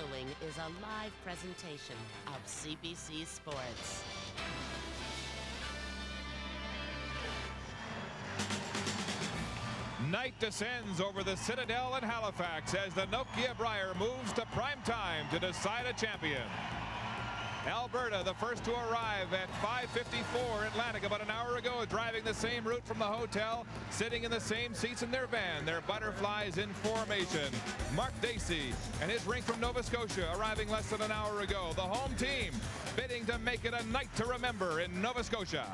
following is a live presentation of CBC Sports. Night descends over the Citadel in Halifax as the Nokia Brier moves to prime time to decide a champion. Alberta, the first to arrive at 5:54 Atlantic about an hour ago, driving the same route from the hotel, sitting in the same seats in their van, their butterflies in formation. Mark Dacey and his rink from Nova Scotia arriving less than an hour ago. The home team bidding to make it a night to remember in Nova Scotia.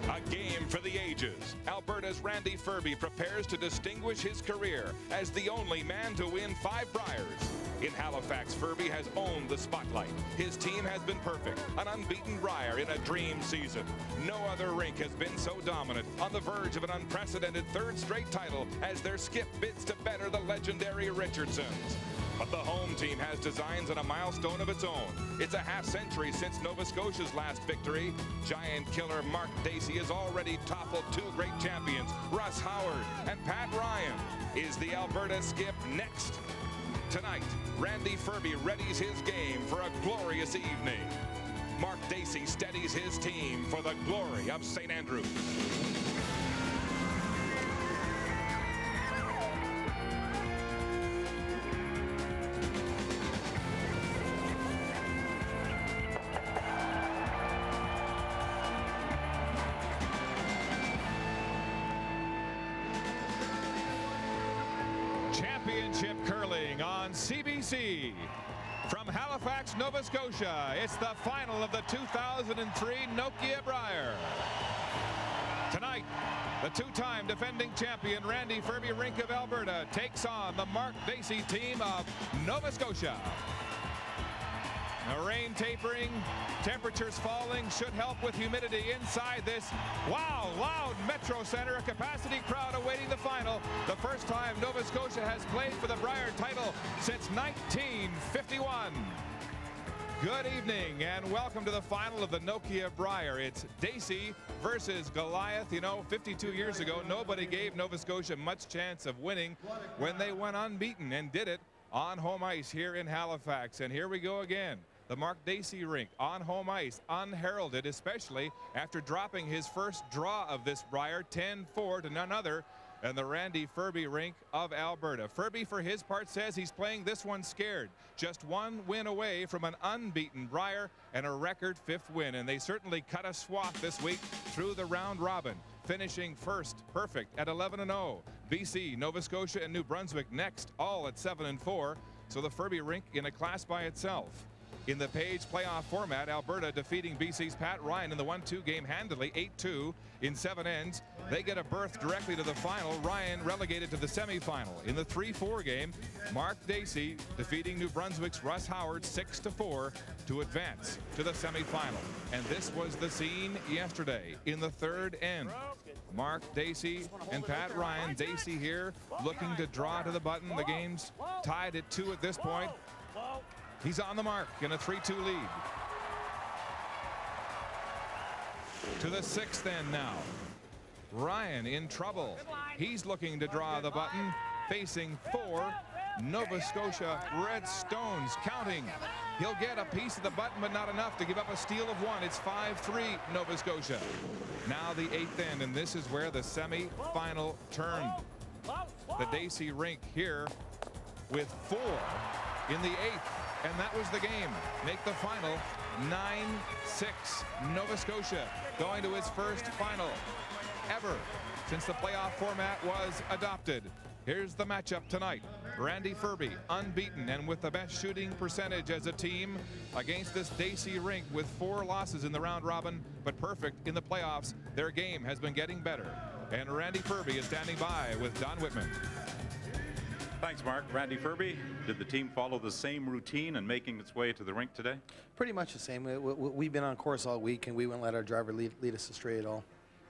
A game for the ages. Alberta's Randy Ferbey prepares to distinguish his career as the only man to win 5 Briers. In Halifax, Ferbey has owned the spotlight. His team has been perfect, an unbeaten Brier in a dream season. No other rink has been so dominant, on the verge of an unprecedented 3rd straight title as their skip bids to better the legendary Richardsons. But the home team has designs on a milestone of its own. It's a half-century since Nova Scotia's last victory. Giant killer Mark Dacey has already toppled 2 great champions, Russ Howard and Pat Ryan. Is the Alberta skip next? Tonight, Randy Ferbey readies his game for a glorious evening. Mark Dacey steadies his team for the glory of St. Andrews. Championship curling on CBC. From Halifax, Nova Scotia, it's the final of the 2003 Nokia Brier. Tonight, the 2-time defending champion Randy Ferbey Rink of Alberta takes on the Mark Dacey team of Nova Scotia. The rain tapering, temperatures falling should help with humidity inside this, wow, loud Metro Center, a capacity crowd awaiting the final. The first time Nova Scotia has played for the Brier title since 1951. Good evening and welcome to the final of the Nokia Brier. It's Dacey versus Goliath. You know, 52 years ago, nobody gave Nova Scotia much chance of winning when they went unbeaten and did it on home ice here in Halifax. And here we go again. The Mark Dacey rink on home ice, unheralded, especially after dropping his first draw of this Brier 10-4 to none other than the Randy Ferbey rink of Alberta. Ferbey, for his part, says he's playing this one scared. Just 1 win away from an unbeaten Brier and a record 5th win. And they certainly cut a swath this week through the round robin, finishing first perfect at 11-0. BC, Nova Scotia, and New Brunswick next, all at 7-4. So the Ferbey rink in a class by itself. In the Page playoff format, Alberta defeating BC's Pat Ryan in the 1-2 game handily, 8-2 in 7 ends. They get a berth directly to the final. Ryan relegated to the semifinal. In the 3-4 game, Mark Dacey defeating New Brunswick's Russ Howard 6-4 to advance to the semifinal. And this was the scene yesterday in the 3rd end. Mark Dacey and Pat Ryan. Dacey here looking to draw to the button. The game's tied at 2 at this point. He's on the mark in a 3-2 lead. To the 6th end now. Ryan in trouble. He's looking to draw the button, facing 4 Nova Scotia Red Stones, counting. He'll get a piece of the button, but not enough to give up a steal of 1. It's 5-3 Nova Scotia. Now the 8th end, and this is where the semi-final turned. The Dacey rink here with 4 in the 8th. And that was the game. Make the final 9-6. Nova Scotia going to its first final ever since the playoff format was adopted. Here's the matchup tonight. Randy Ferbey, unbeaten and with the best shooting percentage as a team against this Dacey rink with 4 losses in the round robin, but perfect in the playoffs. Their game has been getting better. And Randy Ferbey is standing by with Don Whitman. Thanks, Mark. Randy Ferbey, did the team follow the same routine in making its way to the rink today? Pretty much the same. We've been on course all week, and we wouldn't let our driver lead us astray at all.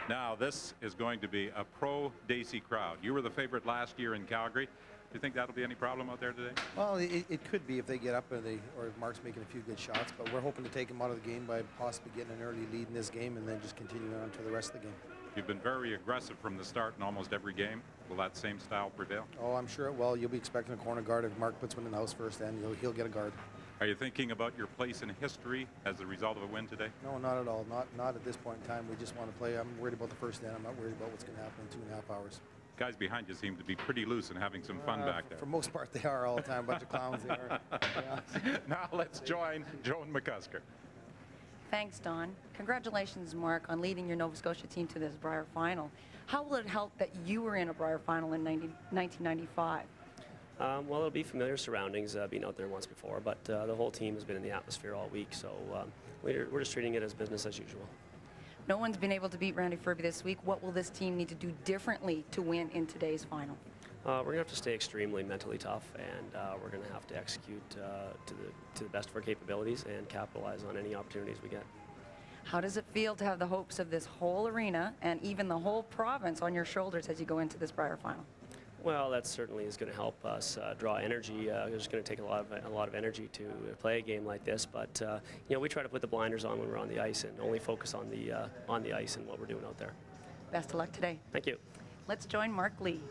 Now, this is going to be a pro-Dacey crowd. You were the favorite last year in Calgary. Do you think that'll be any problem out there today? Well, it could be if they get up or if Mark's making a few good shots, but we're hoping to take him out of the game by possibly getting an early lead in this game and then just continuing on to the rest of the game. You've been very aggressive from the start in almost every game. Will that same style prevail? Oh, I'm sure it will. You'll be expecting a corner guard. If Mark puts one in the house first, then he'll get a guard. Are you thinking about your place in history as a result of a win today? No, not at all. Not at this point in time. We just want to play. I'm worried about the first end. I'm not worried about what's going to happen in 2.5 hours. Guys behind you seem to be pretty loose and having some fun back there. For most part, they are all the time. A bunch of clowns they are. Yeah. Now let's join Joan McCusker. Thanks, Don. Congratulations, Mark, on leading your Nova Scotia team to this Brier final. How will it help that you were in a Brier final in 1995? Well, it'll be familiar surroundings, being out there once before, but the whole team has been in the atmosphere all week, so we're just treating it as business as usual. No one's been able to beat Randy Ferbey this week. What will this team need to do differently to win in today's final? We're going to have to stay extremely mentally tough, and we're going to have to execute to the best of our capabilities and capitalize on any opportunities we get. How does it feel to have the hopes of this whole arena and even the whole province on your shoulders as you go into this Brier final? Well, that certainly is going to help us draw energy. It's going to take a lot of energy to play a game like this, but we try to put the blinders on when we're on the ice and only focus on the ice and what we're doing out there. Best of luck today. Thank you. Let's join Mark Lee.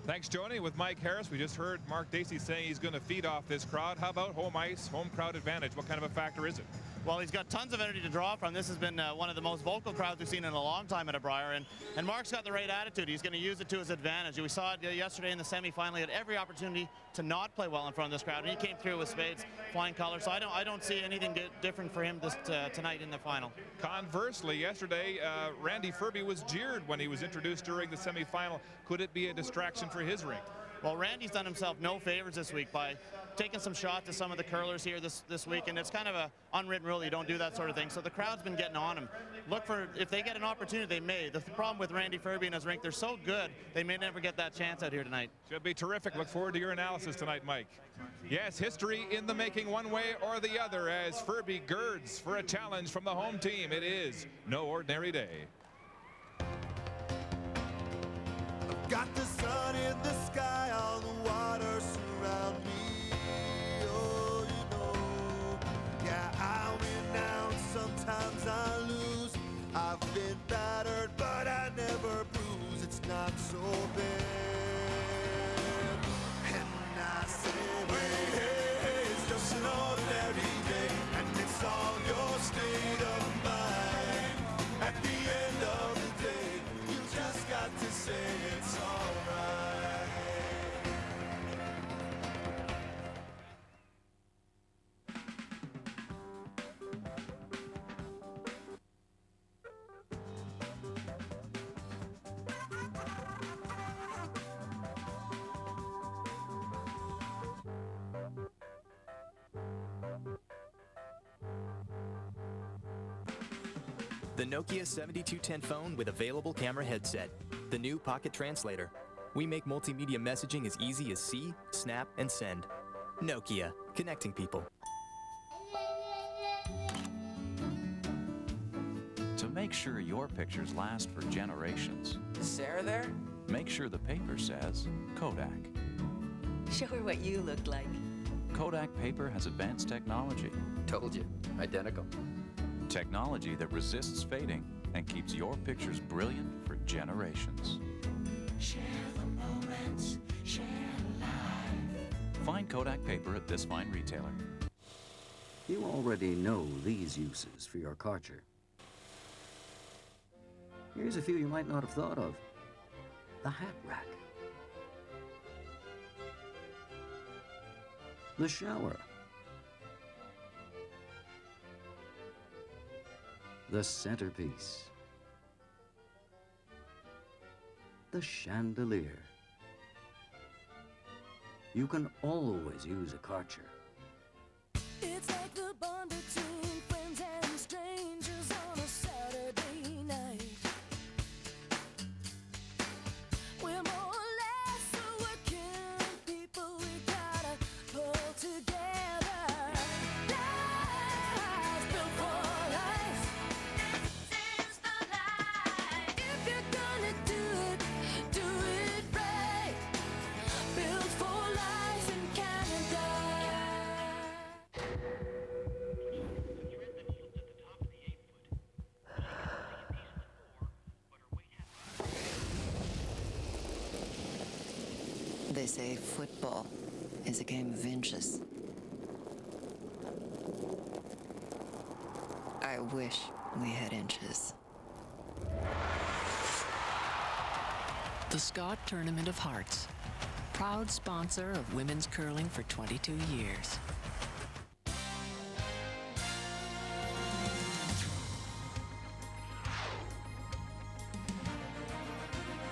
Thanks, Joni. With Mike Harris, we just heard Mark Dacey saying he's going to feed off this crowd. How about home ice, home crowd advantage? What kind of a factor is it? Well, he's got tons of energy to draw from. This has been one of the most vocal crowds we've seen in a long time at a Brier, and Mark's got the right attitude. He's going to use it to his advantage. We saw it yesterday in the semi-final. He had every opportunity to not play well in front of this crowd, and he came through with spades, flying colors. So I don't see anything different for him tonight in the final. Conversely, yesterday, Randy Ferbey was jeered when he was introduced during the semi-final. Could it be a distraction for his rink? Well, Randy's done himself no favors this week by taking some shots at some of the curlers here this week, and it's kind of an unwritten rule you don't do that sort of thing. So the crowd's been getting on him. Look for, if they get an opportunity, they may. The problem with Randy Ferbey and his rink, they're so good, they may never get that chance out here tonight. Should be terrific. Look forward to your analysis tonight, Mike. Yes, history in the making one way or the other as Ferbey girds for a challenge from the home team. It is no ordinary day. Got the sun in the sky, all the water surround me. Oh, you know, yeah, I win now, sometimes I lose. I've been battered, but I never bruise. It's not so bad. And I say, hey, hey, hey, it's just an ordinary day, and it's all your state of mind. At the end of the day, you just got to say it's all right. The Nokia 7210 phone with available camera headset. The new Pocket Translator. We make multimedia messaging as easy as see, snap, and send. Nokia, connecting people. To make sure your pictures last for generations, Is Sarah there? make sure the paper says Kodak. Show her what you look like. Kodak paper has advanced technology. Told you. Identical. Technology that resists fading and keeps your pictures brilliant for generations. Share the moments, share life. Find Kodak paper at this fine retailer. You already know these uses for your Karcher. Here's a few you might not have thought of. The hat rack. The shower. The centerpiece. The chandelier. You can always use a Karcher. It's like the bond between friends and strangers on a Saturday night. We're more or less a working people. We gotta pull together. Lives built for life. This is the life. If you're gonna do it right. Built for life in Canada. They say football is a game of inches. I wish we had inches. The Scott Tournament of Hearts, proud sponsor of women's curling for 22 years.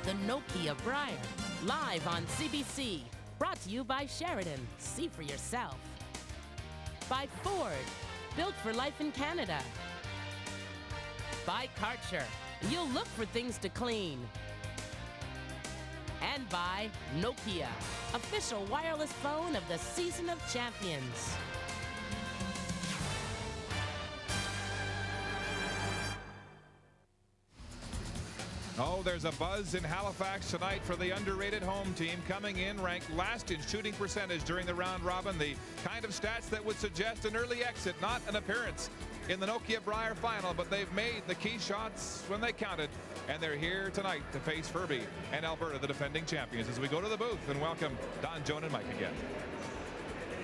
The Nokia Brier, live on CBC. Brought to you by Sheridan. See for yourself. By Ford, built for life in Canada. By Karcher, you'll look for things to clean. And by Nokia, official wireless phone of the Season of Champions. Oh, there's a buzz in Halifax tonight for the underrated home team, coming in ranked last in shooting percentage during the round robin. The kind of stats that would suggest an early exit, not an appearance in the Nokia Brier final, but they've made the key shots when they counted, and they're here tonight to face Ferbey and Alberta, the defending champions, as we go to the booth and welcome Don, Joan, and Mike again.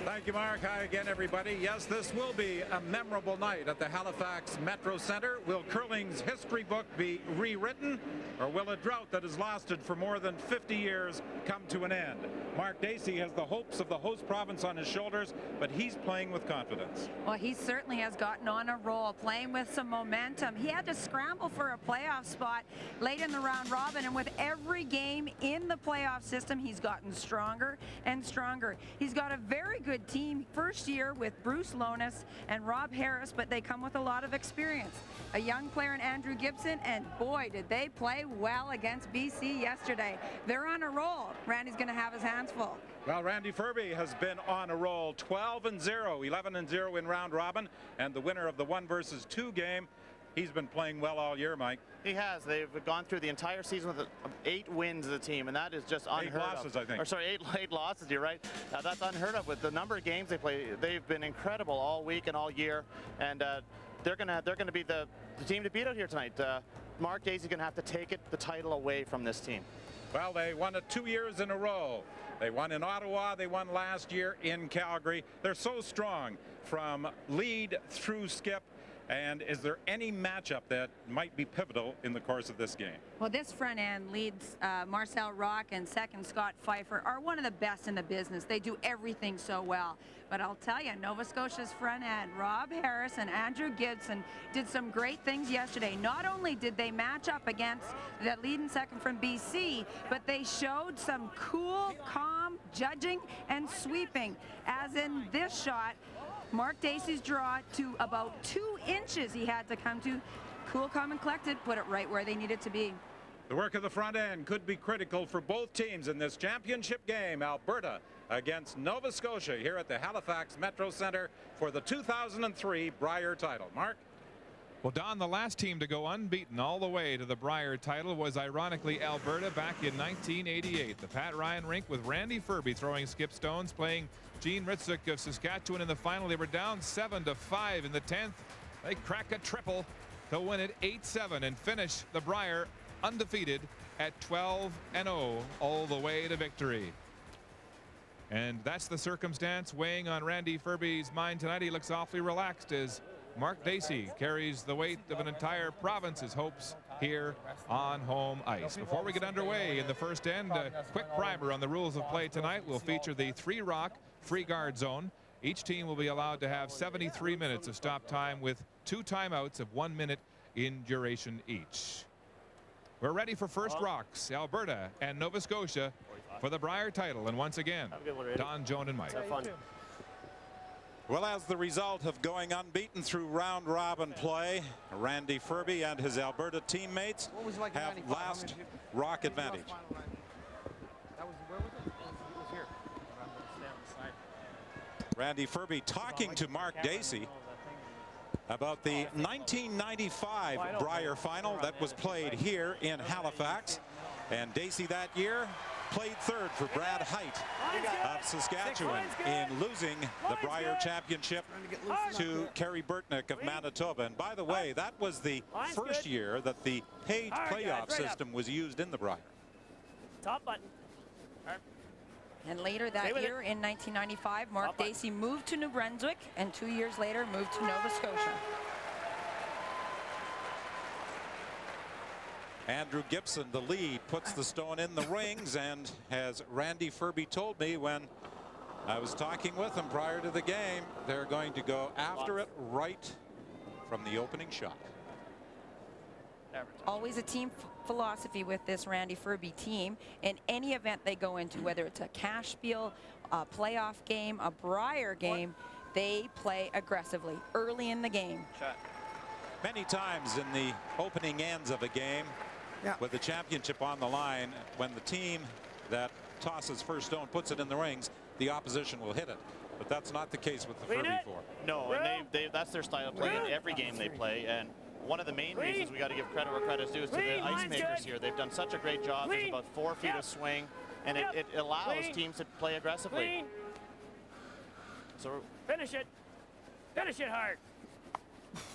Thank you, Mark. Hi again, everybody. Yes, this will be a memorable night at the Halifax Metro Center. Will curling's history book be rewritten, or will a drought that has lasted for more than 50 years come to an end? Mark Dacey has the hopes of the host province on his shoulders, but he's playing with confidence. Well, he certainly has gotten on a roll, playing with some momentum. He had to scramble for a playoff spot late in the round robin, and with every game in the playoff system, he's gotten stronger and stronger. He's got a very good team first year with Bruce Lonis and Rob Harris, but they come with a lot of experience. A young player in Andrew Gibson, and boy, did they play well against BC yesterday. They're on a roll. Randy's going to have his hands full. Well, Randy Ferbey has been on a roll, 12-0, 11-0 in round robin, and the winner of the 1 versus 2 game. He's been playing well all year, Mike. He has. They've gone through the entire season with 8 wins as a team, and that is just unheard of. 8 losses, I think. Or sorry, 8 losses, you're right. That's unheard of with the number of games they play. They've been incredible all week and all year, and they're gonna be the team to beat out here tonight. Mark Dacey's gonna have to take the title away from this team. Well, they won it 2 years in a row. They won in Ottawa. They won last year in Calgary. They're so strong from lead through skip. And is there any matchup that might be pivotal in the course of this game? Well, this front end leads Marcel Rock and second Scott Pfeiffer are one of the best in the business. They do everything so well. But I'll tell you, Nova Scotia's front end, Rob Harris and Andrew Gibson, did some great things yesterday. Not only did they match up against the lead and second from BC, but they showed some cool, calm judging and sweeping. As in this shot, Mark Dacey's draw to about 2 inches he had to come to. Cool, calm, and collected, put it right where they needed to be. The work of the front end could be critical for both teams in this championship game. Alberta against Nova Scotia here at the Halifax Metro Center for the 2003 Brier title. Mark? Well, Don, the last team to go unbeaten all the way to the Brier title was ironically Alberta back in 1988. The Pat Ryan rink with Randy Ferbey throwing skip stones, playing Gene Ritzik of Saskatchewan in the final. They were down 7-5 in the 10th. They crack a triple to win it 8-7 and finish the Brier undefeated at 12-0 all the way to victory. And that's the circumstance weighing on Randy Ferbey's mind tonight. He looks awfully relaxed as Mark Dacey carries the weight of an entire province's hopes here on home ice. Before we get underway in the first end, a quick primer on the rules of play tonight. We'll feature the 3-rock free guard zone. Each team will be allowed to have 73 minutes of stop time with 2 timeouts of 1 minute in duration each. We're ready for first rocks, Alberta and Nova Scotia for the Brier title. And once again, Don, Joan, and Mike. Have fun. Well, as the result of going unbeaten through round robin play, Randy Ferbey and his Alberta teammates have last rock advantage. Randy Ferbey talking to Mark Dacey about the 1995 Brier final that was played here in Halifax. And Dacey that year played third for Brad Height of Saskatchewan in losing the Brier championship to Kerry Burtnick of Manitoba. And by the way, that was the first year that the Page playoff system was used in the Brier. Top button. And later that year, in 1995, Mark Dacey moved to New Brunswick, and 2 years later moved to Nova Scotia. Andrew Gibson, the lead, puts the stone in the rings, and as Randy Ferbey told me when I was talking with him prior to the game, they're going to go after it right from the opening shot. Always a team philosophy with this Randy Ferbey team. In any event they go into, whether it's a cash spiel, a playoff game, a Brier game, they play aggressively early in the game. Many times in the opening ends of a game, with the championship on the line, when the team that tosses first stone puts it in the rings, the opposition will hit it. But that's not the case with the Ferbey four. No, and that's their style of play in every game they play. And one of the main reasons we got to give credit where credit's due is to the ice makers here. They've done such a great job. There's about 4 feet of swing, and it allows teams to play aggressively. So finish it hard.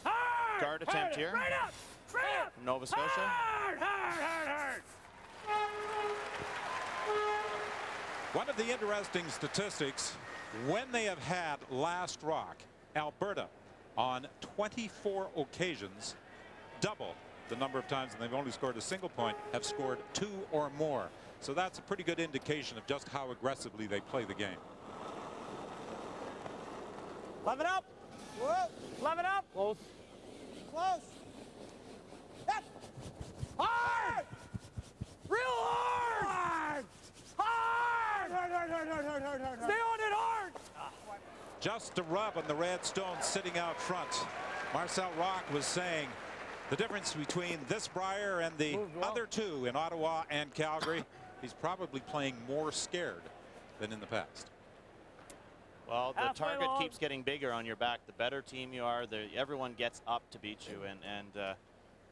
Hard. Guard attempt here. Right up. Nova Scotia. Hard. One of the interesting statistics, when they have had last rock, Alberta on 24 occasions, double the number of times, and they've only scored a single point, have scored 2 or more. So that's a pretty good indication of just how aggressively they play the game. Love it up. Whoa. Love it up. Close. Yes. Hard. Real hard. Hard. Stay on it hard. Just a rub on the red stone sitting out front. Marcel Rock was saying the difference between this Brier and the other two in Ottawa and Calgary, he's probably playing more scared than in the past. Well, the target keeps getting bigger on your back. The better team you are, everyone gets up to beat you, and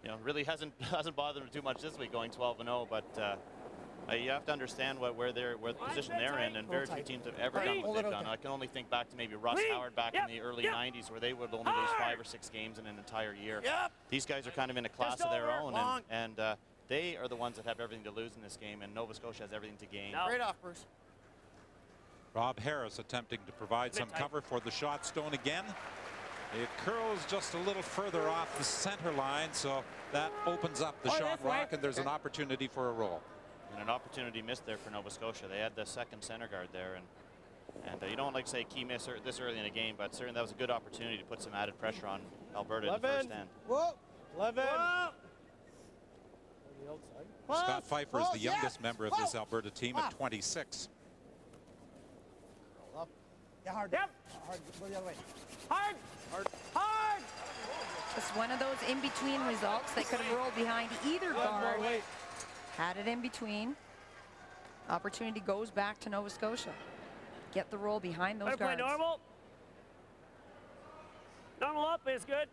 you know, really hasn't bothered them too much this week, going 12-0. But you have to understand where the position they're in, and very few teams have ever done what they've done. I can only think back to maybe Russ Howard back in the early 90s, where they would only lose 5 or 6 games in an entire year. These guys are kind of in a class of their own, and they are the ones that have everything to lose in this game, and Nova Scotia has everything to gain. Great off, Bruce. Rob Harris attempting to provide some cover for the shot stone again. It curls just a little further off the center line, so that opens up the shot rock, and there's an opportunity for a roll. And an opportunity missed there for Nova Scotia. They had the second center guard there, and you don't like to say key miss this early in a game, but certainly that was a good opportunity to put some added pressure on Alberta in the first end. Whoa. 11. Scott Pfeiffer is the youngest member of this Alberta team at 26. Yeah, hard. Yep. Hard. Go the other way. Hard. Hard. Just one of those in-between results. They could have rolled behind either guard. Had it in between. Opportunity goes back to Nova Scotia. Get the roll behind those guards. Play normal. Normal up is good.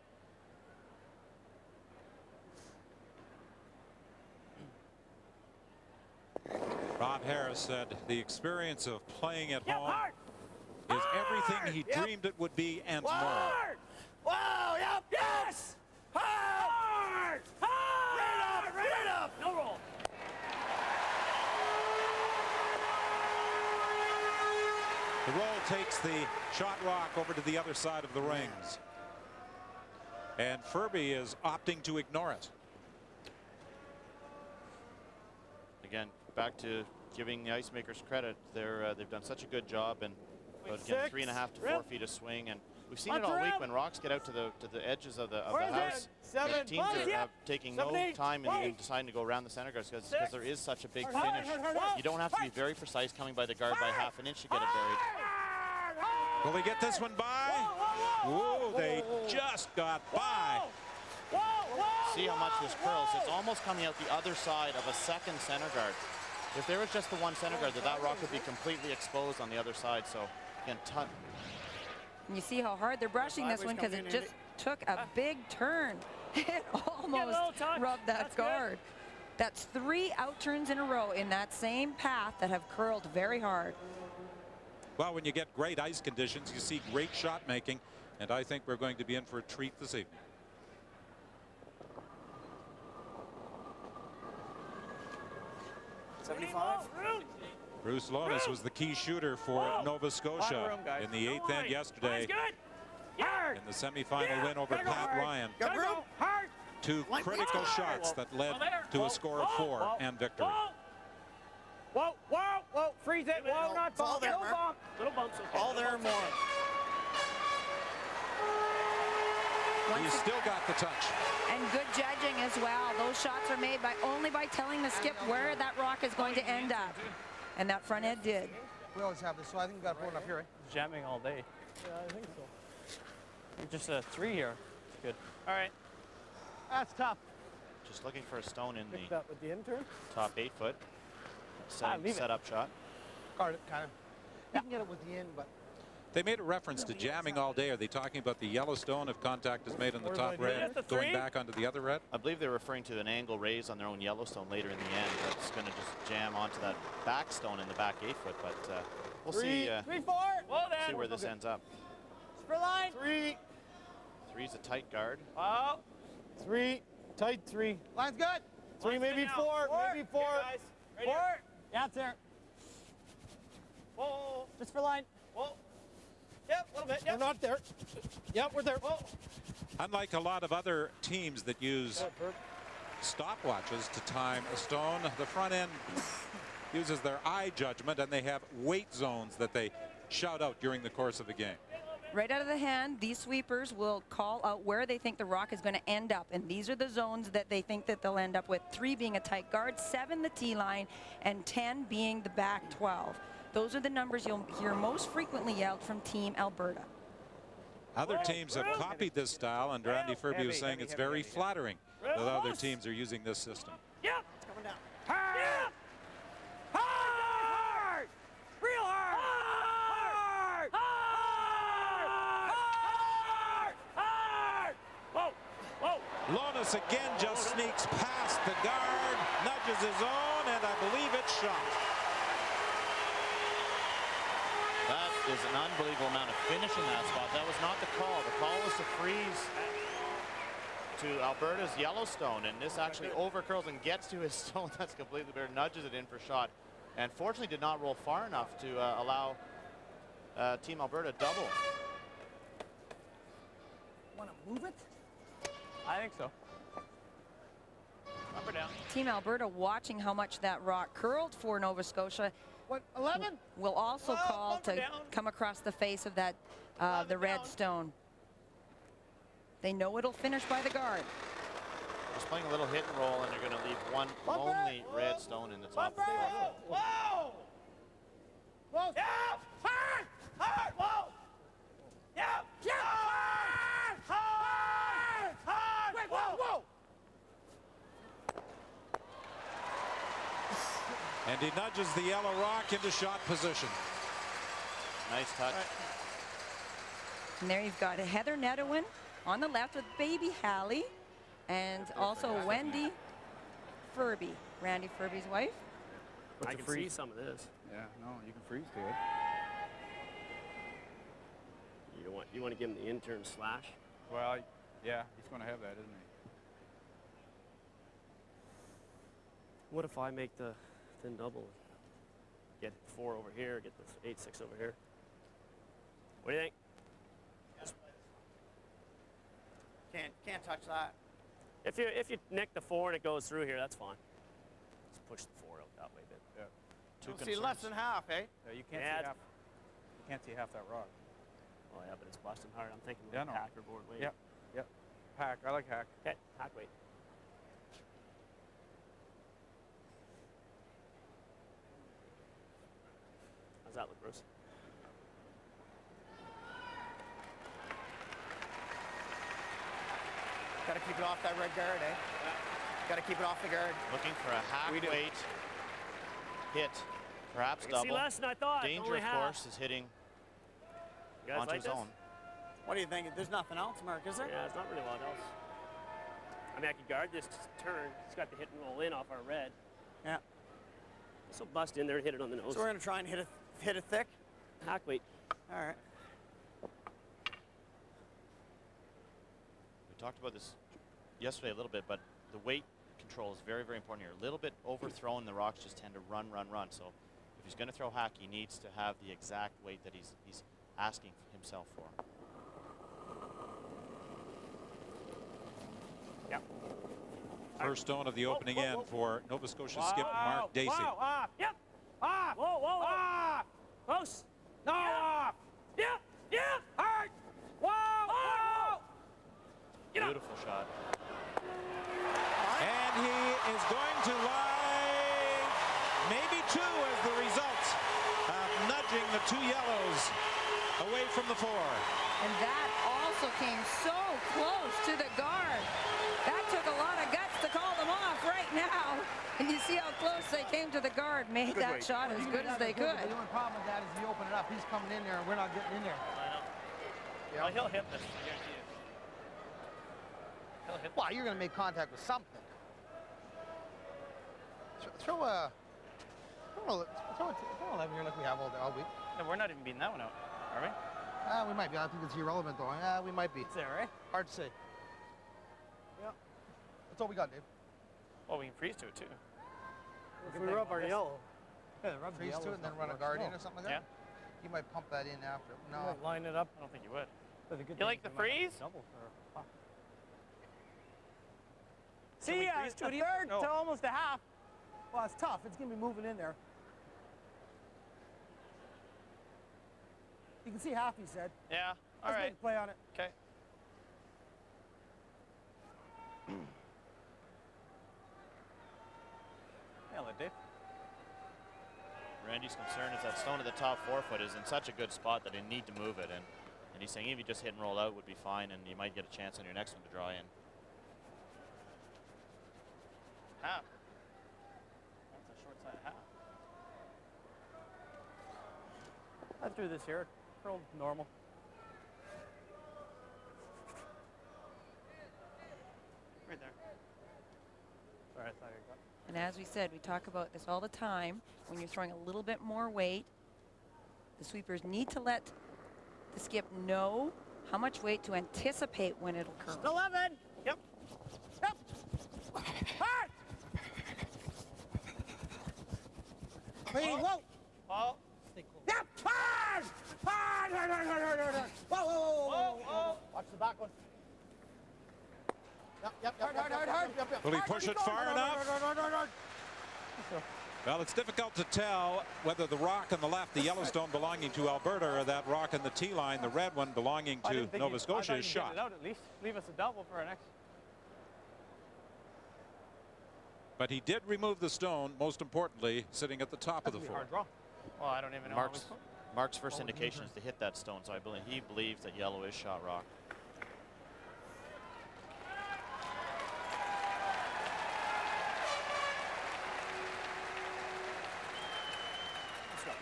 Rob Harris said the experience of playing at home is everything he dreamed it would be and more. Wow, yep, yes! Hard! Hard! Right up! No roll. The roll takes the shot rock over to the other side of the rings. And Ferbey is opting to ignore it. Again, back to giving the ice makers credit. They've done such a good job, and again, 3.5 to 4 feet of swing, and we've seen it all week when rocks get out to the edges of the house. Teams are taking no time in deciding to go around the center guards because there is such a big finish. You don't have to be very precise coming by the guard by half an inch to get it buried. Will they get this one by? Whoa, they just got by. See how much this curls. It's almost coming out the other side of a second center guard. If there was just the one center guard, that rock would be completely exposed on the other side. So again, and you see how hard they're brushing this one because it just took a big turn. It almost rubbed that guard. That's 3 outturns in a row in that same path that have curled very hard. Well, when you get great ice conditions, you see great shot making, and I think we're going to be in for a treat this evening. Bruce Lonis was the key shooter for Nova Scotia in the 8th end yesterday in the semifinal win over Pat Ryan. Two critical shots that led to a score of 4 and victory. Whoa, whoa, whoa, freeze it. Whoa, not bump. There, Little bump. Little bumps. Okay. All there more. He's still got the touch. And good judging as well. Those shots are made only by telling the skip where that rock is going to end up. And that front end did. We always have this, so I think we've got to pull it up here, right? Jamming all day. Yeah, I think so. Just a 3 here. Good. All right. That's tough. Just looking for a stone in Pick the that with the intern. top 8 foot. Set up shot. Guard it, kind of. You can get it with the in, but. They made a reference to jamming all day. Are they talking about the yellow stone if contact is made on the top red, going back onto the other red? I believe they're referring to an angle raised on their own Yellowstone later in the end. That's going to just jam onto that back stone in the back 8 foot. But we'll see. 3, 4. Well then. See where this ends up. For line. 3. 3's a tight guard. Oh. 3. Tight 3. Line's good. 3, maybe 4. Maybe 4. Right 4. Yeah, it's there. Whoa. Just for line. Whoa. Yep, a little bit. Yep. We're not there. Yep, we're there. Whoa. Unlike a lot of other teams that use stopwatches to time a stone, the front end uses their eye judgment, and they have weight zones that they shout out during the course of the game. Right out of the hand, these sweepers will call out where they think the rock is going to end up. And these are the zones that they think that they'll end up with. 3 being a tight guard, 7 the tee line, and 10 being the back 12. Those are the numbers you'll hear most frequently yelled from Team Alberta. Other teams have copied this style, and Randy Ferbey was saying it's very flattering that other teams are using this system. Yep. It's coming down. Hard. Yep. Hard. Real hard. Hard. Hard. Hard. Hard. Whoa. Whoa. Lonis again just sneaks past the guard, nudges his own, and I believe it's shot. That is an unbelievable amount of finish in that spot. That was not the call. The call was to freeze to Alberta's Yellowstone, and this actually overcurls and gets to his stone. That's completely bare. Nudges it in for shot, and fortunately did not roll far enough to allow Team Alberta double. Want to move it? I think so. Up or down? Team Alberta watching how much that rock curled for Nova Scotia. What, 11? Will also call to come across the face of that the red stone. They know it'll finish by the guard. Just playing a little hit and roll, and they're going to leave one lonely red stone in the top of the rock. Whoa! Whoa! Yeah! Hard! Hard! Whoa! Yeah! Yeah! Hard! Hard! Hard! Wait, whoa! Whoa! And he nudges the yellow rock into shot position. Nice touch. And there you've got Heather Nedowin on the left with baby Hallie, and also Wendy Ferbey, Randy Ferbey's wife. I can see some of this. Yeah, no, you can freeze to it. You want to give him the intern slash? Well, yeah, he's going to have that, isn't he? What if I make the thin double? Get 4 over here, get the 8-6 over here. What do you think? Can't touch that. If you nick the 4 and it goes through here, that's fine. Just push the 4 out that way a bit. Yeah. You'll see less than half, eh? Yeah, you can't see half. You can't see half that rock. Oh yeah, but it's busting hard. I'm thinking Yeah, no. hack or board weight. Yep. Yep. Hack. I like hack. Okay, hack weight. How's that look, Bruce? Got to keep it off that red guard, eh? Got to keep it off the guard. Looking for a half weight hit, perhaps double. See less than I thought. Danger, Only of half. course, is hitting You guys onto like his this? own. What do you think? There's nothing else, Mark, is there? Yeah, there's not really a lot else. I mean, I could guard this turn. It's got the hit and roll in off our red. Yeah. This will bust in there and hit it on the nose. So we're going to try and hit it thick? Hack weight. All right. We talked about this yesterday a little bit, but the weight control is very, very important here. A little bit overthrown, the rocks just tend to run. So if he's going to throw hack, he needs to have the exact weight that he's asking himself for. Yep. First stone of the opening end for Nova Scotia skip Mark Dacey. Wow, off. Yep. Off. Whoa, whoa, off. Close. No, off. Yep. Yep. Hard. Whoa. Whoa. Beautiful shot. And he is going to lie maybe 2 as the result of nudging the 2 yellows away from the 4. And that also came so close to the guard. That took a lot of guts to call them off right now. And you see how close they came to the guard. Made Good that weight. shot as good as they could. The only problem with that is you open it up. He's coming in there and we're not getting in there. I know. Yeah. Well, he'll hit this. I guarantee you. He'll hit. Well, you're going to make contact with something. Throw a 11 here like we have all week. No, we're not even beating that one out, are we? We might be. I think it's irrelevant though. We might be. It's there, right? Hard to say. Yeah. That's all we got, Dave. Well, we can freeze to it too. If we rub our yellow. Yeah, rub Freeze to it and then run a guard in or something like that? Yeah. You might pump that in after. No. Line it up. I don't think you would. You like the freeze? See, a third to almost a half. Well, it's tough. It's going to be moving in there. You can see half, he said. Yeah. All Let's right. make a play on it. Okay. Nail it, Dave. Randy's concern is that stone at the top 4 foot is in such a good spot that they need to move it. And he's saying if you just hit and roll out would be fine, and you might get a chance on your next one to draw in. Half. That's a short side half. I threw this here. Curled normal. Right there. Sorry, I thought you got. And as we said, we talk about this all the time. When you're throwing a little bit more weight, the sweepers need to let the skip know how much weight to anticipate when it'll curl. 11. Yep. Yep. Hard. Hey, whoa. Oh. Yep. Hard. Hard. Hard. Hard. Hard. Hard. Hard. Whoa. Whoa. Whoa. Whoa. Whoa. Watch the back one. Yep. Hard. Hard. Hard. Hard. Yep. Will he push it far enough? Well, it's difficult to tell whether the rock on the left, the Yellowstone belonging to Alberta, or that rock in the tee line, the red one belonging to Nova Scotia, is shot. It out at least. Leave us a double for our next. But he did remove the stone, most importantly, sitting at the top of the 4. Well, I don't even know. Mark's first indication is to hit that stone, so he believes that yellow is shot rock.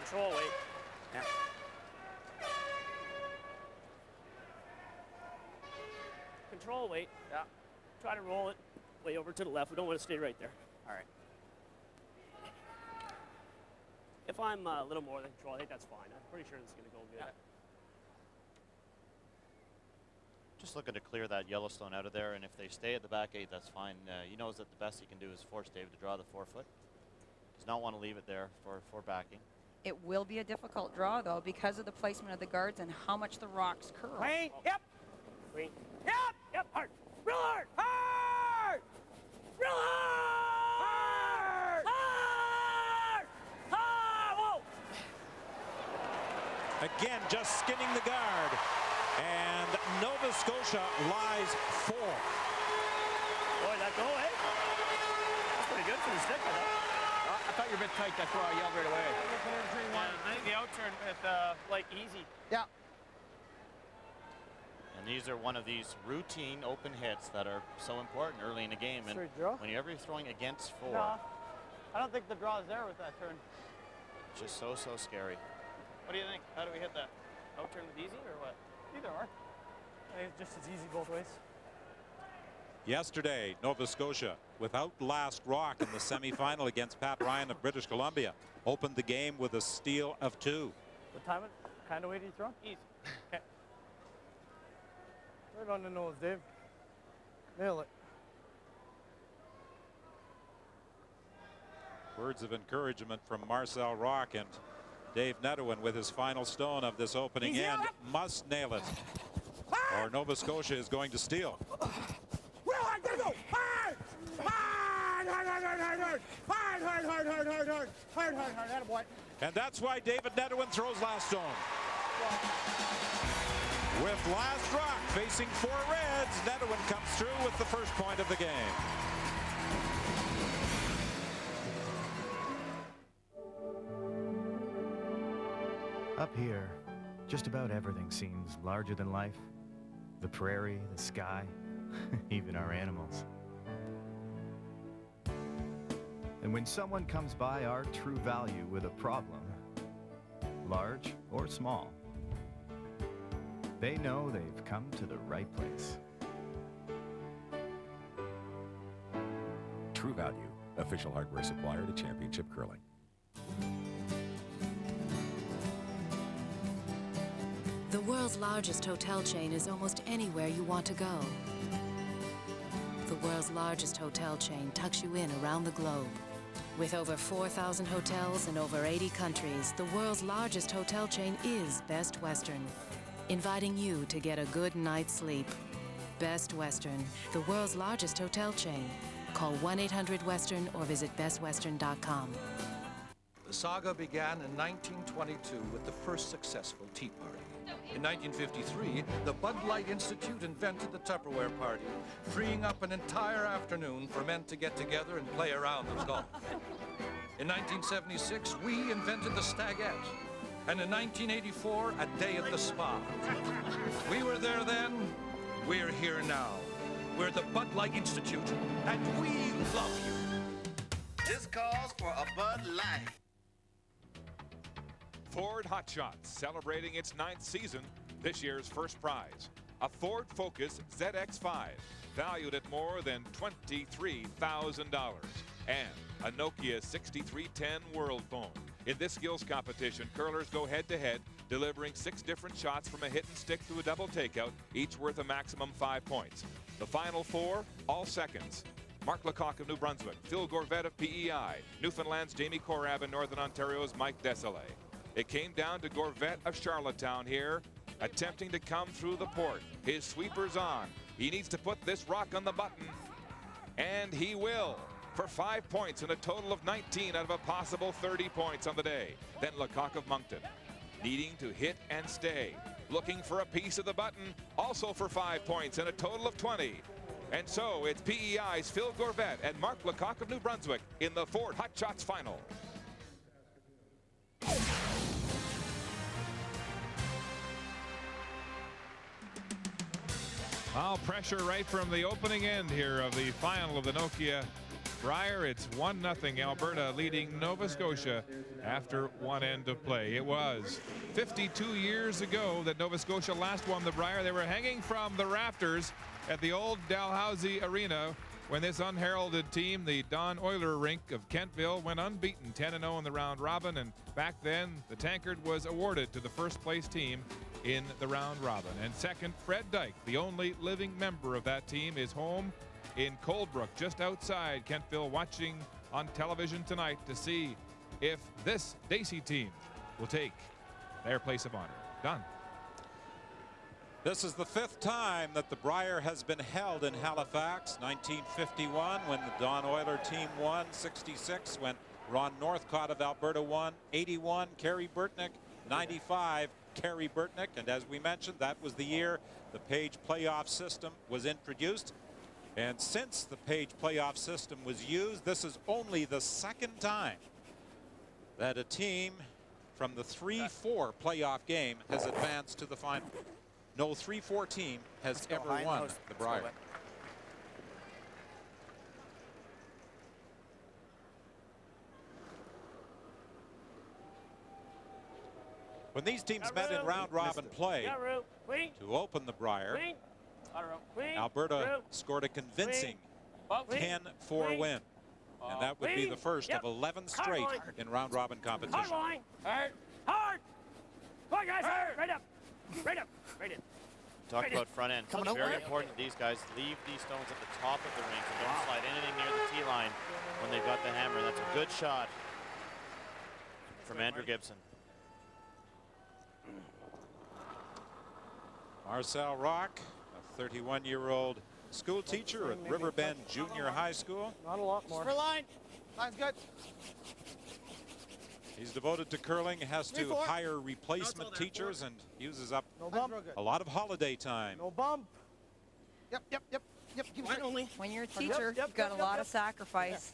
Control weight. Yeah. Control weight. Yeah. Try to roll it way over to the left. We don't want to stay right there. All right. If I'm a little more than control, I think that's fine. I'm pretty sure this is going to go good. Yeah. Just looking to clear that Yellowstone out of there, and if they stay at the back 8, that's fine. He knows that the best he can do is force Dave to draw the 4 foot. Does not want to leave it there for backing. It will be a difficult draw, though, because of the placement of the guards and how much the rocks curl. Wait. Yep. Wait. Yep. Yep. Hard. Real hard. Hard. Real hard. Hard. Hard. Whoa. Again, just skinning the guard. And Nova Scotia lies 4. Boy, that go, eh? That's pretty good for the stick, I thought. I thought you were a bit tight. That's why I yelled right away. I think the outturn with like easy. Yeah. And these are one of these routine open hits that are so important early in the game. And whenever you're throwing against 4, No, I don't think the draw is there with that turn. it's just so scary. What do you think? How do we hit that? Outturn with easy or what? Either or. I think it's just as easy both ways. Yesterday, Nova Scotia, without last rock in the semifinal against Pat Ryan of British Columbia, opened the game with a steal of 2. What time? Kind of way do you throw? Easy. Okay. Right on the nose, Dave. Nail it. Words of encouragement from Marcel Rock, and Dave Nedwin with his final stone of this opening end must nail it, or Nova Scotia is going to steal. And that's why David Nedwin throws last stone. With last rock facing 4 Reds, Nedwin comes through with the first point of the game. Up here, just about everything seems larger than life. The prairie, the sky, even our animals. And when someone comes by our true value with a problem, large or small, they know they've come to the right place. True Value, official hardware supplier to Championship Curling. The world's largest hotel chain is almost anywhere you want to go. The world's largest hotel chain tucks you in around the globe. With over 4,000 hotels in over 80 countries, the world's largest hotel chain is Best Western, inviting you to get a good night's sleep. Best Western, the world's largest hotel chain. Call 1-800-WESTERN or visit bestwestern.com. The saga began in 1922 with the first successful Tea Party. In 1953, the Bud Light Institute invented the Tupperware Party, freeing up an entire afternoon for men to get together and play a round of golf. In 1976, we invented the Stagette. And in 1984, a day at the spa. We were there then, we're here now. We're the Bud Light Institute, and we love you. This calls for a Bud Light. Ford Hot Shots celebrating its 9th season. This year's first prize, a Ford Focus ZX5, valued at more than $23,000, and a Nokia 6310 World Phone. In this skills competition, curlers go head-to-head, delivering 6 different shots from a hit and stick to a double takeout, each worth a maximum 5 points. The final 4, all seconds. Mark Lecoq of New Brunswick, Phil Gorvet of PEI, Newfoundland's Jamie Corab, and Northern Ontario's Mike Desailly. It came down to Gorvet of Charlottetown here, attempting to come through the port. His sweeper's on. He needs to put this rock on the button, and he will, for 5 points and a total of 19 out of a possible 30 points on the day. Then Lecoq of Moncton, needing to hit and stay, looking for a piece of the button, also for 5 points and a total of 20. And so it's PEI's Phil Gorvet and Mark Lecoq of New Brunswick in the Ford Hot Shots final. All pressure right from the opening end here of the final of the Nokia Brier. It's 1-0 Alberta leading Nova Scotia after one end of play. It was 52 years ago that Nova Scotia last won the Brier. They were hanging from the rafters at the old Dalhousie Arena when this unheralded team, the Don Euler Rink of Kentville, went unbeaten 10-0 in the round robin. And back then, the tankard was awarded to the first place team in the round robin. And second, Fred Dyke, the only living member of that team, is home in Coldbrook, just outside Kentville, watching on television tonight to see if this Dacey team will take their place of honor. Done. This is the 5th time that the Brier has been held in Halifax. 1951 when the Don Euler team won. 66 when Ron Northcott of Alberta won. 81 Kerry Burtnick. 95 Kerry Burtnick. And as we mentioned, that was the year the Page playoff system was introduced. And since the Page playoff system was used, this is only the 2nd time that a team from the 3-4 playoff game has advanced to the final. No 3-4 team has ever won the Brier. When these teams met in round robin play to open the Brier, Alberta scored a convincing 10-4 win. And that would be the first of 11 straight in round robin competition. Hard. Come on, guys. Right up. Right up. Right in. Talked about front end. It's very important that these guys leave these stones at the top of the rink and don't slide anything near the tee line when they've got the hammer. That's a good shot from Andrew Gibson. Marcel Rock, a 31-year-old school teacher at Riverbend Junior High School. Not a lot more. For line. Line's good. He's devoted to curling, has to hire replacement teachers, and uses up a lot of holiday time. No bump. Yep. Keep it only. When you're a teacher, you've got a lot of sacrifice.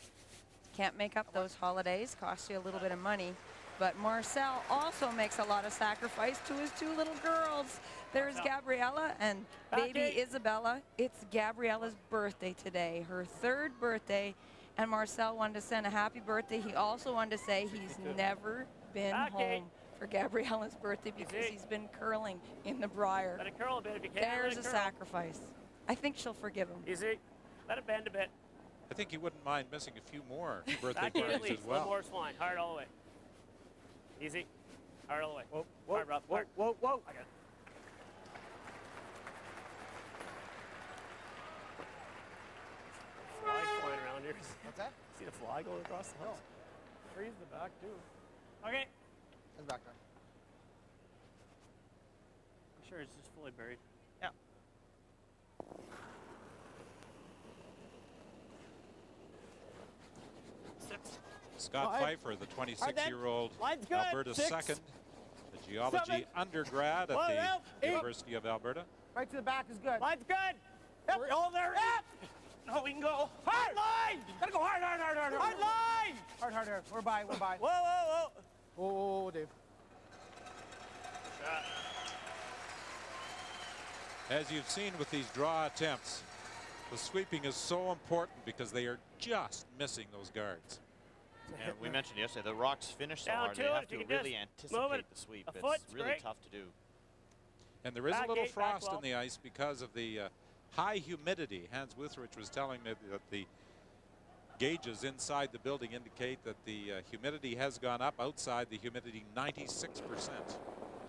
Can't make up those holidays, costs you a little bit of money. But Marcel also makes a lot of sacrifice to his two little girls. There's Gabriella and baby Isabella. It's Gabriella's birthday today, her 3rd birthday. And Marcel wanted to send a happy birthday. He also wanted to say he's never been home for Gabriella's birthday because he's been curling in the Brier. Let it curl a bit if you can. There's a sacrifice. I think she'll forgive him. Easy. Let it bend a bit. I think he wouldn't mind missing a few more birthday Back at parties least. as well. 1 more is fine. Hard all the way. Easy. Hard all the way. Whoa, hard, Rob. whoa, Hard. whoa, whoa. I got it. Fly flying around here. What's that? See the fly going across the house? Freeze the back too. Okay. It's back there. I'm sure it's just fully buried. Yeah. Scott Pfeiffer, the 26-year-old Alberta second, the geology undergrad at the University of Alberta. Right to the back is good. Line's good. Yep. We're all there. Yep. No, we can go. Hard line. Gotta go hard. Hard line. Hard. We're by. Whoa. Oh, Dave. As you've seen with these draw attempts, the sweeping is so important because they are just missing those guards. And we mentioned yesterday, the Rocks finish so Down hard, to they it. have If to you can really just move anticipate it the sweep. a foot, It's really great. tough to do. And there is Back a little eight, back frost in 12. the ice because of the high humidity. Hans Withrich was telling me that the gauges inside the building indicate that the humidity has gone up. Outside, the humidity 96%.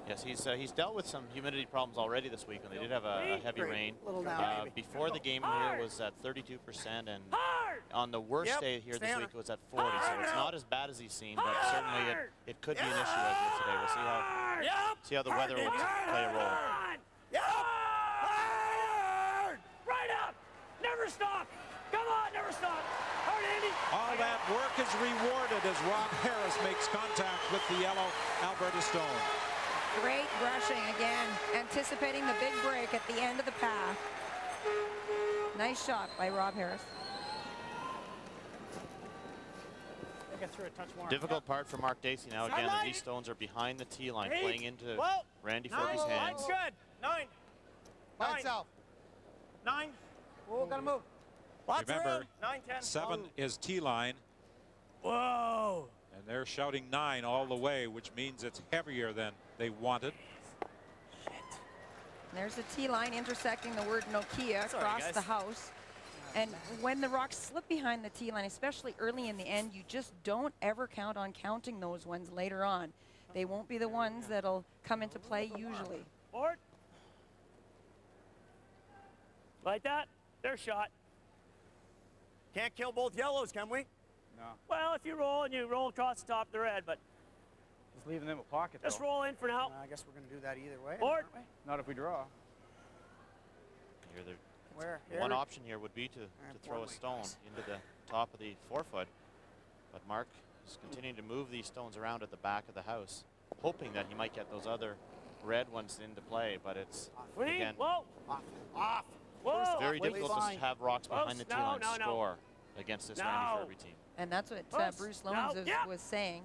Yes, he's dealt with some humidity problems already this week when they did have a heavy rain. Before the game here was at 32%, and on the worst day here this week it was at 40. So it's not as bad as he's seen, but certainly it could be an issue as of today. We'll see how the weather will play a role. Right up. Never stop. Come on, never stop. Hard, Andy. All that work is rewarded as Rob Harris makes contact with the yellow Alberta stone. Great brushing again, anticipating the big break at the end of the path. Nice shot by Rob Harris. I think I threw a touch more. Difficult part for Mark Dacey now. Again, that these stones are behind the tee line, playing into Randy Ferbey's hands. Line's good. 9. By itself. 9. Oh, gotta move. Lots of Remember, room. 9, 10. 7 is tee line. Whoa. And they're shouting 9 all the way, which means it's heavier than they wanted. There's the tee line intersecting the word Nokia across the house. And when the Rocks slip behind the tee line, especially early in the end, you just don't ever count on counting those ones later on. They won't be the ones that'll come into play usually. Board. Like that. Their shot. Can't kill both yellows, can we? No. Well, if you roll and you roll across the top of the red, but Just leaving them a pocket, just though. roll in for now. I guess we're going to do that either way. Board. Not if we draw. Here, Where? One option here would be to throw a stone into the top of the 4-foot. But Mark is continuing to move these stones around at the back of the house, hoping that he might get those other red ones into play. But it's, again, Off. Whoa. it's very difficult to have Rocks behind the tee line score against this Randy Ferbey team. And that's what Bruce No. Loans Yeah. was saying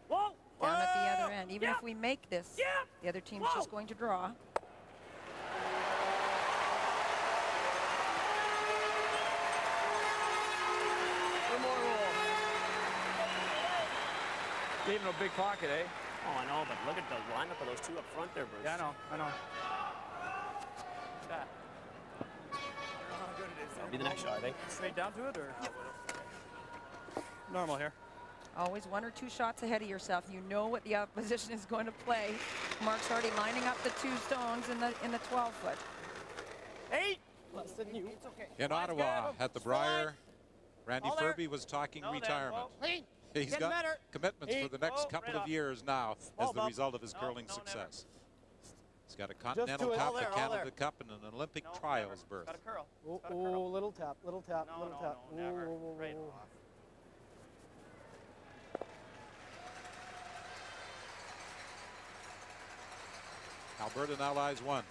Whoa. down at the other end. Even Yeah. if we make this, Yeah. the other team's just going to draw. One more roll. Gave him a big pocket, eh? Oh, I know, but look at the lineup of those two up front there, Bruce. Yeah, I know. That. That'll be the next shot, I think. Straight down to it, or? Normal here. Always 1 or 2 shots ahead of yourself. You know what the opposition is going to play. Mark's already lining up the 2 stones in the 12-foot. 8. Less than you. It's okay. In Ottawa at the Brier, Randy Ferbey was talking retirement. He's got commitments for the next couple of years now as the result of his curling success. He's got a Continental Cup, a Canada Cup, and an Olympic trials berth. Got a curl. Oh, little tap, little tap, little tap. No, never. Right off. Alberta now lies 1.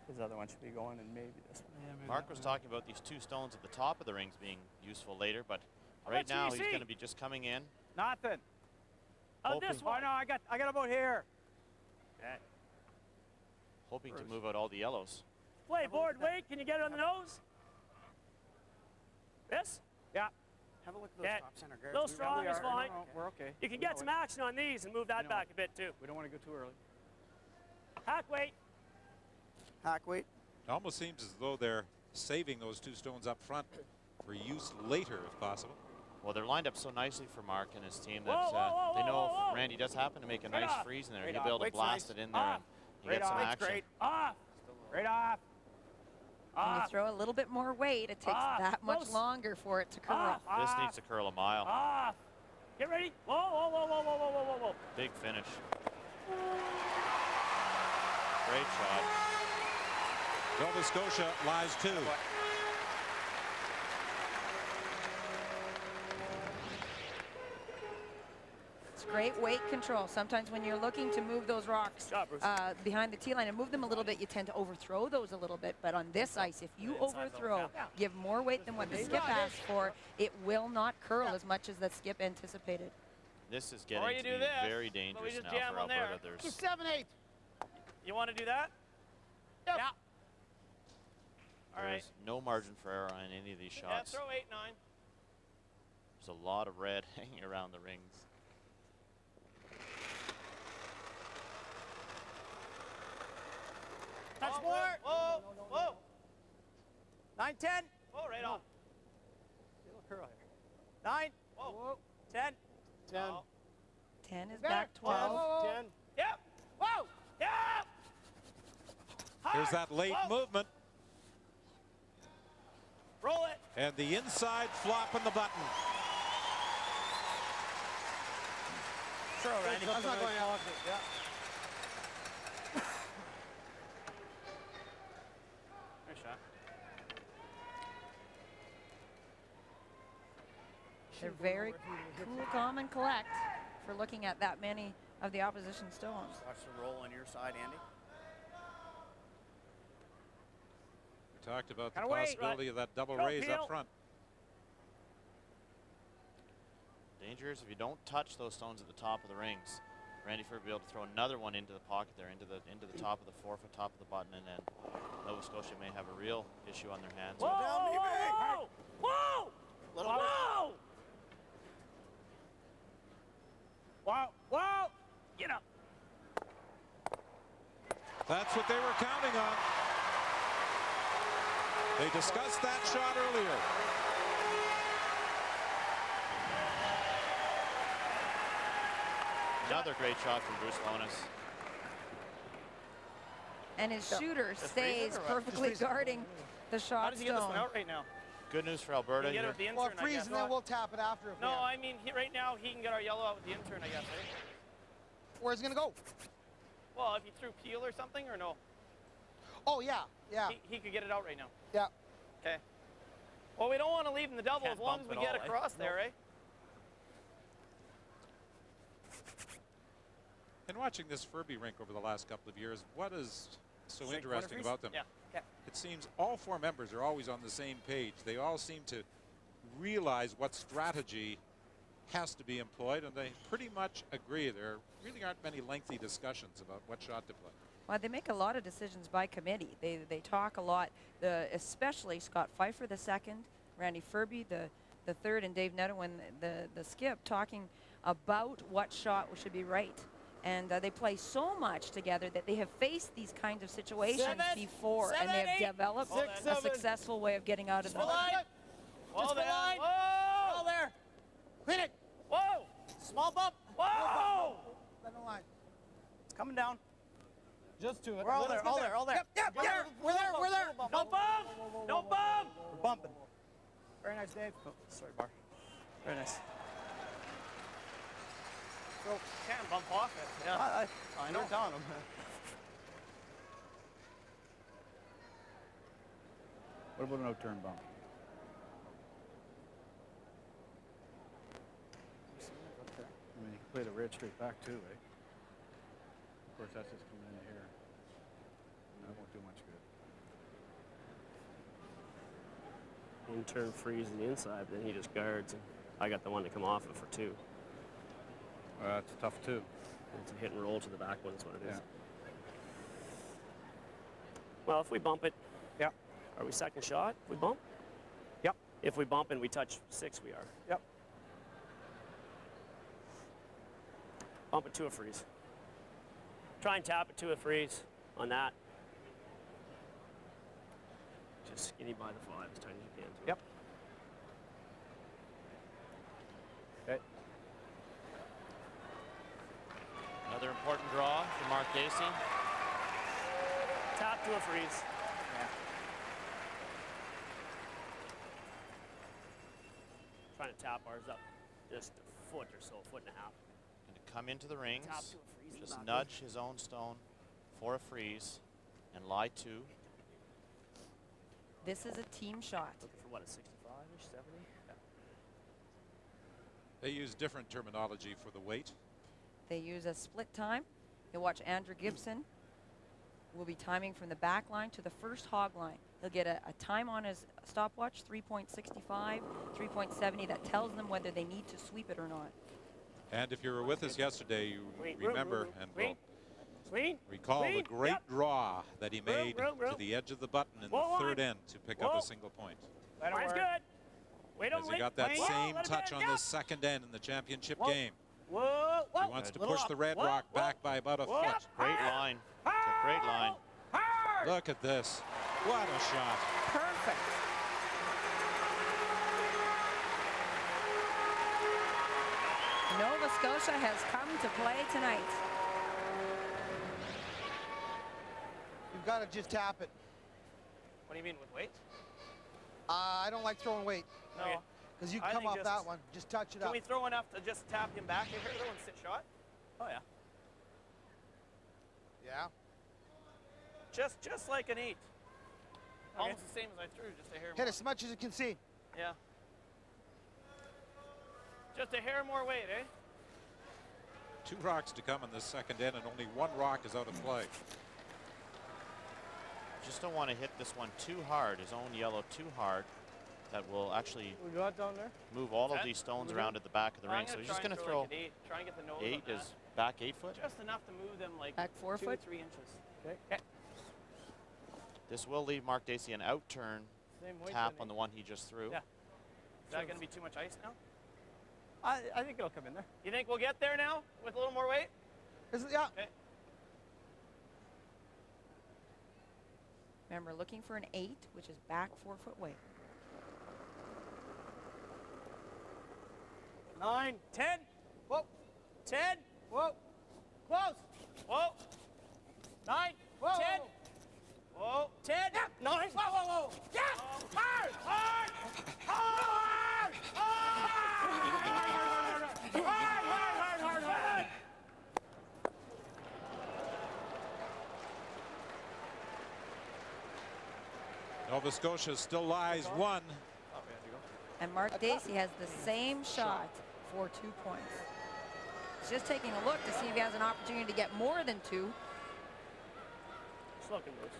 His other one should be going, and maybe this one. Yeah, Mark was talking about these 2 stones at the top of the rings being useful later, but right now he's going to be just coming in. Nothing. Oh, this one. Oh, no, I got about here. Okay. Hoping to move out all the yellows. Play board, wait. Can you get it on the nose? This? Yeah. Have a look at those top center guards. A little strong is fine. No, we're okay. You can get some action on these and move that back a bit too. We don't want to go too early. Hack weight. Hack weight. It almost seems as though they're saving those 2 stones up front for use later, if possible. Well, they're lined up so nicely for Mark and his team that they know if Randy does happen to make a nice freeze in there, he'll be able to blast it in there and you get some action. Great off. Right off. When you throw a little bit more weight, it takes that much longer for it to curl. This needs to curl a mile. Off. Get ready. Whoa, whoa, whoa, whoa, whoa, whoa, whoa, whoa. Big finish. Great shot. Nova Scotia lies 2. It's great weight control. Sometimes when you're looking to move those rocks behind the tee line and move them a little bit, you tend to overthrow those a little bit. But on this ice, if you overthrow, give more weight than what the skip asked for, it will not curl as much as the skip anticipated. This is getting to be very dangerous now for Alberta. There's 7-8. You want to do that? Yep. Yeah. All right. There's no margin for error on any of these shots. Yeah, throw 8, 9. There's a lot of red hanging around the rings. Touch more. Whoa, whoa. 9, 10. Whoa, right off. Little curl here. 9. Whoa. 10. 10. 10 is back 12. 10. Yep. Whoa. Yep. Here's that late movement. Roll it. And the inside flop on the button. Sure, Randy. That's not going out. Yeah. Nice shot. They're very cool, calm, and collect for looking at that many of the opposition stones. Watch the roll on your side, Andy. We talked about the possibility of that double raise up front. Danger is if you don't touch those stones at the top of the rings, Randy Ferbey will be able to throw another one into the pocket there, into the top of the 4-foot, top of the button, and then Nova Scotia may have a real issue on their hands. Whoa, whoa, whoa, whoa, whoa, wow, wow, get up. That's what they were counting on. They discussed that shot earlier. Another great shot from Bruce Lonis. And his shooter stays perfectly guarding the shot. How does he get this one out right now? Good news for Alberta. Get it with the intern, well, freeze and then we'll tap it after. No, I mean, right now he can get our yellow out with the intern, I guess, right? Where's he going to go? Well, if he threw peel or something, or no? Oh, yeah, yeah. He could get it out right now. Yeah. Okay. Well, we don't want to leave him the double as long as we get across there, eh? In watching this Ferbey rink over the last couple of years, what is so interesting about them? Yeah. Okay. It seems all 4 members are always on the same page. They all seem to realize what strategy has to be employed, and they pretty much agree. There really aren't many lengthy discussions about what shot to play. Well, they make a lot of decisions by committee. They talk a lot, especially Scott Pfeiffer, the second, Randy Ferbey, the third, and Dave Netterwin, the skip, talking about what shot should be right. And they play so much together that they have faced these kinds of situations before, and they have developed a successful way of getting out of them. Just the line. Whoa! All there. Clean it. Whoa! Small bump. Whoa! Let the line. It's coming down. Just to it. We're all there. All there. All there. Yep. We're there. We're there. No bump. No bump. We're bumping. Very nice, Dave. Oh, sorry, Bar. Very nice. So can't bump off it. Yeah. I know. You're telling him. What about an out-turn bump? I mean, you can play the red straight back too, eh? Of course, that's just coming into here. That won't do much good. In-turn freeze on the inside, then he just guards, and I got the one to come off it for 2. That's tough too. It's a hit and roll to the back one is what it is. Well, if we bump it, are we second shot? If we bump? Yep. If we bump and we touch 6, we are. Yep. Bump it to a freeze. Try and tap it to a freeze on that. Just skinny by the 5 as tight as you can. Yep. Okay. Another important draw for Mark Dacey. Tap to a freeze. Trying to tap ours up just a foot or so, 1.5 feet. Going to come into the rings, Tap to a freeze just nudge his own stone for a freeze, and lie 2. This is a team shot. Looking for what, a 65-ish, 70? Yeah. They use different terminology for the weight. They use a split time. You'll watch Andrew Gibson will be timing from the back line to the first hog line. He'll get a time on his stopwatch, 3.65, 3.70. That tells them whether they need to sweep it or not. And if you were with us yesterday, you remember and will recall Clean. the great Yep. draw that he made to the edge of the button in the third end to pick up a single point. Line's good. Wait As he got that same touch on the second end in the championship game. Whoa. He wants to push the Red Rock back by about a foot. Great line. It's a great line. Look at this. What a shot. Perfect. Nova Scotia has come to play tonight. You've got to just tap it. What do you mean with weight? I don't like throwing weight. No. Because you I can come think off that one. Just touch it Can up. we throw enough to just tap him back here though and sit shot? Oh yeah. Yeah. Just like an 8. Almost the same as I threw, just a hair more. Hit as much as you can see. Yeah. Just a hair more weight, eh? 2 rocks to come in this second end, and only 1 rock is out of play. Just don't want to hit this one too hard, his own yellow too hard. That will actually move all of these stones around at the back of the ring. So he's just going to throw like 8. Try and get the nose 8 on that. is back 8 foot. Just enough to move them like back 4 foot, 3 inches. Okay. This will leave Mark Dacey an out turn tap on the one he just threw. Yeah. Is that going to be too much ice now? I think it'll come in there. You think we'll get there now with a little more weight? Yeah. Okay. Remember, looking for an 8, which is back 4 foot weight. 9, 10. Whoa. 10. Whoa. Close. Whoa. 9. Whoa. 10. Whoa. 10. Yeah. 9. Whoa, whoa, whoa. Yeah. Hard. Hard. Hard. Hard. Nova Scotia still lies 1. And Mark Dacey has the same shot for 2 points. He's just taking a look to see if he has an opportunity to get more than 2. It's looking loose.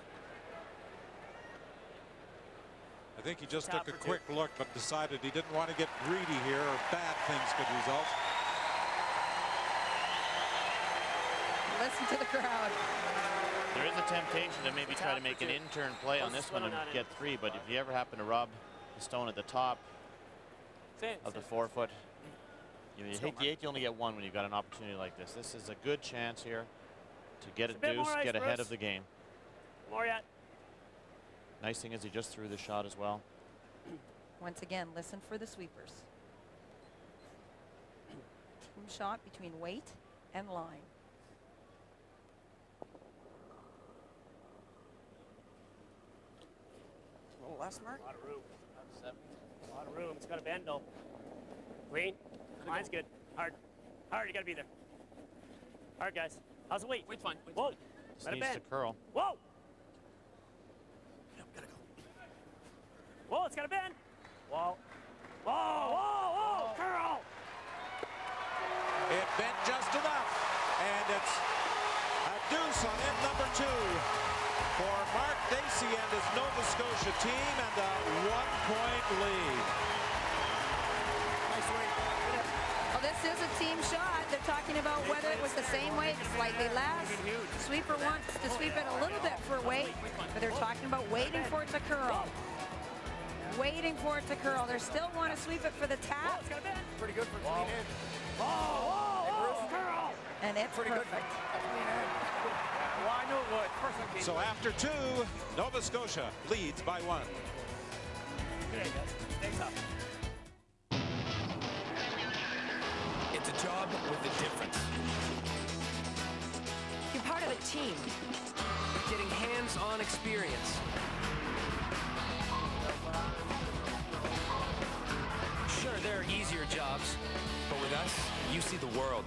I think he just took a quick look, but decided he didn't want to get greedy here, or bad things could result. Listen to the crowd. There is a temptation to maybe try to make an in-turn play on this one and get 3, but if you ever happen to rub the stone at the top of the 4 foot, You hate you only get one when you've got an opportunity like this. This is a good chance here to get a deuce, get ahead of the game. More yet. Nice thing is he just threw the shot as well. Once again, listen for the sweepers. Team shot between weight and line. A little less, Mark. A lot of room. A lot of room. It's got a bend though. Clean. Line's good. Hard. Hard. You gotta be there. Hard, guys. How's the weight? Weight's fine. Whoa. Just needs to curl. Whoa. Whoa, it's got a bend. Whoa. Whoa, whoa, whoa. Curl. It bent just enough. And it's a deuce on end number 2 for Mark Dacey and his Nova Scotia team, and a 1-point lead. Nice weight. Well, this is a team shot. They're talking about whether it was the same weight, slightly less. Sweeper wants to sweep it a little bit for weight, but they're talking about waiting for it to curl. Waiting for it to curl. They still want to sweep it for the tap. Pretty good for clean in. Whoa, curl. And it's pretty perfect. Well, I knew it would. So after 2, Nova Scotia leads by 1. Good day, guys. Thanks up. It's a job with a difference. You're part of a team, getting hands-on experience. Sure, there are easier jobs, but with us, you see the world.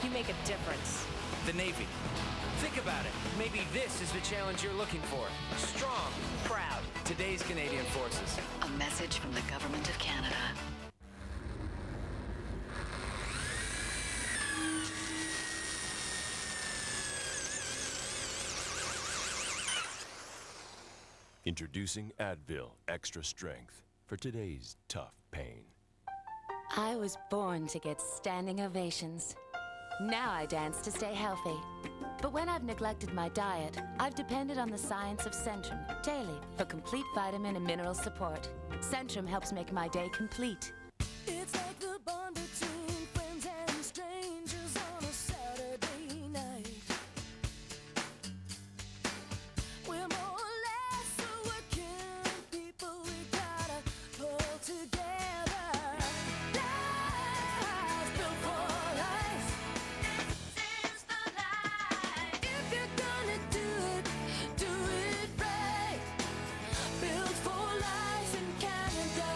You make a difference. The Navy. Think about it. Maybe this is the challenge you're looking for. Strong, proud. Today's Canadian Forces. A message from the Government of Canada. Introducing Advil Extra Strength for today's tough pain. I was born to get standing ovations. Now I dance to stay healthy. But when I've neglected my diet, I've depended on the science of Centrum daily for complete vitamin and mineral support. Centrum helps make my day complete. It's like the bond between friends and strangers on a Saturday night. We're more or less a working people. We gotta pull together. Lives built for life. This is the life. If you're gonna do it right. Built for life in Canada.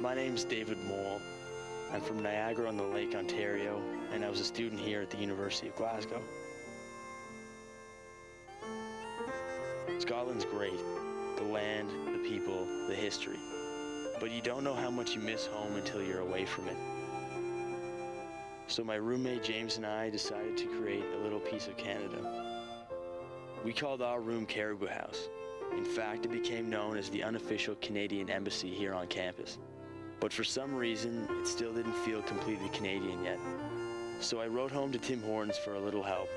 My name's David Mole. I'm from Niagara-on-the-Lake, Ontario, and I was a student here at the University of Glasgow. Scotland's great. The land, the people, the history. But you don't know how much you miss home until you're away from it. So my roommate James and I decided to create a little piece of Canada. We called our room Caribou House. In fact, it became known as the unofficial Canadian embassy here on campus. But for some reason, it still didn't feel completely Canadian yet. So I wrote home to Tim Hortons for a little help.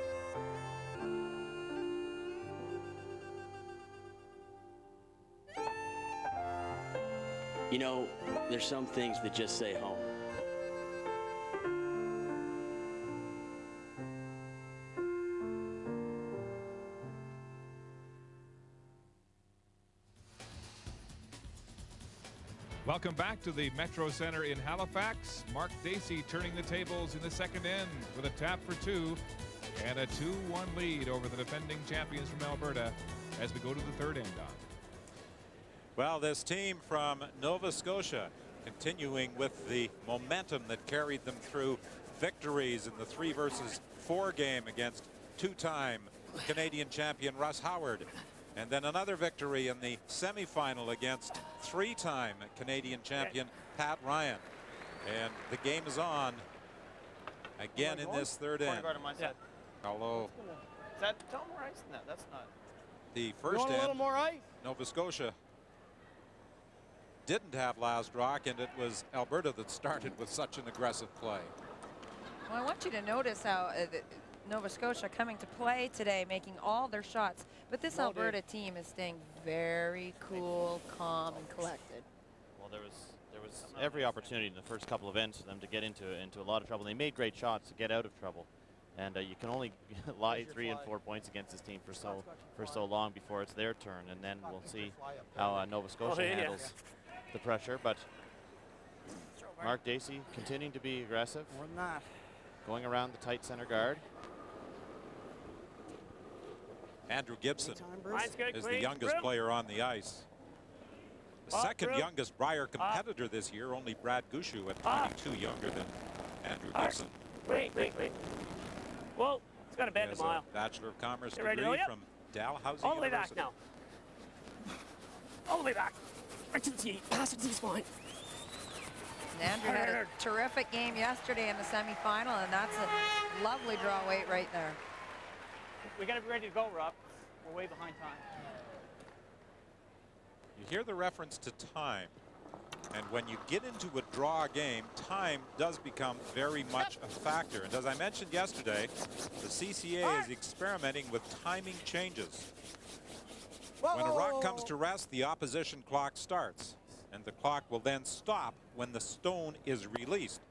You know, there's some things that just say home. Welcome back to the Metro Center in Halifax. Mark Dacey turning the tables in the second end with a tap for 2 and a 2-1 lead over the defending champions from Alberta as we go to the third end on. Well, this team from Nova Scotia continuing with the momentum that carried them through victories in the 3-versus-4 game against 2-time Canadian champion Russ Howard. And then another victory in the semifinal against 3-time Canadian champion Pat Ryan. And the game is on again in this third end. Although Is that tell more ice than that? That's not. The first a little end, more ice? Nova Scotia didn't have last rock, and it was Alberta that started with such an aggressive play. Well, I want you to notice how Nova Scotia coming to play today, making all their shots. But this Alberta team is staying very cool, calm, and collected. Well, there was every opportunity in the first couple of ends for them to get into a lot of trouble. They made great shots to get out of trouble, and you can only lie 3 and 4 points against this team for so long before it's their turn, and then we'll see how Nova Scotia handles the pressure. But Mark Dacey continuing to be aggressive. More than that. Going around the tight center guard. Andrew Gibson is the youngest player on the ice. The second youngest Brier competitor this year, only Brad Gushu at 22, younger than Andrew Gibson. Wait. Whoa, it's got a bend a mile. Bachelor of Commerce Get ready degree to go, from Dalhousie all the way back University. now. All the way back. Right to the tee. Pass it to the spine. Andrew had a terrific game yesterday in the semifinal, and that's a lovely draw weight right there. We got to be ready to go, Rob. We're way behind time. You hear the reference to time, and when you get into a draw game, time does become very much a factor. And as I mentioned yesterday, the CCA is experimenting with timing changes. When a rock comes to rest, the opposition clock starts, and the clock will then stop when the stone is released.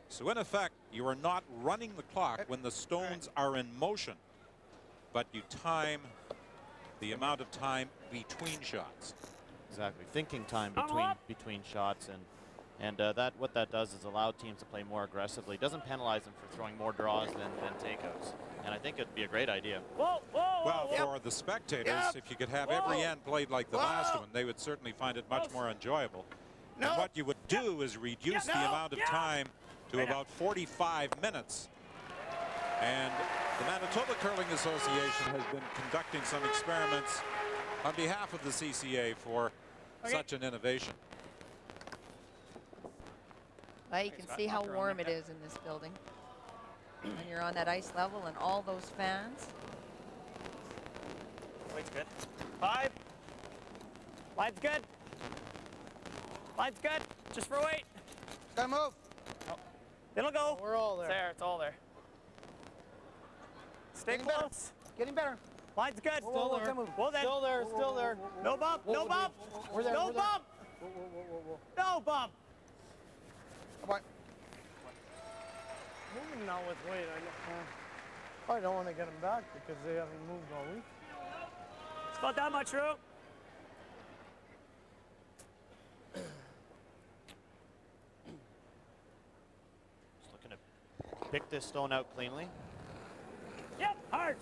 So in effect, you are not running the clock when the stones are in motion, but you time the amount of time between shots. Exactly, thinking time between shots, and what that does is allow teams to play more aggressively. It doesn't penalize them for throwing more draws than takeouts, and I think it'd be a great idea. Well, for the spectators, if you could have every end played like the last one, they would certainly find it much more enjoyable. And what you would do is reduce the amount of time to about 45 minutes. And the Manitoba Curling Association has been conducting some experiments on behalf of the CCA for such an innovation. Well, you can see how warm it is in this building when you're on that ice level and all those fans. Weight's good. 5. Line's good. Line's good. Just for weight. Gotta move. Oh. It'll go. We're all there. It's there. It's all there. Stay Getting close. Better. Getting better. Line's good. Still there. Well then. Still there. Still there. No bump. No bump. We're there. No bump. No bump. Come on. Moving now with weight. I don't want to get them back because they haven't moved all week. It's not that much room. Just looking to pick this stone out cleanly. Yep, hard.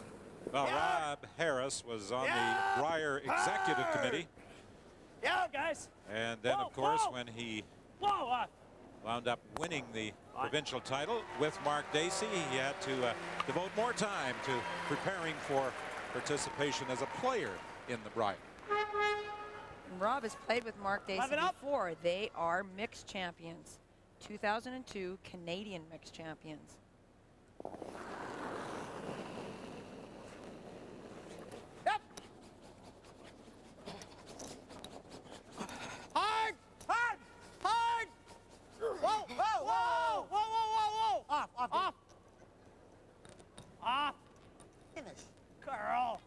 Well, Rob Harris was on the Brier Executive Committee. Yeah, guys. And then, of course, when he wound up winning the provincial title with Mark Dacey, he had to devote more time to preparing for participation as a player in the Brier. And Rob has played with Mark Dacey before. They are mixed champions. 2002 Canadian mixed champions. Yep. Hard! Hard! Hard! Whoa! Whoa! Whoa! Whoa! Whoa! Whoa! Off! Off! Off! Off! Finish. Carl!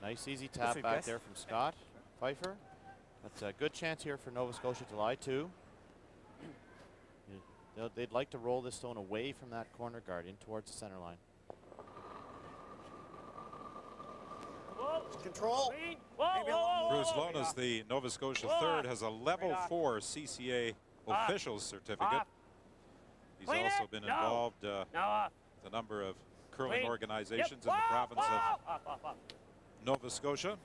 Nice easy tap back there from Scott Pfeiffer. That's a good chance here for Nova Scotia to lie too. They'd like to roll this stone away from that corner guard in towards the center line. Control. Bruce Lonas, the Nova Scotia third, has a level 4 CCA officials certificate. He's also been involved with a number of curling organizations in the province of Nova Scotia.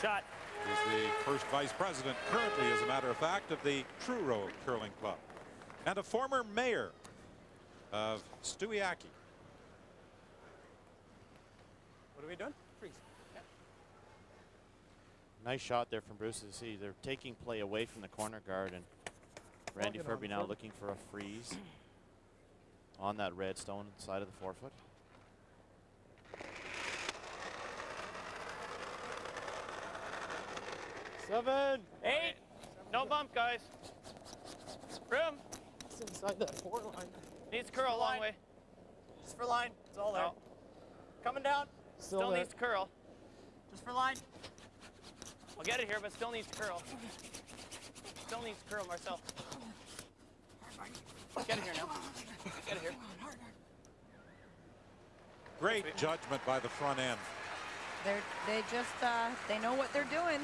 Shot. He's the first vice president currently, as a matter of fact, of the Truro Curling Club, and a former mayor of Stewiacke. What are we doing? Freeze. Nice shot there from Bruce. See, they're taking play away from the corner guard, and Randy Ferbey now looking for a freeze on that red stone side of the forefoot. 7, 8. No bump, guys. Room. It's inside that 4 line. Needs curl a long way. Just for line. It's all there. No. Coming down. Still needs to curl. Just for line. I'll get it here, but still needs to curl. Still needs to curl, Marcel. Get it here now. Get it here. Great judgment by the front end. They know what they're doing.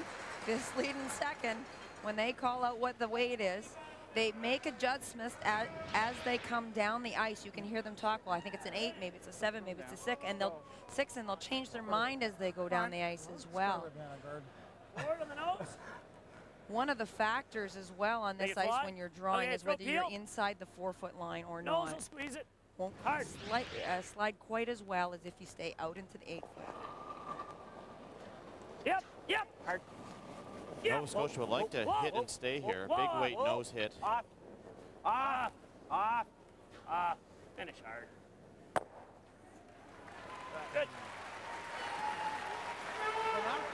This lead in second, when they call out what the weight is, they make adjustments as they come down the ice. You can hear them talk. Well, I think it's an 8, maybe it's a 7, maybe it's a 6, and they'll change their mind as they go down the ice as well. Forward on the nose. One of the factors as well on this ice when you're drawing is whether you're inside the 4-foot line or not. Nose will squeeze it. Won't slide quite as well as if you stay out into the 8-foot. Yep. Hard. Yep. Nova Scotia would like to hit and stay here. Big weight nose hit. Off. Finish hard. Good.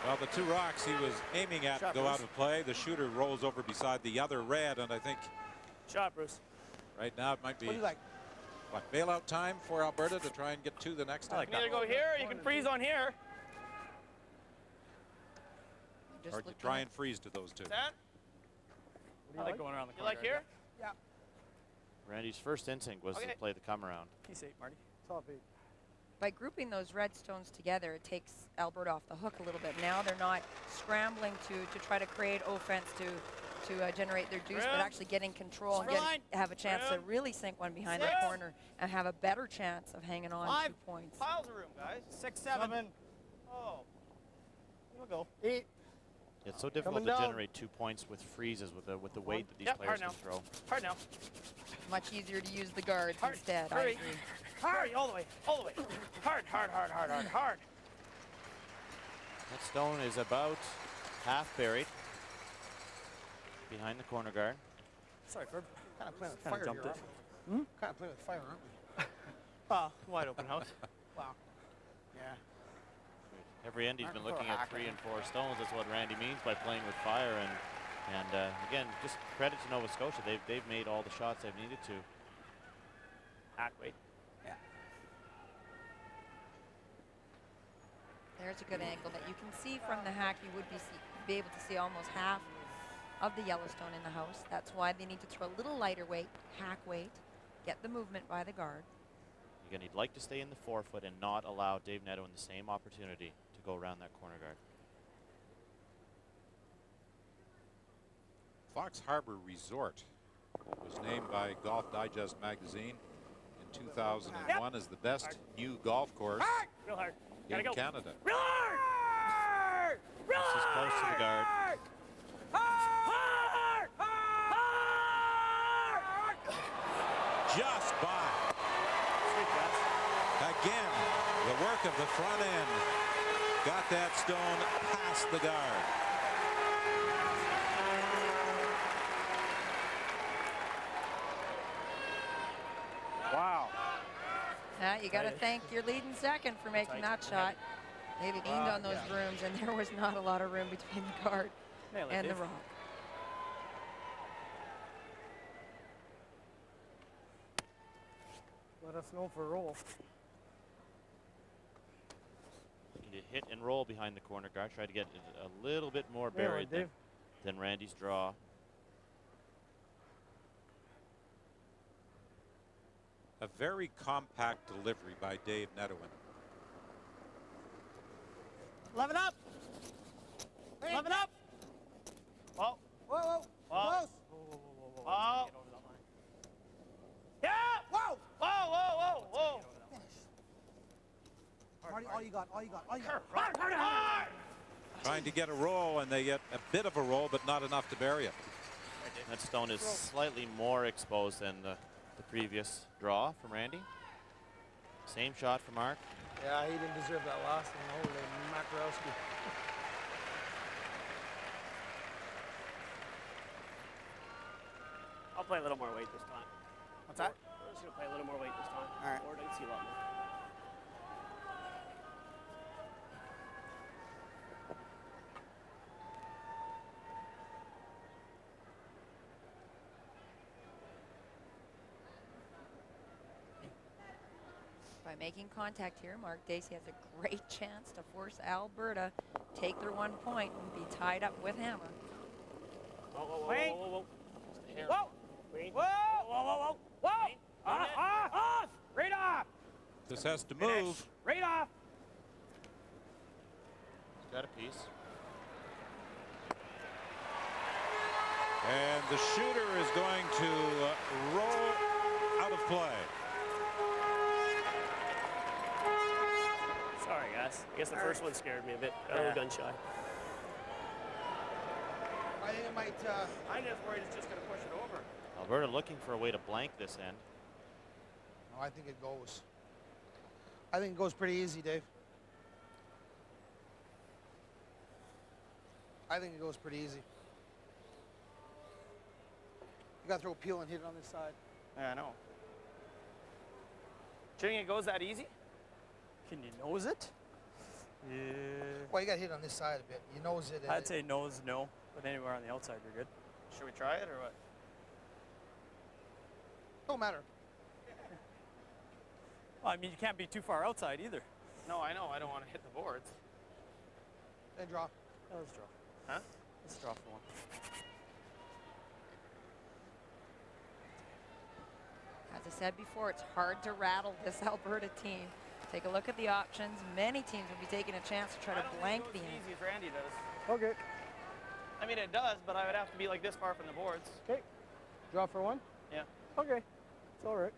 Well, the 2 rocks he was aiming at go out of play. The shooter rolls over beside the other red, and I think Shot, Bruce. right now it might be What do you like? what, bailout time for Alberta to try and get 2 the next time. You can either go here or you can freeze on here. Or you try and freeze to those 2. That? I like going around the corner. You like here? Yeah. Randy's first instinct was to play the come around. Piece 8, Marty. Top 8. By grouping those red stones together, it takes Alberta off the hook a little bit. Now they're not scrambling to try to create offense to generate their deuce, but actually getting control and have a chance to really sink one behind the corner and have a better chance of hanging on 2 points. Piles of room, guys. 6, 7. Oh. We'll go. 8. It's so difficult to generate 2 points with freezes with the weight that these players can throw. Hard now. Much easier to use the guards instead. Hurry. I agree. Hurry, all the way. Hard. That stone is about half buried behind the corner guard. Sorry, Ferb. Kind of playing with fire here, aren't we? Kind of playing with fire, aren't we? Wide open house. Wow. Yeah. Every end he's been looking at 3 and 4 stones. That's what Randy means by playing with fire. And again, just credit to Nova Scotia. They've made all the shots they've needed to. Hack weight. Yeah. There's a good angle that you can see from the hack. You would be able to see almost half of the Yellowstone in the house. That's why they need to throw a little lighter weight, hack weight, get the movement by the guard. Again, he'd like to stay in the 4-foot and not allow Dave Netto in the same opportunity to go around that corner guard. Fox Harbor Resort was named by Golf Digest magazine in 2001 as the best new golf course Real hard. in Canada. Real hard! This is close to the guard. Just by. Again, the work of the front end got that stone past the guard. Wow. You got to thank your leading second for making that shot. They leaned on those rooms, and there was not a lot of room between the guard and the rock. Let us know for a roll. Looking to hit and roll behind the corner guard. Try to get it a little bit more buried than Randy's draw. A very compact delivery by Dave Netowin. 11 up. 11 up. Whoa. Whoa. Close. Whoa. Yeah. Whoa. Whoa. Marty, all you got. Trying to get a roll, and they get a bit of a roll, but not enough to bury it. That stone is slightly more exposed than the previous draw from Randy. Same shot for Mark. Yeah, he didn't deserve that last one. Holy Makarowski. I'll play a little more weight this time. What's that? I'm just going to play a little more weight this time. All right. Forward, I can see a lot more. By making contact here, Mark Dacey has a great chance to force Alberta take their 1 point and be tied up with Hammer. Wait. Whoa. Whoa. Wait. Whoa. Whoa. Whoa. Off. Right off. This has to move. Right off. He's got a piece. And the shooter is going to roll out of play. Sorry, guys. I guess the first one scared me a bit. A little gun shy. I think it might. I'm just worried it's just going to push it over. Alberta looking for a way to blank this end. No, I think it goes. I think it goes pretty easy, Dave. I think it goes pretty easy. You got to throw a peel and hit it on this side. Yeah, I know. Do you think it goes that easy? Can you nose it? Yeah. Well, you got to hit on this side a bit. You nose it. I'd say nose, no. But anywhere on the outside, you're good. Should we try it or what? Don't matter. Well, I mean, you can't be too far outside either. No, I know. I don't want to hit the boards. Then draw. Yeah, let's draw. Huh? Let's draw for one. As I said before, it's hard to rattle this Alberta team. Take a look at the options. Many teams will be taking a chance to try to blank the end. Easy as Randy does. Okay. I mean, it does, but I would have to be like this far from the boards. Okay. Draw for one? Yeah. Okay. It's all right.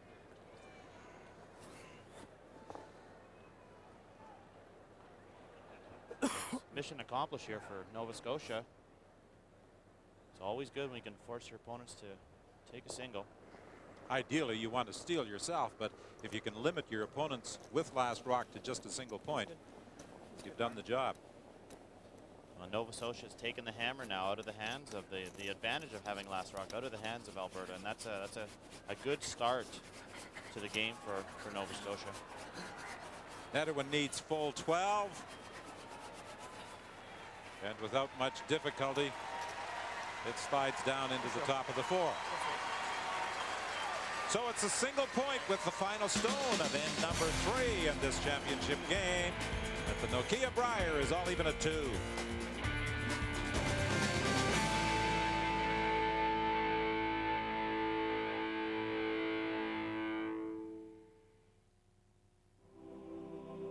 Mission accomplished here for Nova Scotia. It's always good when you can force your opponents to take a single. Ideally, you want to steal yourself, but if you can limit your opponents with last rock to just a single point, you've done the job. Well, Nova Scotia has taken the hammer now out of the hands of the advantage of having last rock out of the hands of Alberta, and that's a good start to the game for Nova Scotia. Netherwin needs full 12. And without much difficulty, it slides down into the top of the 4. So it's a single point with the final stone of end number 3 in this championship game. At the Nokia Brier is all even at 2.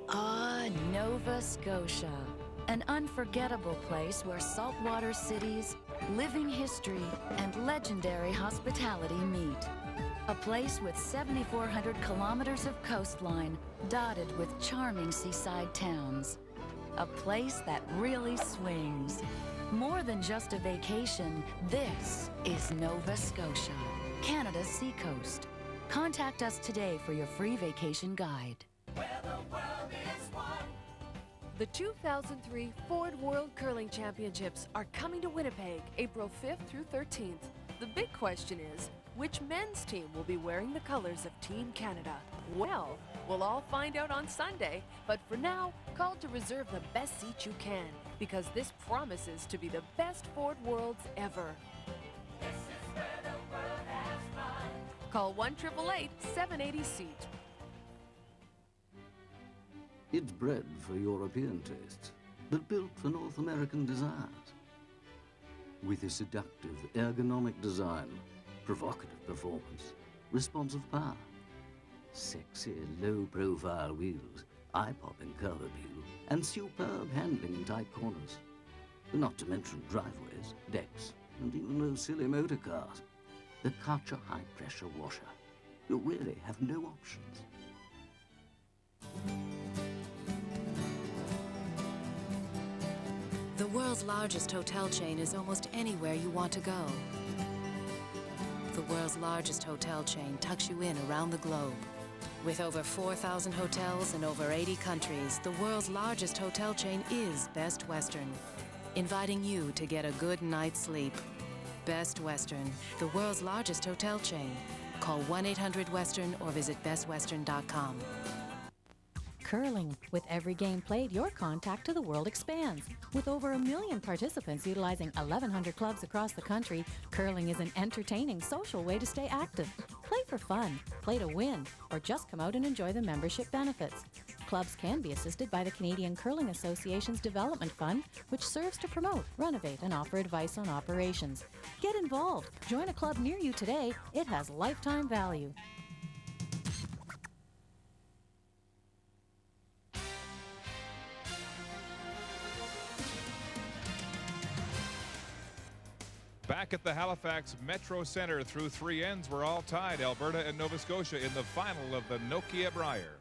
Ah, Nova Scotia. An unforgettable place where saltwater cities, living history, and legendary hospitality meet. A place with 7,400 kilometers of coastline dotted with charming seaside towns. A place that really swings. More than just a vacation, this is Nova Scotia, Canada's seacoast. Contact us today for your free vacation guide. The 2003 Ford World Curling Championships are coming to Winnipeg, April 5th through 13th. The big question is, which men's team will be wearing the colors of Team Canada? Well, we'll all find out on Sunday, but for now, call to reserve the best seat you can, because this promises to be the best Ford Worlds ever. Call 1-888-780-SEAT. It's bred for European tastes, but built for North American desires. With a seductive, ergonomic design, provocative performance, responsive power, sexy, low-profile wheels, eye-popping curb appeal, and superb handling in tight corners. Not to mention driveways, decks, and even those silly motor cars. The Karcher high-pressure washer. You really have no options. The world's largest hotel chain is almost anywhere you want to go. The world's largest hotel chain tucks you in around the globe. With over 4,000 hotels in over 80 countries, the world's largest hotel chain is Best Western, inviting you to get a good night's sleep. Best Western, the world's largest hotel chain. Call 1-800-WESTERN or visit bestwestern.com. Curling. With every game played, your contact to the world expands. With over 1 million participants utilizing 1,100 clubs across the country, curling is an entertaining, social way to stay active. Play for fun, play to win, or just come out and enjoy the membership benefits. Clubs can be assisted by the Canadian Curling Association's Development Fund, which serves to promote, renovate, and offer advice on operations. Get involved. Join a club near you today. It has lifetime value. Back at the Halifax Metro Centre through 3 ends, we're all tied, Alberta and Nova Scotia, in the final of the Nokia Brier.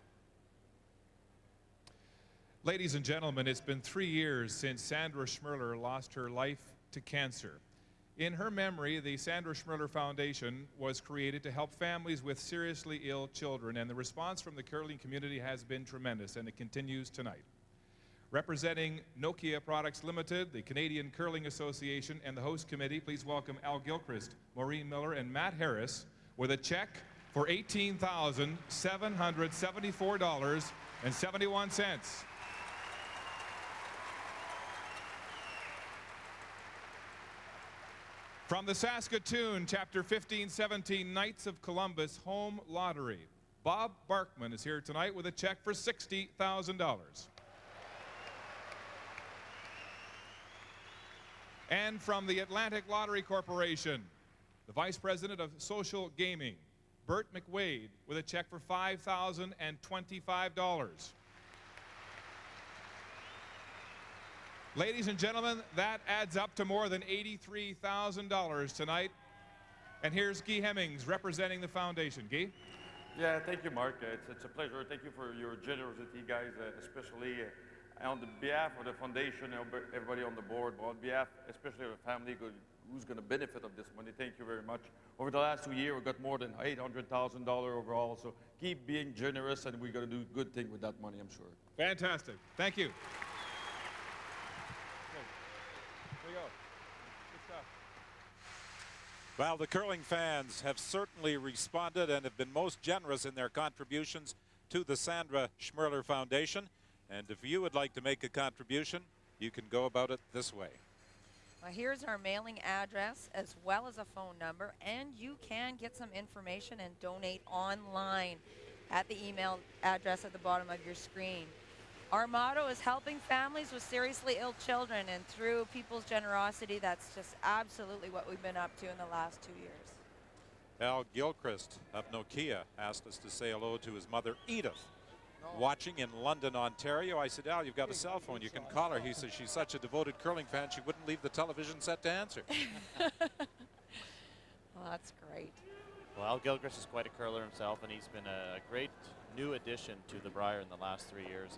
Ladies and gentlemen, it's been 3 years since Sandra Schmirler lost her life to cancer. In her memory, the Sandra Schmirler Foundation was created to help families with seriously ill children, and the response from the curling community has been tremendous, and it continues tonight. Representing Nokia Products Limited, the Canadian Curling Association, and the host committee, please welcome Al Gilchrist, Maureen Miller, and Matt Harris with a check for $18,774.71. From the Saskatoon, Chapter 1517 Knights of Columbus Home Lottery, Bob Barkman is here tonight with a check for $60,000. And from the Atlantic Lottery Corporation, the Vice President of Social Gaming, Bert McWade, with a check for $5,025. Ladies and gentlemen, that adds up to more than $83,000 tonight. And here's Guy Hemmings representing the foundation. Guy? Yeah, thank you, Mark. It's a pleasure. Thank you for your generosity, guys, especially on the behalf of the foundation, everybody on the board, but on behalf especially of the family who's going to benefit of this money. Thank you very much. Over the last 2 years, we got more than $800,000 overall, so keep being generous, and we're going to do a good thing with that money, I'm sure. Fantastic. Thank you. There you go. Good stuff. Well, the curling fans have certainly responded and have been most generous in their contributions to the Sandra Schmirler Foundation. And if you would like to make a contribution, you can go about it this way. Well, here's our mailing address as well as a phone number, and you can get some information and donate online at the email address at the bottom of your screen. Our motto is helping families with seriously ill children, and through people's generosity, that's just absolutely what we've been up to in the last 2 years. Al Gilchrist of Nokia asked us to say hello to his mother, Edith, watching in London, Ontario. I said, Al, you've got a cell phone. You can call her. He says she's such a devoted curling fan, she wouldn't leave the television set to answer. Well, that's great. Well, Al Gilchrist is quite a curler himself, and he's been a great new addition to the Brier in the last 3 years,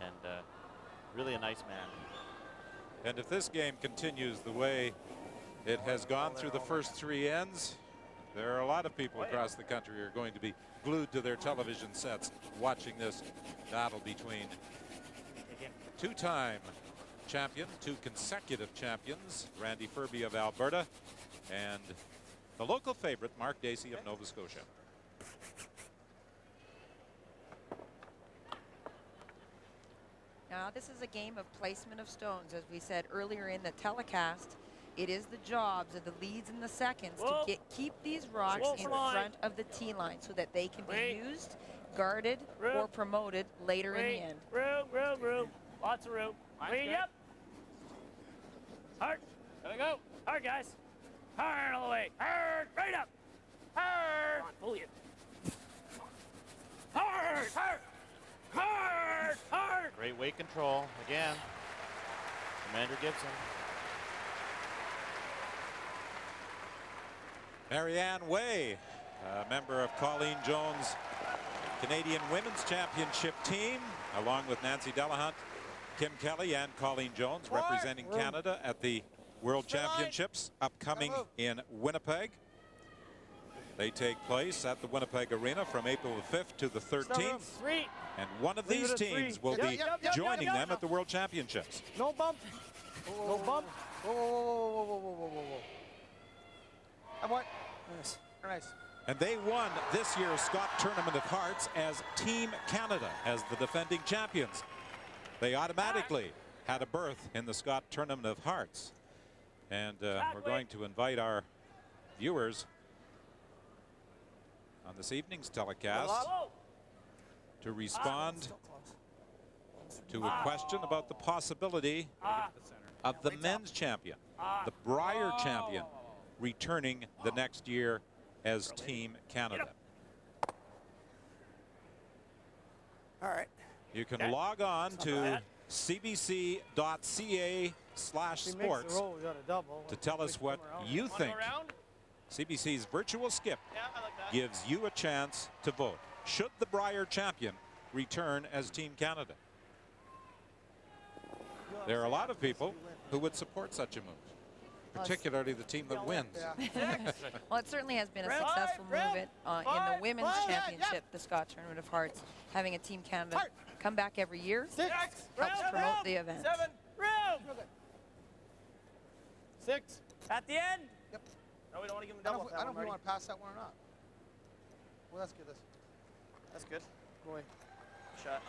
and really a nice man. And if this game continues the way it has gone through the first 3 ends, there are a lot of people across the country who are going to be glued to their television sets watching this battle between two-time champion, 2 consecutive champions, Randy Ferbey of Alberta, and the local favorite, Mark Dacey of Nova Scotia. Now, this is a game of placement of stones. As we said earlier in the telecast, it is the jobs of the leads and the seconds to keep these rocks in front of the tee line so that they can be used, guarded, or promoted later in the end. Room. Lots of room. Yep. Hard. There we go. Hard, guys. Hard all the way. Hard. Right up. Hard. Come on, pull it. Hard. Hard. Hard. Hard. Great weight control again. Commander Gibson. Marianne Way, a member of Colleen Jones' Canadian Women's Championship team, along with Nancy Delahunt, Kim Kelly, and Colleen Jones, representing Canada at the World Championships upcoming in Winnipeg. They take place at the Winnipeg Arena from April the 5th to the 13th. And one of these teams will be joining them at the World Championships. No bump. No bump. Whoa. I want. Nice. And they won this year's Scott Tournament of Hearts as Team Canada, as the defending champions. They automatically had a berth in the Scott Tournament of Hearts. And we're going to invite our viewers on this evening's telecast to respond to a question about the possibility of the men's champion, the Brier champion, returning the next year as Team Canada. All right. You can log on to cbc.ca/sports to tell us what you think. CBC's virtual skip gives you a chance to vote. Should the Brier champion return as Team Canada? There are a lot of people who would support such a move, particularly the team that wins. Well, it certainly has been a successful move in the women's championship, the Scott Tournament of Hearts, having a Team Canada come back every year helps promote the event. 7, room. 6. At the end. Yep. No, we don't want to give him double. I don't know if you want to pass that one or not. Well, that's good. That's good. Boy. Shot.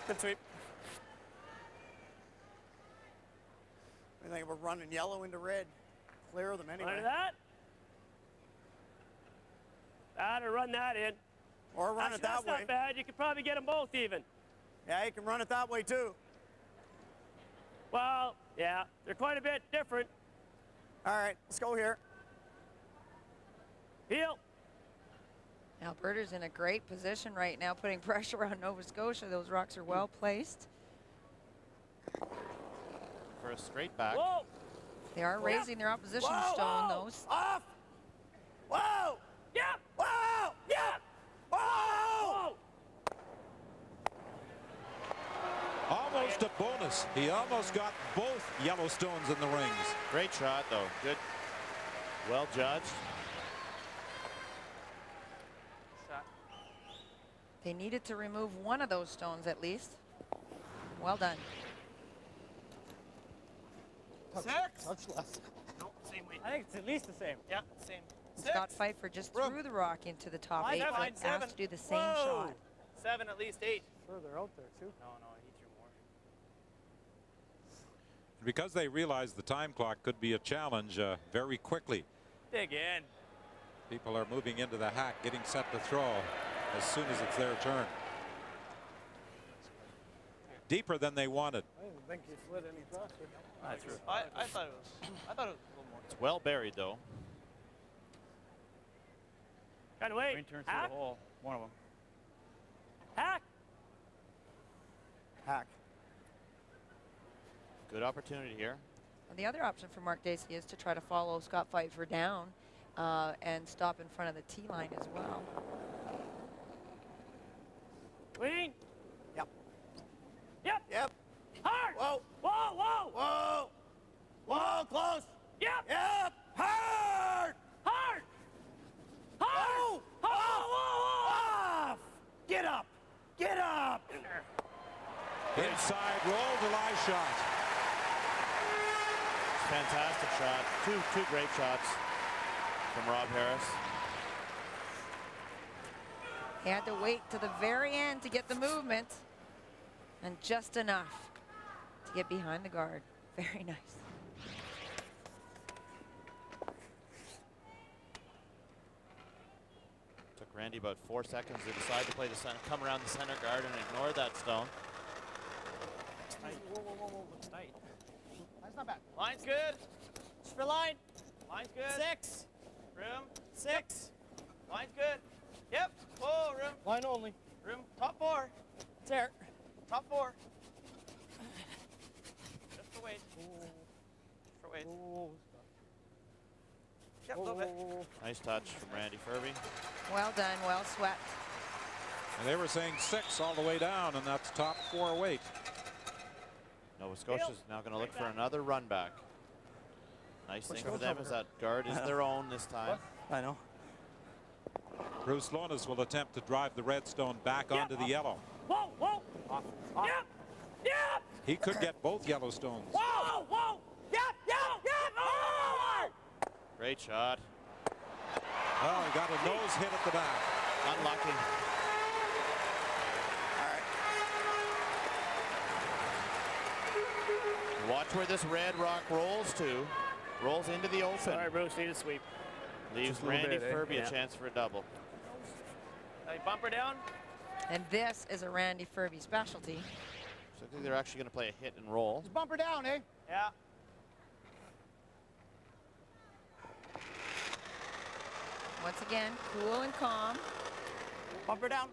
Good sweep. I think we're running yellow into red. Clear them anyway. Run that. That or run that in. Or run it that way. That's not bad. You could probably get them both even. Yeah, you can run it that way too. Well, yeah, they're quite a bit different. All right, let's go here. Heel. Alberta's in a great position right now, putting pressure on Nova Scotia. Those rocks are well placed. For a straight back. Whoa. They are raising their opposition stone, those. Off! Whoa! Yep! Whoa! Yep! Whoa! Almost a bonus. He almost got both Yellowstones in the rings. Great shot, though. Good. Well judged. They needed to remove one of those stones at least. Well done. Touch less. No, same weight. I think it's at least the same. Yeah, same. Scott Pfeiffer just threw the rock into the top 8, but asked to do the same shot. 7, at least 8. Further out there too. No, he threw more. Because they realize the time clock could be a challenge very quickly. Dig in. People are moving into the hack, getting set to throw as soon as it's their turn. Deeper than they wanted. I didn't think he slid any faster. That's true. I thought it was a little more. It's well buried, though. Gotta wait. Green turns through the hole. One of them. Hack. Hack. Good opportunity here. Well, the other option for Mark Dacey is to try to follow Scott Pfeiffer down and stop in front of the tee line as well. Wing. Yep. Yep. Yep. Hard. Whoa. Whoa, whoa. Whoa. Whoa, close. Yep. Yep. Hard. Hard. Hard. Whoa. Off. Get up. Get up. Inside roll, July shot. Fantastic shot. Two great shots from Rob Harris. He had to wait to the very end to get the movement, and just enough to get behind the guard. Very nice. Took Randy about 4 seconds to decide to play the center, come around the center guard and ignore that stone. Whoa. Looks tight. That's not bad. Line's good. Just for line. Line's good. 6. Room. 6. Line's good. Yep. Whoa, room. Line only. Room. Top 4. It's there. Top 4. Just for weight. For weight. Yep, a little bit. Nice touch from Randy Ferbey. Well done, well swept. And they were saying 6 all the way down, and that's top 4 weight. Nova Scotia's now going to look for another run back. Nice thing for them is that guard is their own this time. I know. Bruce Lonas will attempt to drive the red stone back onto the yellow. Whoa, whoa. Yep. Yep. He could get both Yellowstones. Whoa, whoa. Yep. Oh. Great shot. Oh, he got a nose hit at the back. Unlucky. Watch where this red rock rolls to. Rolls into the open. Sorry, Bruce, need a sweep. Leaves Randy Ferbey a chance for a double. Hey, bumper down. And this is a Randy Ferbey specialty. So I think they're actually going to play a hit and roll. Just bumper down, eh? Yeah. Once again, cool and calm. Bumper down.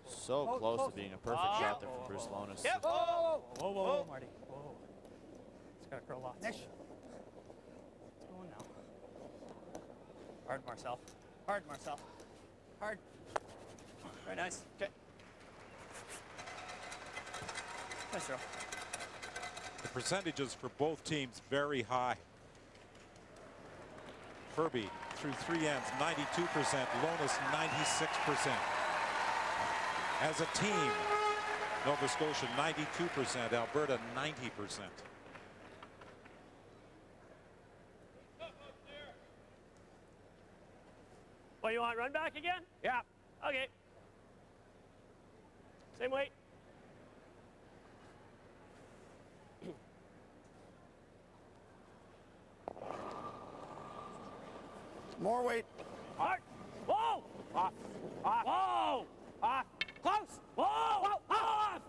So close to being a perfect shot there from Bruce Lonis. Yep. Whoa, Whoa, Marty. Whoa. It's got to curl lots. Next. It's going now. Hard, Marcel. Hard, Marcel. Hard. Very nice. Okay. Nice throw. The percentages for both teams very high. Ferbey through 3 ends, 92%. Lonis, 96%. As a team, Nova Scotia, 92%. Alberta, 90%. What, you want run back again? Yeah. Okay. Same weight. More weight. Hard. Whoa. Off. Off. Whoa. Off. Close. Whoa. Whoa. Off.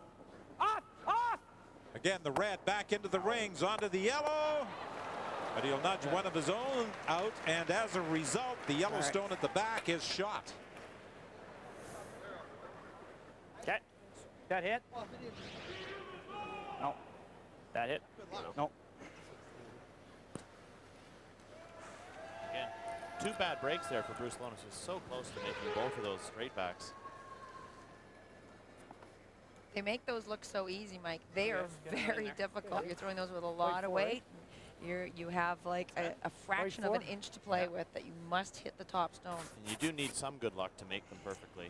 Off. Off. Again, the red back into the rings, onto the yellow. But he'll nudge one of his own out, and as a result, the Yellowstone at the back is shot. Okay. That hit? No. That hit? No. Again, 2 bad breaks there for Bruce Lonis. Was so close to making both of those straight backs. They make those look so easy, Mike. They are very difficult. You're throwing those with a lot of weight. You have like a fraction of an inch to play with that you must hit the top stone. And you do need some good luck to make them perfectly.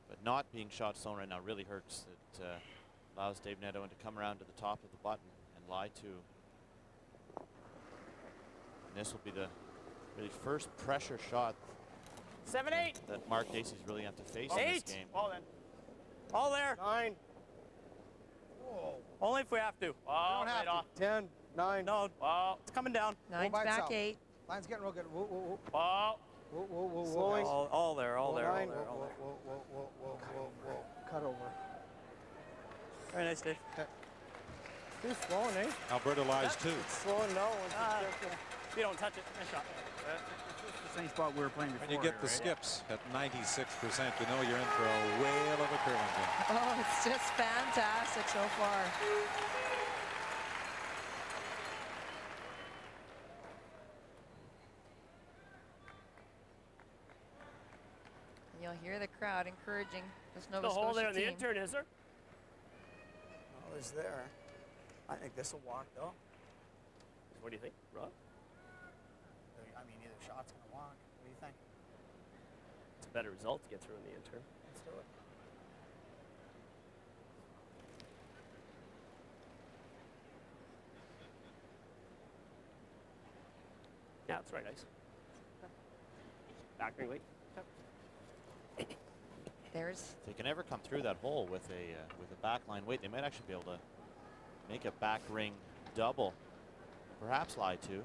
But not being shot stone right now really hurts. It allows Dave Nedoin to come around to the top of the button and lie to. And this will be the really first pressure shot 7-8 that Mark Dacey's really have to face in this game. All then. All there. 9. Whoa. Only if we have to. Oh, don't have right to. off. 10, 9. No. Oh, it's coming down. 9's back 8. Line's getting real good. Whoa, whoa, whoa. Oh. Whoa, whoa, whoa, whoa. Slowing. All there, all there, all 9. there, Whoa, all there. whoa, whoa, whoa, whoa, whoa, whoa. Cut over. Very nice, Dave. Too slowing, eh? Alberta lies too. It's slowing now. If you don't touch it, nice shot. The same spot we were playing before. When you get the skips at 96%, you know you're in for a whale of a curling game. Oh, it's just fantastic so far. And you'll hear the crowd encouraging this Nova No hole Scotia there on the team. intern, is there? Oh, it's there. I think this will walk, though. What do you think, Rob? I mean, either shot's going to walk. What do you think? It's a better result to get through in the intern. Let's do it. Yeah, that's right, ice. Back ring weight. There's. If they can ever come through that hole with a backline weight, they might actually be able to make a back ring double, perhaps lie to.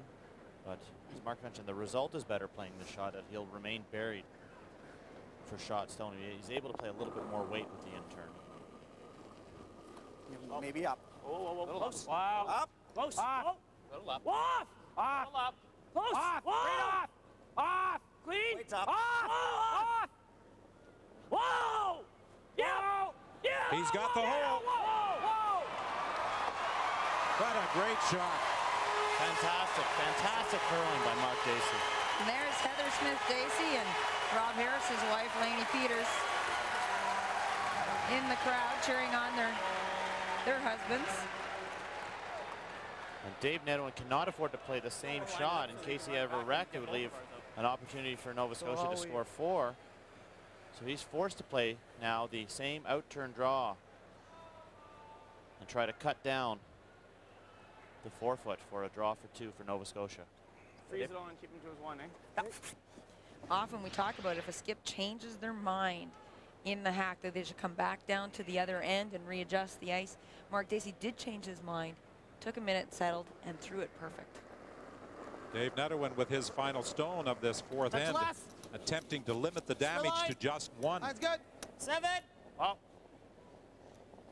But as Mark mentioned, the result is better playing the shot, that he'll remain buried for shot stone. He's able to play a little bit more weight with the intern. Maybe up. Oh, close. Wow. Up. Close. Off. Oh. Little up. Off. Off. Little up. Close. Off. Whoa. Straight off. Off. Clean. Weight's up. Off. Off. Whoa. Yeah. Yeah. He's got the hole. Whoa. What a great shot. Fantastic, fantastic curling by Mark Dacey. And there's Heather Smith-Dacey and Rob Harris's wife, Lainey Peters, in the crowd cheering on their husbands. And Dave Nedoin cannot afford to play the same shot in case he ever wrecked. It would leave an opportunity for Nova Scotia to score 4. So he's forced to play now the same out-turn draw and try to cut down the forefoot for a draw for 2 for Nova Scotia. Freeze it on and keep him to his 1, eh? Often we talk about if a skip changes their mind in the hack that they should come back down to the other end and readjust the ice. Mark Dacey did change his mind, took a minute, settled, and threw it perfect. Dave Netterwin with his final stone of this 4th end, attempting to limit the damage to just 1. That's good. 7. Oh.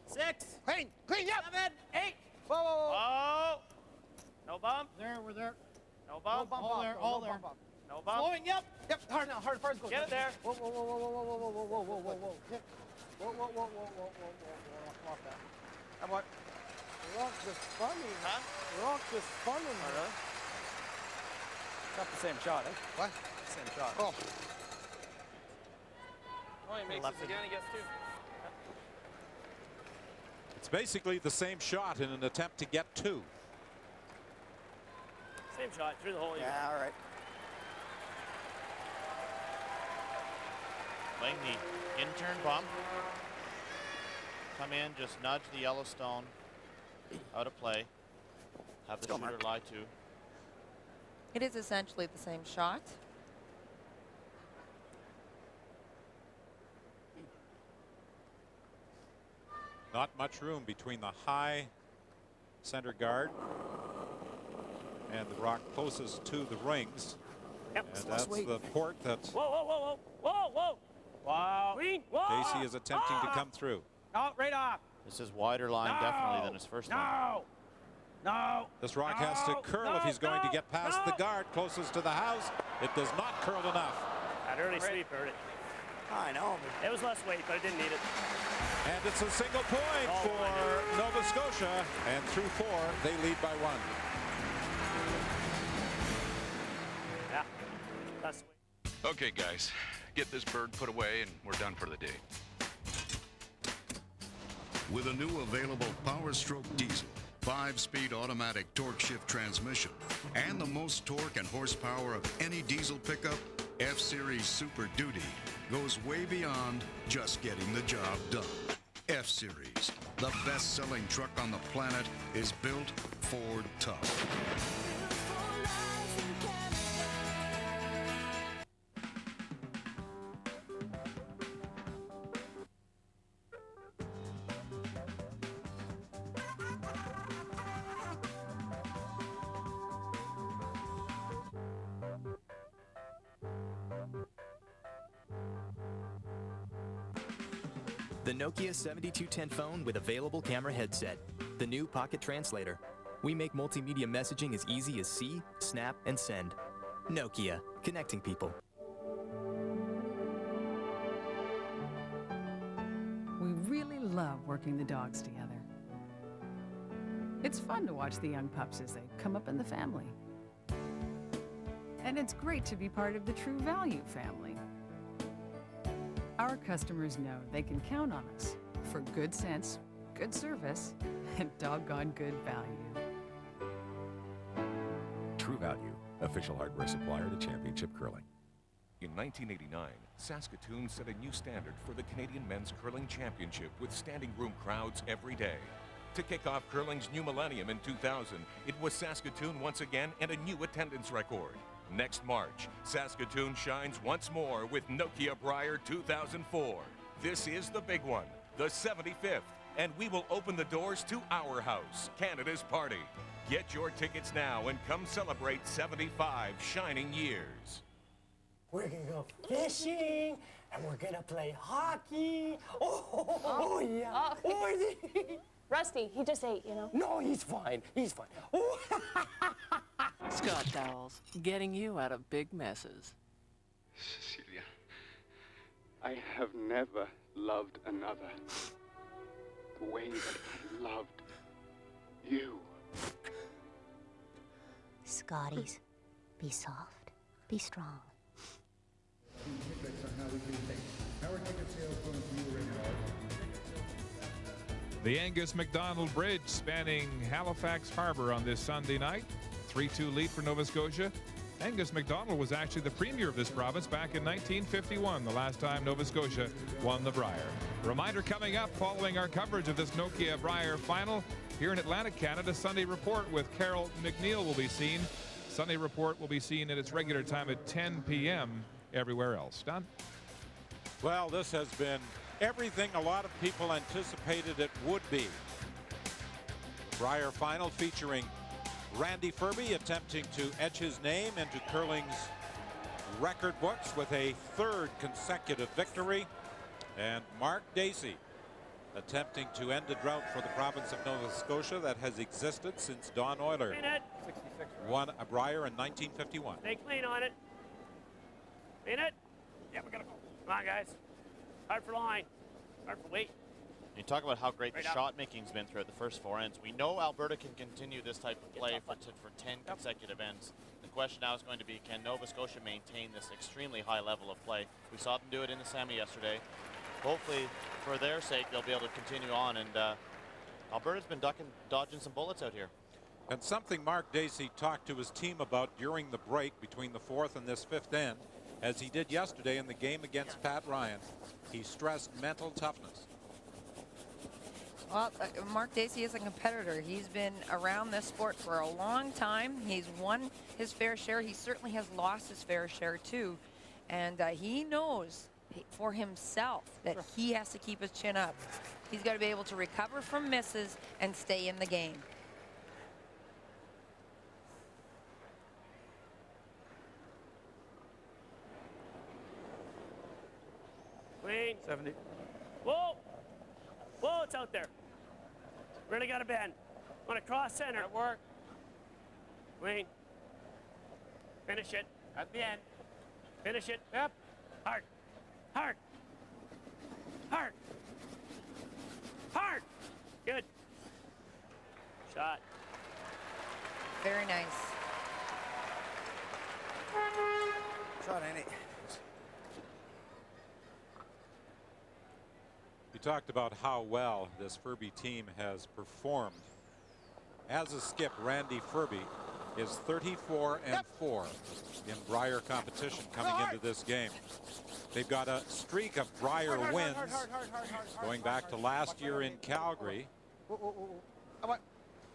6. Clean. Clean, yep. 7. 8. Whoa, whoa, whoa. Oh. No bump. There, we're there. No bump. No bump all there, all there. No bump. Flowing, yep. Yep, hard now, hard first goal. Get it there. Whoa, whoa, whoa, whoa, whoa, whoa, whoa, whoa, whoa, whoa, whoa, whoa. Yep. Whoa, whoa, whoa, whoa, whoa, whoa, whoa, off that. How about? The rock just spun. Huh? The rock just spun. Oh, really? Not the same shot, eh? What? Same shot. Oh. Oh, he makes it again, he gets 2. It's basically the same shot in an attempt to get 2. Same shot, through the hole. Yeah, all right. Playing the intern bump. Come in, just nudge the Yellowstone out of play. Have the shooter lie to. It is essentially the same shot. Not much room between the high center guard and the rock closest to the rings. Yep. And that's the port that Whoa, whoa, whoa, whoa, whoa, whoa. Wow. Clean. Whoa. Dacey is attempting to come through. No, right off. This is wider line definitely than his first one. No. No. This rock has to curl if he's going to get past the guard closest to the house. It does not curl enough. That early sweep hurt it. I know. It was less weight, but I didn't need it. And it's a single point for Nova Scotia. And through 4, they lead by 1. Yeah. That's Okay, guys. Get this bird put away and we're done for the day. With a new available Power Stroke diesel, 5-speed automatic torque shift transmission, and the most torque and horsepower of any diesel pickup, F-Series Super Duty goes way beyond just getting the job done. F-Series, the best-selling truck on the planet, is built Ford tough. The Nokia 7210 phone with available camera headset. The new Pocket Translator. We make multimedia messaging as easy as see, snap, and send. Nokia, connecting people. We really love working the dogs together. It's fun to watch the young pups as they come up in the family. And it's great to be part of the True Value family. Our customers know they can count on us for good sense, good service, and doggone good value. True Value, official hardware supplier to Championship Curling. In 1989, Saskatoon set a new standard for the Canadian Men's Curling Championship with standing room crowds every day. To kick off curling's new millennium in 2000, it was Saskatoon once again and a new attendance record. Next March, Saskatoon shines once more with Nokia Brier 2004. This is the big one, the 75th, and we will open the doors to our house, Canada's party. Get your tickets now and come celebrate 75 shining years. We're gonna go fishing, and we're gonna play hockey. Oh yeah. Oh, Rusty, he just ate, you know. no, he's fine. He's fine. Oh. Scott Dowles, getting you out of big messes. Cecilia, I have never loved another the way that I loved you. Scotties, be soft, be strong. The Angus MacDonald Bridge spanning Halifax Harbor on this Sunday night. 3-2 lead for Nova Scotia. Angus MacDonald was actually the premier of this province back in 1951, the last time Nova Scotia won the Brier. Reminder coming up following our coverage of this Nokia Brier final. Here in Atlantic Canada, Sunday Report with Carol McNeil will be seen. Sunday Report will be seen at its regular time at 10 p.m. everywhere else. Don? Well, this has been everything a lot of people anticipated it would be. Brier final featuring Randy Ferbey attempting to etch his name into curling's record books with a third consecutive victory, and Mark Dacey attempting to end a drought for the province of Nova Scotia that has existed since Don Euler won a Brier in 1951. Stay clean on it. Clean it. Yeah, we gotta go. Come on, guys. Hard for line. Hard for weight. You talk about how great Right the up. shot making's been throughout the first 4 ends. We know Alberta can continue this type of play for 10 consecutive ends. The question now is going to be, can Nova Scotia maintain this extremely high level of play? We saw them do it in the semi yesterday. Hopefully, for their sake, they'll be able to continue on. And Alberta's been dodging some bullets out here. And something Mark Dacey talked to his team about during the break between the fourth and this fifth end, as he did yesterday in the game against Pat Ryan. He stressed mental toughness. Well, Mark Dacey is a competitor. He's been around this sport for a long time. He's won his fair share. He certainly has lost his fair share too. And he knows for himself that he has to keep his chin up. He's got to be able to recover from misses and stay in the game. Clean. 70. Whoa. Whoa, it's out there. Really got to bend. Want to cross center. At work. Clean. Finish it. At the end. Finish it. Yep. Hard. Hard. Hard. Hard. Good. Shot. Very nice. Shot, ain't it? You talked about how well this Ferbey team has performed. As a skip, Randy Ferbey is 34-4 in Brier competition coming into this game. They've got a streak of Brier wins going back to last year in Calgary.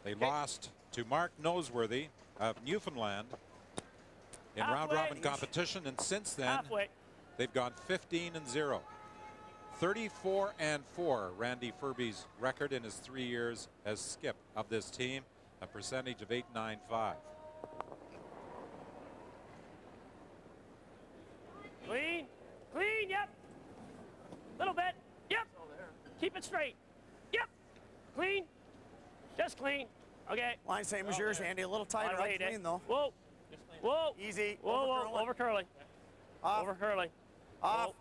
They lost to Mark Noseworthy of Newfoundland in round-robin competition, and since then they've gone 15-0. 34-4, Randy Ferbey's record in his 3 years as skip of this team, a percentage of .895. Clean. Clean, yep. Little bit. Yep. Keep it straight. Yep. Clean. Just clean. Okay. Line same as yours, Andy. A little tighter. I clean, though. Whoa. Whoa. Easy. Whoa, whoa. Over curling. Off. Over curling. Off.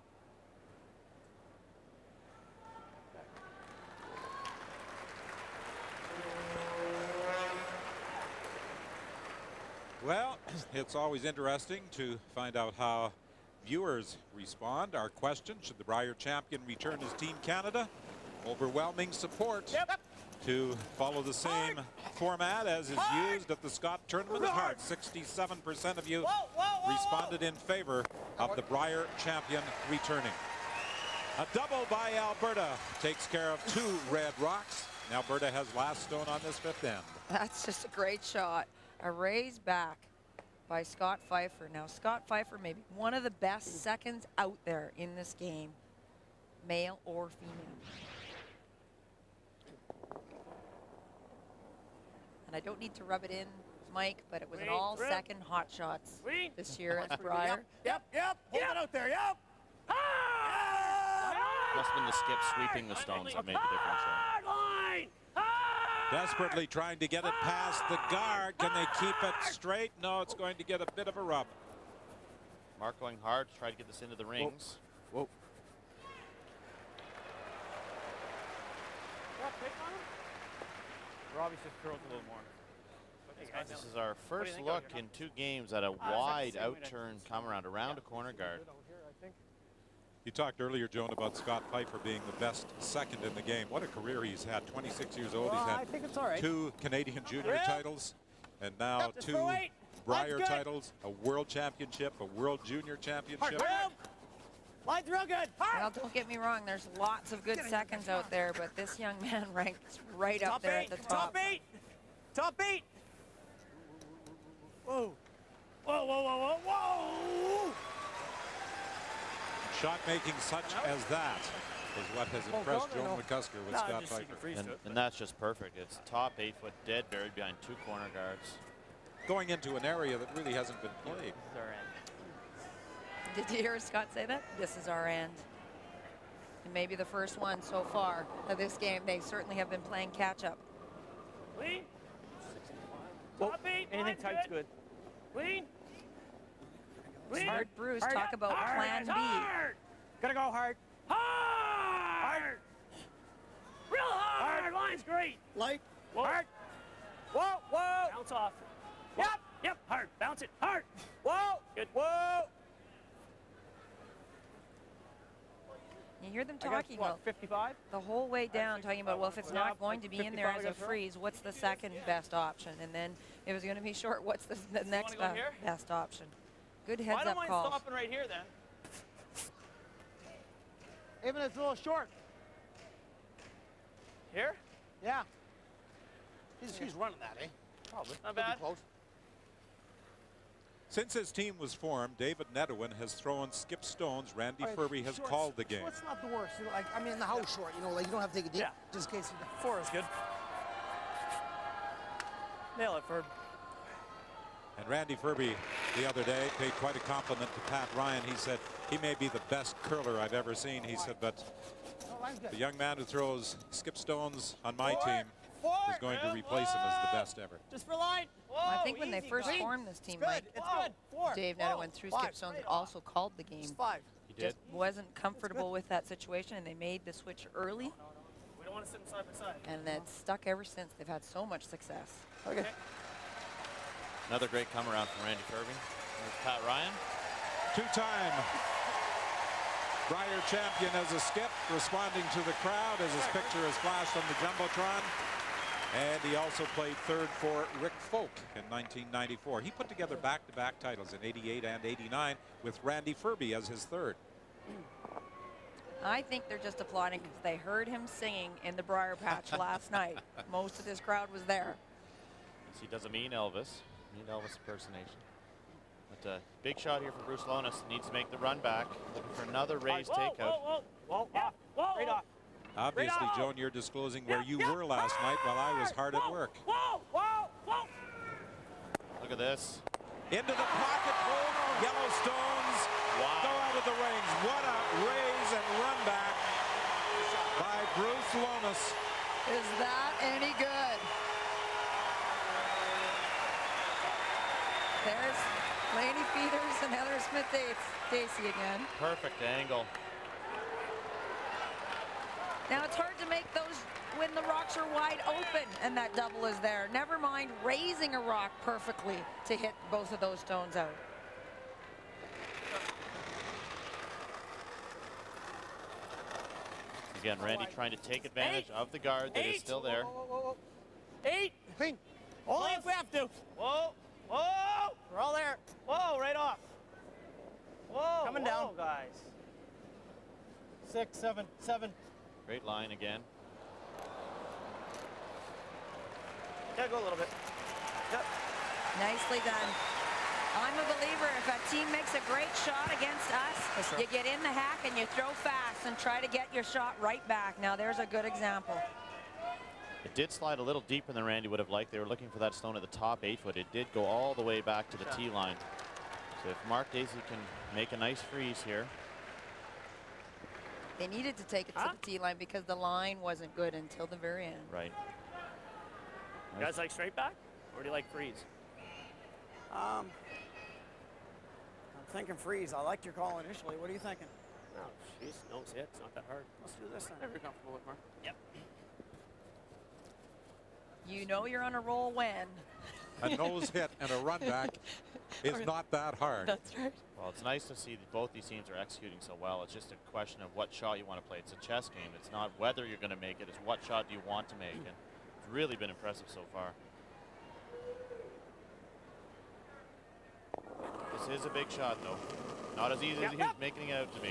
Well, it's always interesting to find out how viewers respond. Our question, should the Brier champion return as Team Canada? Overwhelming support to follow the same format as is used at the Scott Tournament of Heart. 67% of you responded in favor of the Brier champion returning. A double by Alberta takes care of 2 Red Rocks. Alberta has last stone on this fifth end. That's just a great shot. A raise back by Scott Pfeiffer. Now, Scott Pfeiffer may be one of the best seconds out there in this game, male or female. And I don't need to rub it in, Mike, but it was an all-second hot shots this year at Brier. Yep. Hold it out there. Yep. Must have been the skip sweeping the stones that made the difference there. Line. Desperately trying to get it past the guard. Can they keep it straight? No, it's going to get a bit of a rub. Mark going hard to try to get this into the rings. Whoa. Robbie just curls a little more. This is our first look in 2 games at a wide outturn come around a corner guard. You talked earlier, Joan, about Scott Pfeiffer being the best second in the game. What a career he's had. 26 years old. He's had I think it's all right. 2 Canadian junior titles and now 2 Brier titles, a world championship, a world junior championship. Line's real good. Well, don't get me wrong, there's lots of good seconds out there, but this young man ranks right up there at the top. Top 8. Top 8. Whoa. Whoa, whoa, whoa, whoa, whoa. Shot making such as that is what has impressed Joe McCusker with Scott Pfeiffer. And that's just perfect. It's top 8 foot dead buried behind 2 corner guards. Going into an area that really hasn't been played. Did you hear Scott say that? This is our end. And maybe the first one so far of this game. They certainly have been playing catch up. Clean. Top 8. Anything tight's good. Clean. Heard Bruce talk about plan B. Gotta go hard. Hard. Real hard. Line's great. Light. Whoa. Hard. Whoa, whoa. Bounce off. Yep. Yep. Hard. Bounce it. Hard. Whoa. Good. Whoa. You hear them talking about 55? the whole way down, talking about, well, if it's not going to be in there as a freeze, what's the second best option? And then if it's going to be short, what's the next best option? Good heads-up calls. I don't mind stopping right here then. Even if it's a little short. Here? Yeah. He's running that, eh? Probably. Not bad. Close. Since his team was formed, David Nedwin has thrown skip stones. Randy Ferbey has called the game. Short's not the worst. You know, like, I mean, in the house short, you know, like you don't have to take a deep, just in case. 4 is good. Nail it, Ferb. And Randy Ferbey the other day paid quite a compliment to Pat Ryan. He said he may be the best curler I've ever seen. He said, but the young man who throws skip stones on my team is going to replace him as the best ever. Just for line. Well, I think when they first formed this team, Mike, Dave Nedwin threw skip stones, also called the game. He did. Just wasn't comfortable with that situation, and they made the switch early. We don't want to sit side by side. And that's stuck ever since. They've had so much success. Okay. Another great come around from Randy Ferbey. There's Pat Ryan. Two-time Brier champion as a skip, responding to the crowd as his picture is flashed on the Jumbotron. And he also played third for Rick Folk in 1994. He put together back-to-back titles in '88 and '89 with Randy Ferbey as his third. I think they're just applauding because they heard him singing in the Brier Patch last night. Most of this crowd was there. He does a mean Elvis impersonation. But big shot here for Bruce Lonis. Needs to make the run back. Looking for another raised takeout. Whoa, right off. Obviously, Joan, you're disclosing where you were last night while I was hard at work. Look at this. Into the pocket, both Yellowstones go out of the rings. What a raise and run back by Bruce Lonis. Is that any good? There's Laney Peters and Heather Smith-Dacey again. Perfect angle. Now it's hard to make those when the rocks are wide open and that double is there. Never mind raising a rock perfectly to hit both of those stones out. Again, Randy trying to take advantage of the guard that is still there. 8. Clean. Only if we have to. Whoa. Whoa. We're all there. Whoa, right off. Whoa. Coming down. Guys. 6, 7, 7. Great line again. Yeah, go a little bit. Yep. Nicely done. I'm a believer if a team makes a great shot against us, you get in the hack and you throw fast and try to get your shot right back. Now there's a good example. It did slide a little deeper than Randy would have liked. They were looking for that stone at the top 8 foot. It did go all the way back to the tee line. So if Mark Dacey can make a nice freeze here. They needed to take it to the tee line because the line wasn't good until the very end. Right. You guys like straight back, or do you like freeze? I'm thinking freeze. I liked your call initially. What are you thinking? No, jeez, nose hit. It's not that hard. Let's do this then. Very comfortable with Mark. Yep. You know you're on a roll when. A nose hit and a run back is not that hard. That's right. Well, it's nice to see that both these teams are executing so well. It's just a question of what shot you want to play. It's a chess game. It's not whether you're going to make it. It's what shot do you want to make. And it's really been impressive so far. This is a big shot, though. Not as easy as he's making it out to be.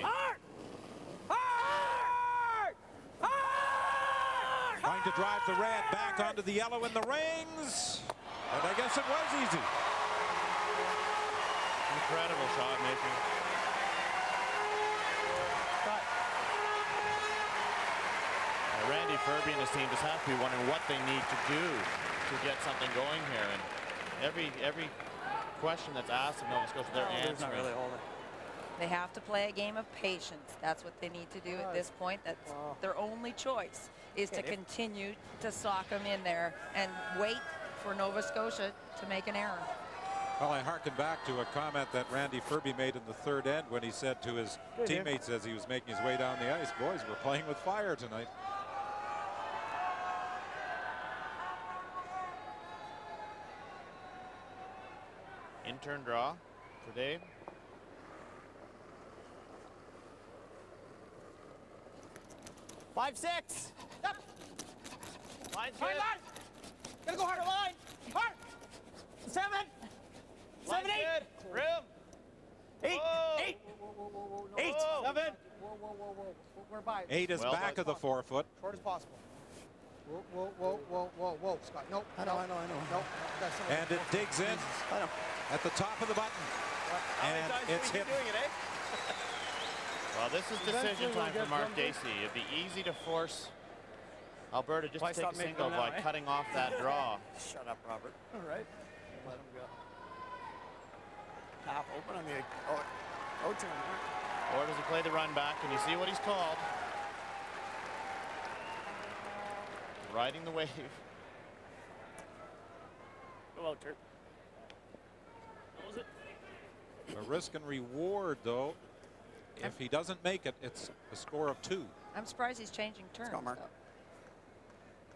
Trying to drive the red back onto the yellow in the rings. And I guess it was easy. Incredible shot making. Randy Ferbey and his team just have to be wondering what they need to do to get something going here. And every question that's asked of Nova Scotia, they're answering. They have to play a game of patience. That's what they need to do at this point. That's their only choice, is to continue to sock them in there and wait for Nova Scotia to make an error. Well, I harken back to a comment that Randy Ferbey made in the third end when he said to his teammates as he was making his way down the ice, boys, we're playing with fire tonight. In-turn draw for Dave. Five, six. Yep. Line's Hard good. line. Gotta go harder line. Hard. 7. 7, 8. Room. 8. 8. 8. 7. We're by. 8 is back of the 4 foot. Short as possible. Whoa, Scott. Nope. I know. Nope. And it digs in at the top of the button. And it's hit. Well, this is decision time for Mark Dacey. It'd be easy to force Alberta just to take a single by cutting off that draw. Shut up, Robert. All right. Let him go. Half open on the O-turn. Or does he play the run back? And you see what he's called. Riding the wave. Go out, turn. Close it. A risk and reward, though. If he doesn't make it, it's a score of 2. I'm surprised he's changing turns. Let's go, Mark.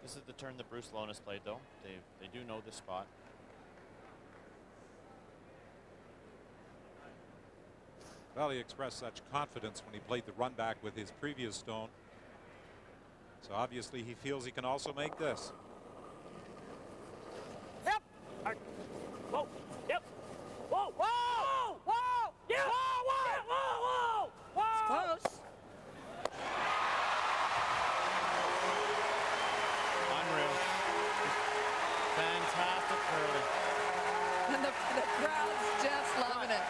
This is the turn that Bruce Lonis played, though. They do know this spot. Well, he expressed such confidence when he played the run back with his previous stone. So obviously he feels he can also make this. Yep. Whoa. Yep. Whoa. Whoa. Whoa. Yeah. Whoa. Whoa. Whoa. Whoa. Whoa. It's close. Unreal. Fantastic curling. And the crowd's just loving it.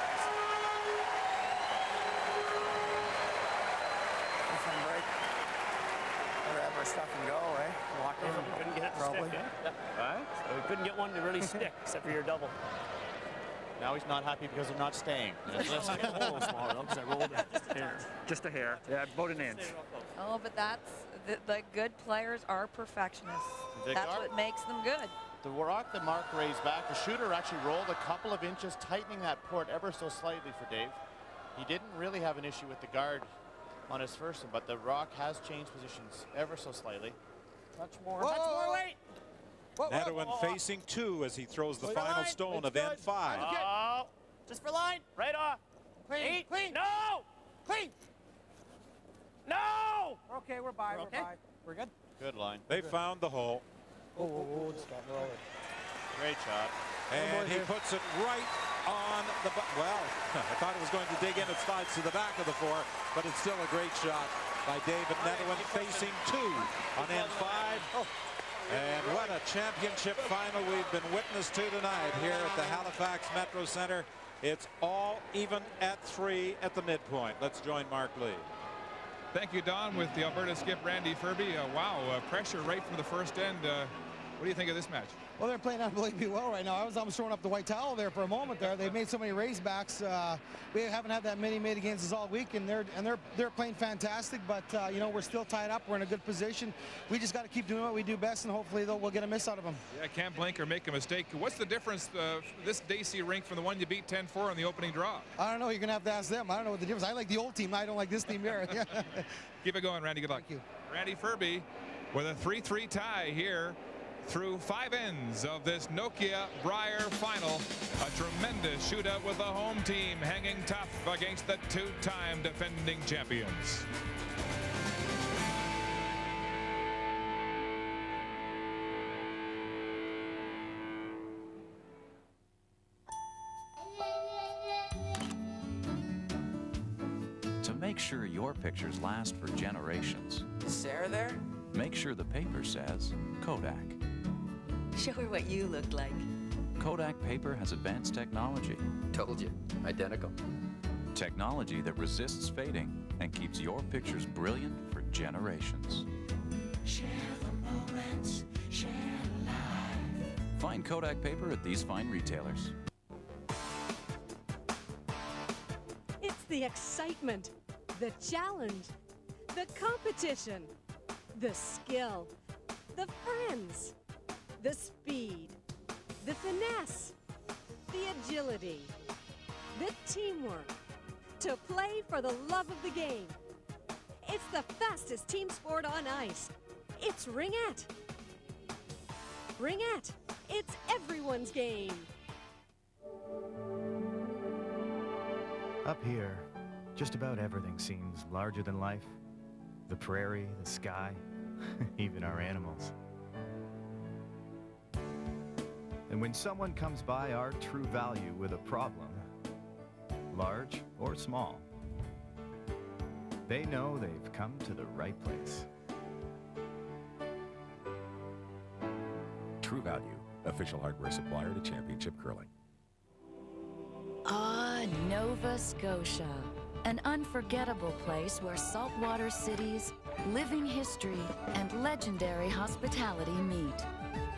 Grab our stuff and go, eh? Walk in. We couldn't get it to Probably. stick. Right? So we couldn't get one to really stick, except for your double. Now he's not happy because they're not staying. A little smaller though, because I rolled it. Hair. Just a hair. Yeah, about an inch. Oh, but that's the good players are perfectionists. That's what makes them good. The rock that Mark raised back, the shooter actually rolled a couple of inches, tightening that port ever so slightly for Dave. He didn't really have an issue with the guard on his first one, but the rock has changed positions ever so slightly. Touch more weight. Nadewin facing 2 as he throws the final stone of end 5. Oh. Just for line. Right off. Clean. Clean. No. Clean. No. We're okay. We're by. We're by. We're good. Good line. They found the hole. Just got roll it. Great shot. And he puts it right on the well, I thought it was going to dig in. It slides to the back of the 4, but it's still a great shot by David Nadewin facing 2 on end 5. And what a championship final we've been witness to tonight here at the Halifax Metro Center. It's all even at 3 at the midpoint. Let's join Mark Lee. Thank you, Don, with the Alberta skip Randy Ferbey. Wow, pressure right from the first end. What do you think of this match? Well, they're playing unbelievably well right now. I was almost throwing up the white towel there for a moment there. They've made so many raisebacks. We haven't had that many made against us all week, and they're playing fantastic. But you know, we're still tied up. We're in a good position. We just got to keep doing what we do best, and hopefully we'll get a miss out of them. Yeah, can't blink or make a mistake. What's the difference this Dacey rink from the one you beat 10-4 on the opening draw? I don't know. You're gonna have to ask them. I don't know what the difference. I like the old team. I don't like this team here. Keep it going, Randy. Good luck. Thank you. Randy Ferbey with a 3-3 tie here through 5 ends of this Nokia Brier final. A tremendous shootout with the home team hanging tough against the 2-time defending champions. sure your pictures last for generations. Is Sarah there? Make sure the paper says Kodak. Show her what you look like. Kodak paper has advanced technology. Told you. Identical. Technology that resists fading and keeps your pictures brilliant for generations. Share the moments, share life. Find Kodak paper at these fine retailers. It's the excitement, the challenge, the competition, the skill, the friends, the speed, the finesse, the agility, the teamwork, to play for the love of the game. It's the fastest team sport on ice. It's ringette. Ringette, it's everyone's game. Up here, just about everything seems larger than life. The prairie, the sky, even our animals. And when someone comes by our true value with a problem, large or small, they know they've come to the right place. True Value, official hardware supplier to Championship Curling. Ah, Nova Scotia. An unforgettable place where saltwater cities, living history, and legendary hospitality meet.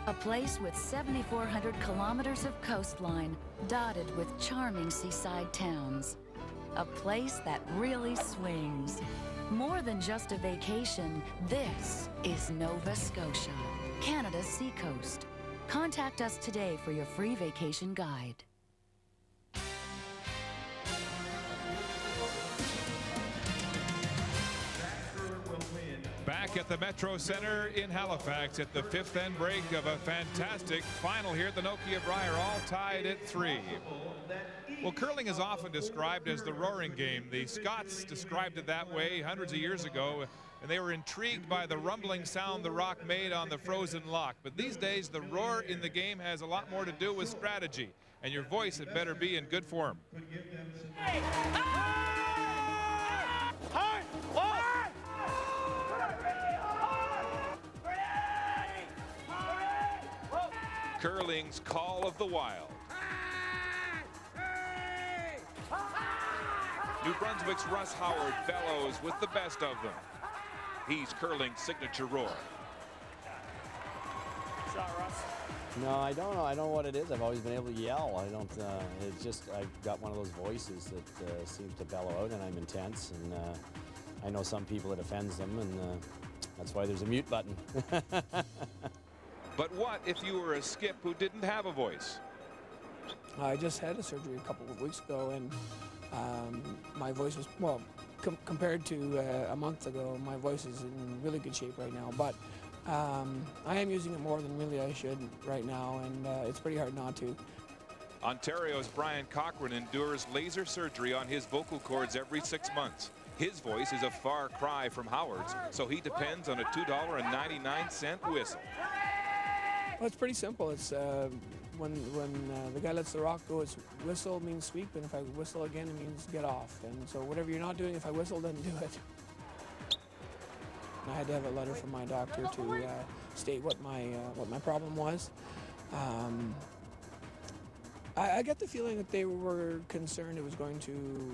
A place with 7,400 kilometers of coastline, dotted with charming seaside towns. A place that really swings. More than just a vacation, this is Nova Scotia, Canada's seacoast. Contact us today for your free vacation guide. Back at the Metro Center in Halifax at the fifth end break of a fantastic final here at the Nokia Brier, all tied at 3. Well, curling is often described as the roaring game. The Scots described it that way hundreds of years ago, and they were intrigued by the rumbling sound the rock made on the frozen lock. But these days, the roar in the game has a lot more to do with strategy, and your voice had better be in good form. Curling's call of the wild. New Brunswick's Russ Howard bellows with the best of them. He's curling's signature roar. Shot, Russ. No, I don't know. I don't know what it is. I've always been able to yell. I don't, it's just, I've got one of those voices that seems to bellow out, and I'm intense, and I know some people it offends them, and that's why there's a mute button. But what if you were a skip who didn't have a voice? I just had a surgery a couple of weeks ago, and my voice was, well, compared to a month ago, my voice is in really good shape right now. But I am using it more than really I should right now, and it's pretty hard not to. Ontario's Brian Cochran endures laser surgery on his vocal cords every 6 months. His voice is a far cry from Howard's, so he depends on a $2.99 whistle. Well, it's pretty simple. It's when the guy lets the rock go, it's whistle means sweep, and if I whistle again, it means get off. And so whatever you're not doing, if I whistle, then do it. I had to have a letter from my doctor to state what my problem was. I get the feeling that they were concerned it was going to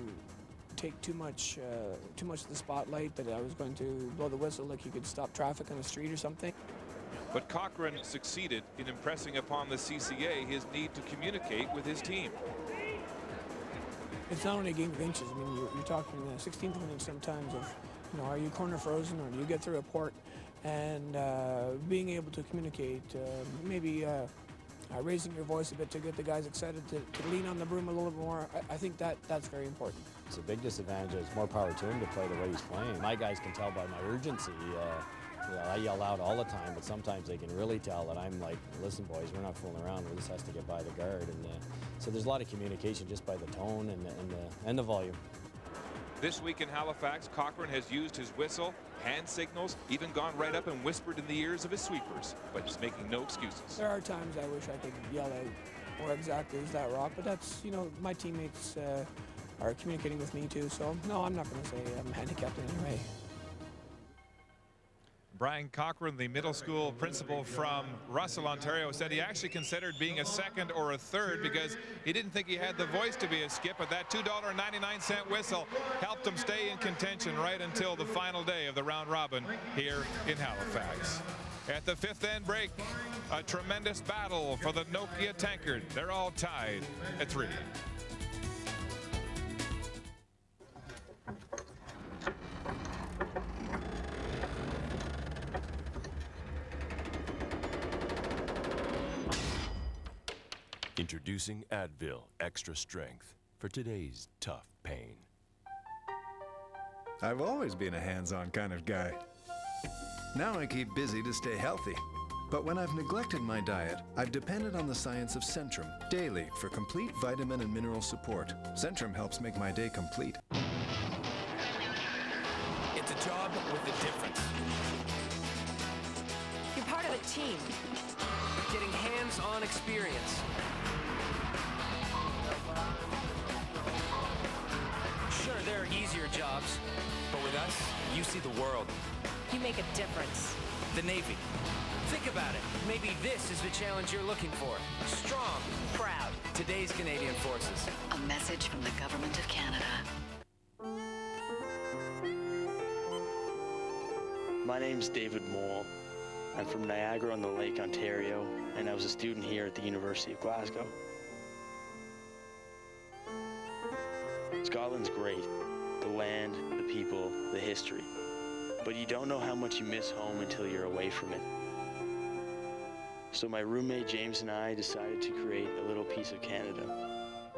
take too much of the spotlight, that I was going to blow the whistle like you could stop traffic on the street or something. But Cochran succeeded in impressing upon the CCA his need to communicate with his team. It's not only a game of inches. I mean, you're talking 16th of an inch sometimes of, you know, are you corner frozen or do you get through a port? And being able to communicate, maybe raising your voice a bit to get the guys excited to lean on the broom a little bit more. I think that's very important. It's a big disadvantage. It's more power to him to play the way he's playing. My guys can tell by my urgency. I yell out all the time, but sometimes they can really tell that I'm like, listen, boys, we're not fooling around. This has to get by the guard. And so there's a lot of communication just by the tone and the volume. This week in Halifax, Cochran has used his whistle, hand signals, even gone right up and whispered in the ears of his sweepers, but he's making no excuses. There are times I wish I could yell out more exactly as that rock, but that's, you know, my teammates are communicating with me too. So no, I'm not going to say I'm handicapped in any way. Brian Cochran, the middle school principal from Russell, Ontario, said he actually considered being a second or a third because he didn't think he had the voice to be a skip, but that $2.99 whistle helped him stay in contention right until the final day of the round robin here in Halifax. At the fifth end break, a tremendous battle for the Nokia tankard. They're all tied at 3. Introducing Advil Extra Strength for today's tough pain. I've always been a hands-on kind of guy. Now I keep busy to stay healthy. But when I've neglected my diet, I've depended on the science of Centrum daily for complete vitamin and mineral support. Centrum helps make my day complete. It's a job with a difference. You're part of a team. Getting hands-on experience. Sure, there are easier jobs, but with us, you see the world. You make a difference. The Navy. Think about it. Maybe this is the challenge you're looking for. Strong, proud. Today's Canadian Forces. A message from the Government of Canada. My name's David Moll. I'm from Niagara-on-the-Lake, Ontario, and I was a student here at the University of Glasgow. Scotland's great. The land, the people, the history. But you don't know how much you miss home until you're away from it. So my roommate James and I decided to create a little piece of Canada.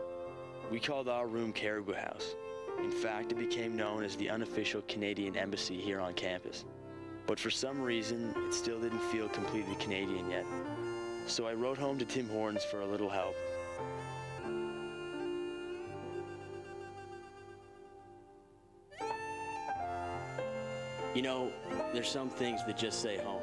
We called our room Caribou House. In fact, it became known as the unofficial Canadian embassy here on campus. But for some reason, it still didn't feel completely Canadian yet. So I wrote home to Tim Hortons for a little help. You know, there's some things that just say home.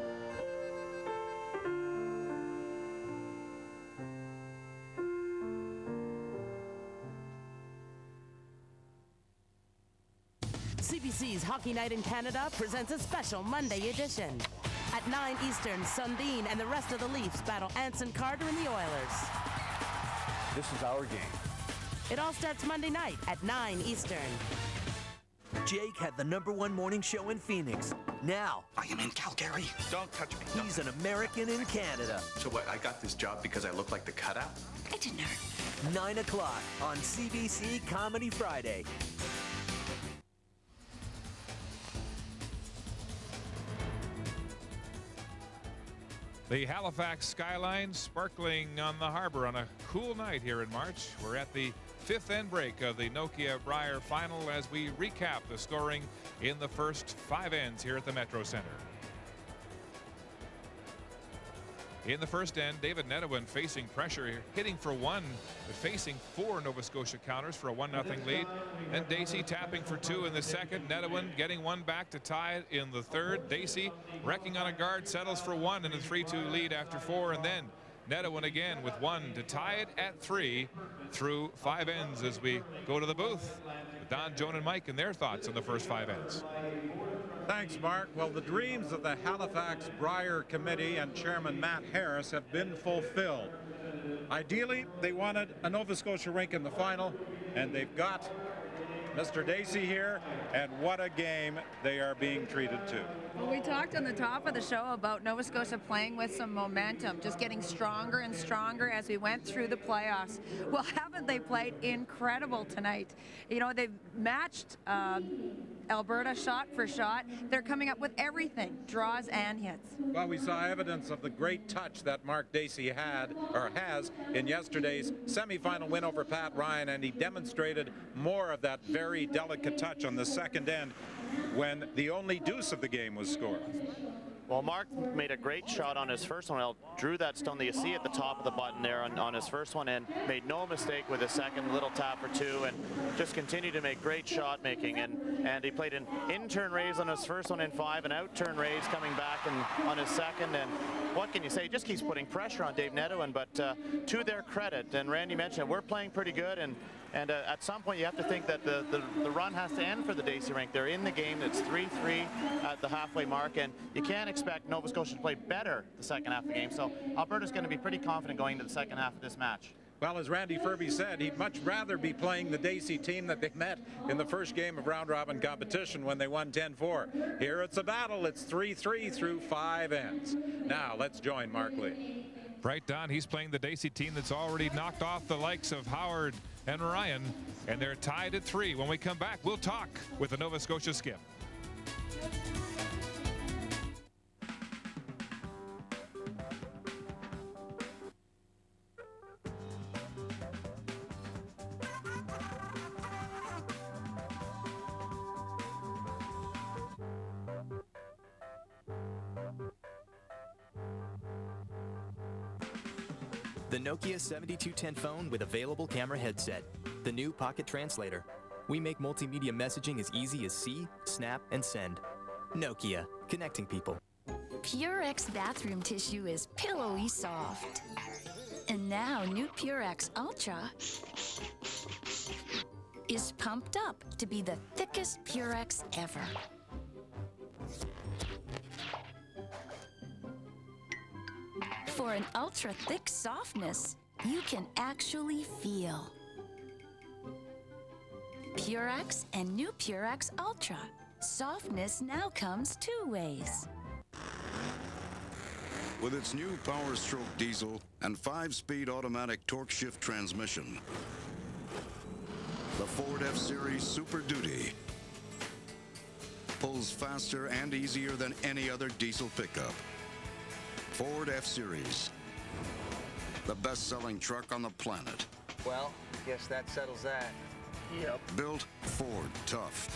CBC's Hockey Night in Canada presents a special Monday edition. At 9 Eastern, Sundin and the rest of the Leafs battle Anson Carter and the Oilers. This is our game. It all starts Monday night at 9 Eastern. Jake had the #1 morning show in Phoenix. Now, I am in Calgary. Don't touch me. He's an American in Canada. So what, I got this job because I look like the cutout? It didn't hurt. 9 o'clock on CBC Comedy Friday. The Halifax skyline sparkling on the harbor on a cool night here in March. We're at the fifth end break of the Nokia Brier final as we recap the scoring in the first 5 ends here at the Metro Center. In the first end, David Nedewin facing pressure, hitting for 1, but facing 4 Nova Scotia counters for a 1-0 lead. And Dacey tapping for 2 in the second. Nedewin getting 1 back to tie it in the third. Dacey wrecking on a guard, settles for 1 in a 3-2 lead after 4. And then Nedewin again with 1 to tie it at 3 through 5 ends as we go to the booth. Don, Joan, and Mike and their thoughts on the first 5 ends. Thanks, Mark. Well, the dreams of the Halifax Brier Committee and Chairman Matt Harris have been fulfilled. Ideally, they wanted a Nova Scotia rink in the final, and they've got Mr. Dacey here, and what a game they are being treated to. Well, we talked on the top of the show about Nova Scotia playing with some momentum, just getting stronger and stronger as we went through the playoffs. Well, haven't they played incredible tonight? You know, they've matched Alberta shot for shot. They're coming up with everything, draws and hits. Well, we saw evidence of the great touch that Mark Dacey had, or has, in yesterday's semifinal win over Pat Ryan, and he demonstrated more of that very delicate touch on the second end when the only deuce of the game was scored. Well, Mark made a great shot on his first one. Drew that stone that you see at the top of the button there on his first one, and made no mistake with his second, little tap or 2, and just continued to make great shot making. And And he played an in-turn raise on his first one in 5, an out-turn raise coming back on his second. And what can you say? He just keeps putting pressure on Dave Nedohin. But to their credit, and Randy mentioned it, we're playing pretty good. And at some point, you have to think that the run has to end for the Dacey rink. They're in the game. It's 3-3 at the halfway mark, and you can't expect Nova Scotia to play better the second half of the game. So Alberta's going to be pretty confident going into the second half of this match. Well, as Randy Ferbey said, he'd much rather be playing the Dacey team that they met in the first game of round-robin competition when they won 10-4. Here it's a battle. It's 3-3 through 5 ends. Now let's join Mark Lee. Right, Don, he's playing the Dacey team that's already knocked off the likes of Howard and Ryan, and they're tied at 3. When we come back, we'll talk with the Nova Scotia skip. The Nokia 7210 phone with available camera headset. The new Pocket Translator. We make multimedia messaging as easy as see, snap, and send. Nokia, connecting people. Purex bathroom tissue is pillowy soft. And now new Purex Ultra is pumped up to be the thickest Purex ever. For an ultra-thick softness you can actually feel. Purex and new Purex Ultra. Softness now comes 2 ways. With its new Power Stroke diesel and 5-speed automatic torque shift transmission, the Ford F-Series Super Duty pulls faster and easier than any other diesel pickup. Ford F-Series, the best-selling truck on the planet. Well, guess that settles that. Yep. Built Ford tough.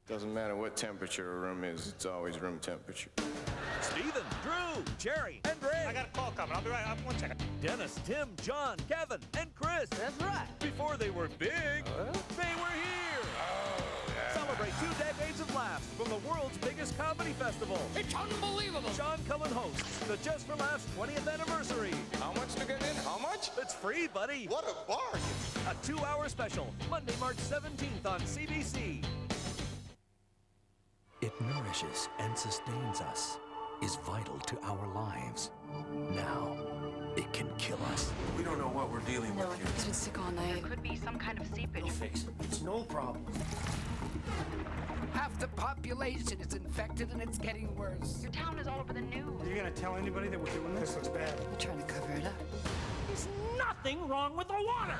Doesn't matter what temperature a room is, it's always room temperature. Steven, Drew, Jerry, and Ray. I got a call coming. I'll be right up. 1 second. Dennis, Tim, John, Kevin, and Chris. That's right. Before they were big, they were here. Oh, yeah. Celebrate 2 decades of laughs from the world's biggest comedy festival. It's unbelievable. Sean Cullen hosts the Just for Laughs 20th anniversary. How much to get in? How much? It's free, buddy. What a bargain. A 2-hour special, Monday, March 17th on CBC. It nourishes and sustains us, is vital to our lives. Now, it can kill us. We don't know what we're dealing with here. He's been sick all night. There could be some kind of seepage. We'll fix it. It's no problem. Half the population is infected and it's getting worse. Your town is all over the news. Are you gonna tell anybody that we're doing this? This looks bad. We're trying to cover it up. There's nothing wrong with the water.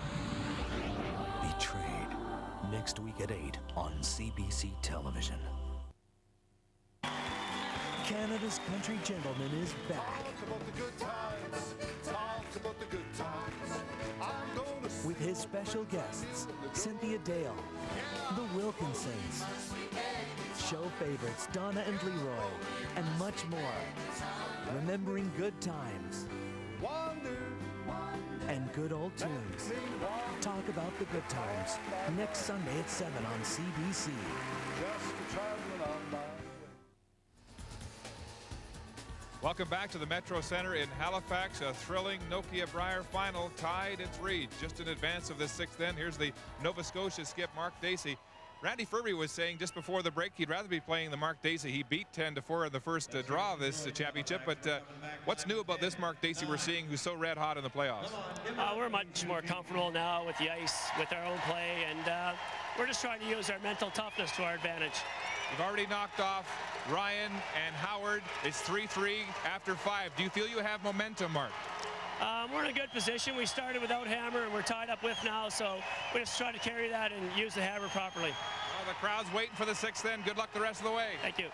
Betrayed. Next week at 8 on CBC Television. Canada's Country Gentleman is back. With his special guests, Cynthia Dale, the Wilkinsons, show favorites Donna and Leroy, and much more. Remembering good times and good old tunes. Talk about the good times next Sunday at 7 on CBC. Welcome back to the Metro Center in Halifax. A thrilling Nokia Brier final tied at 3. Just in advance of the 6th end, here's the Nova Scotia skip, Mark Dacey. Randy Ferbey was saying just before the break he'd rather be playing the Mark Dacey. He beat 10-4 in the first draw of this championship. But what's new about this Mark Dacey we're seeing who's so red hot in the playoffs? We're much more comfortable now with the ice, with our own play, and we're just trying to use our mental toughness to our advantage. You've already knocked off Ryan and Howard. It's 3-3 after 5. Do you feel you have momentum, Mark? We're in a good position. We started without hammer, and we're tied up with now, so we just try to carry that and use the hammer properly. Well, the crowd's waiting for the 6th end. Good luck the rest of the way. Thank you.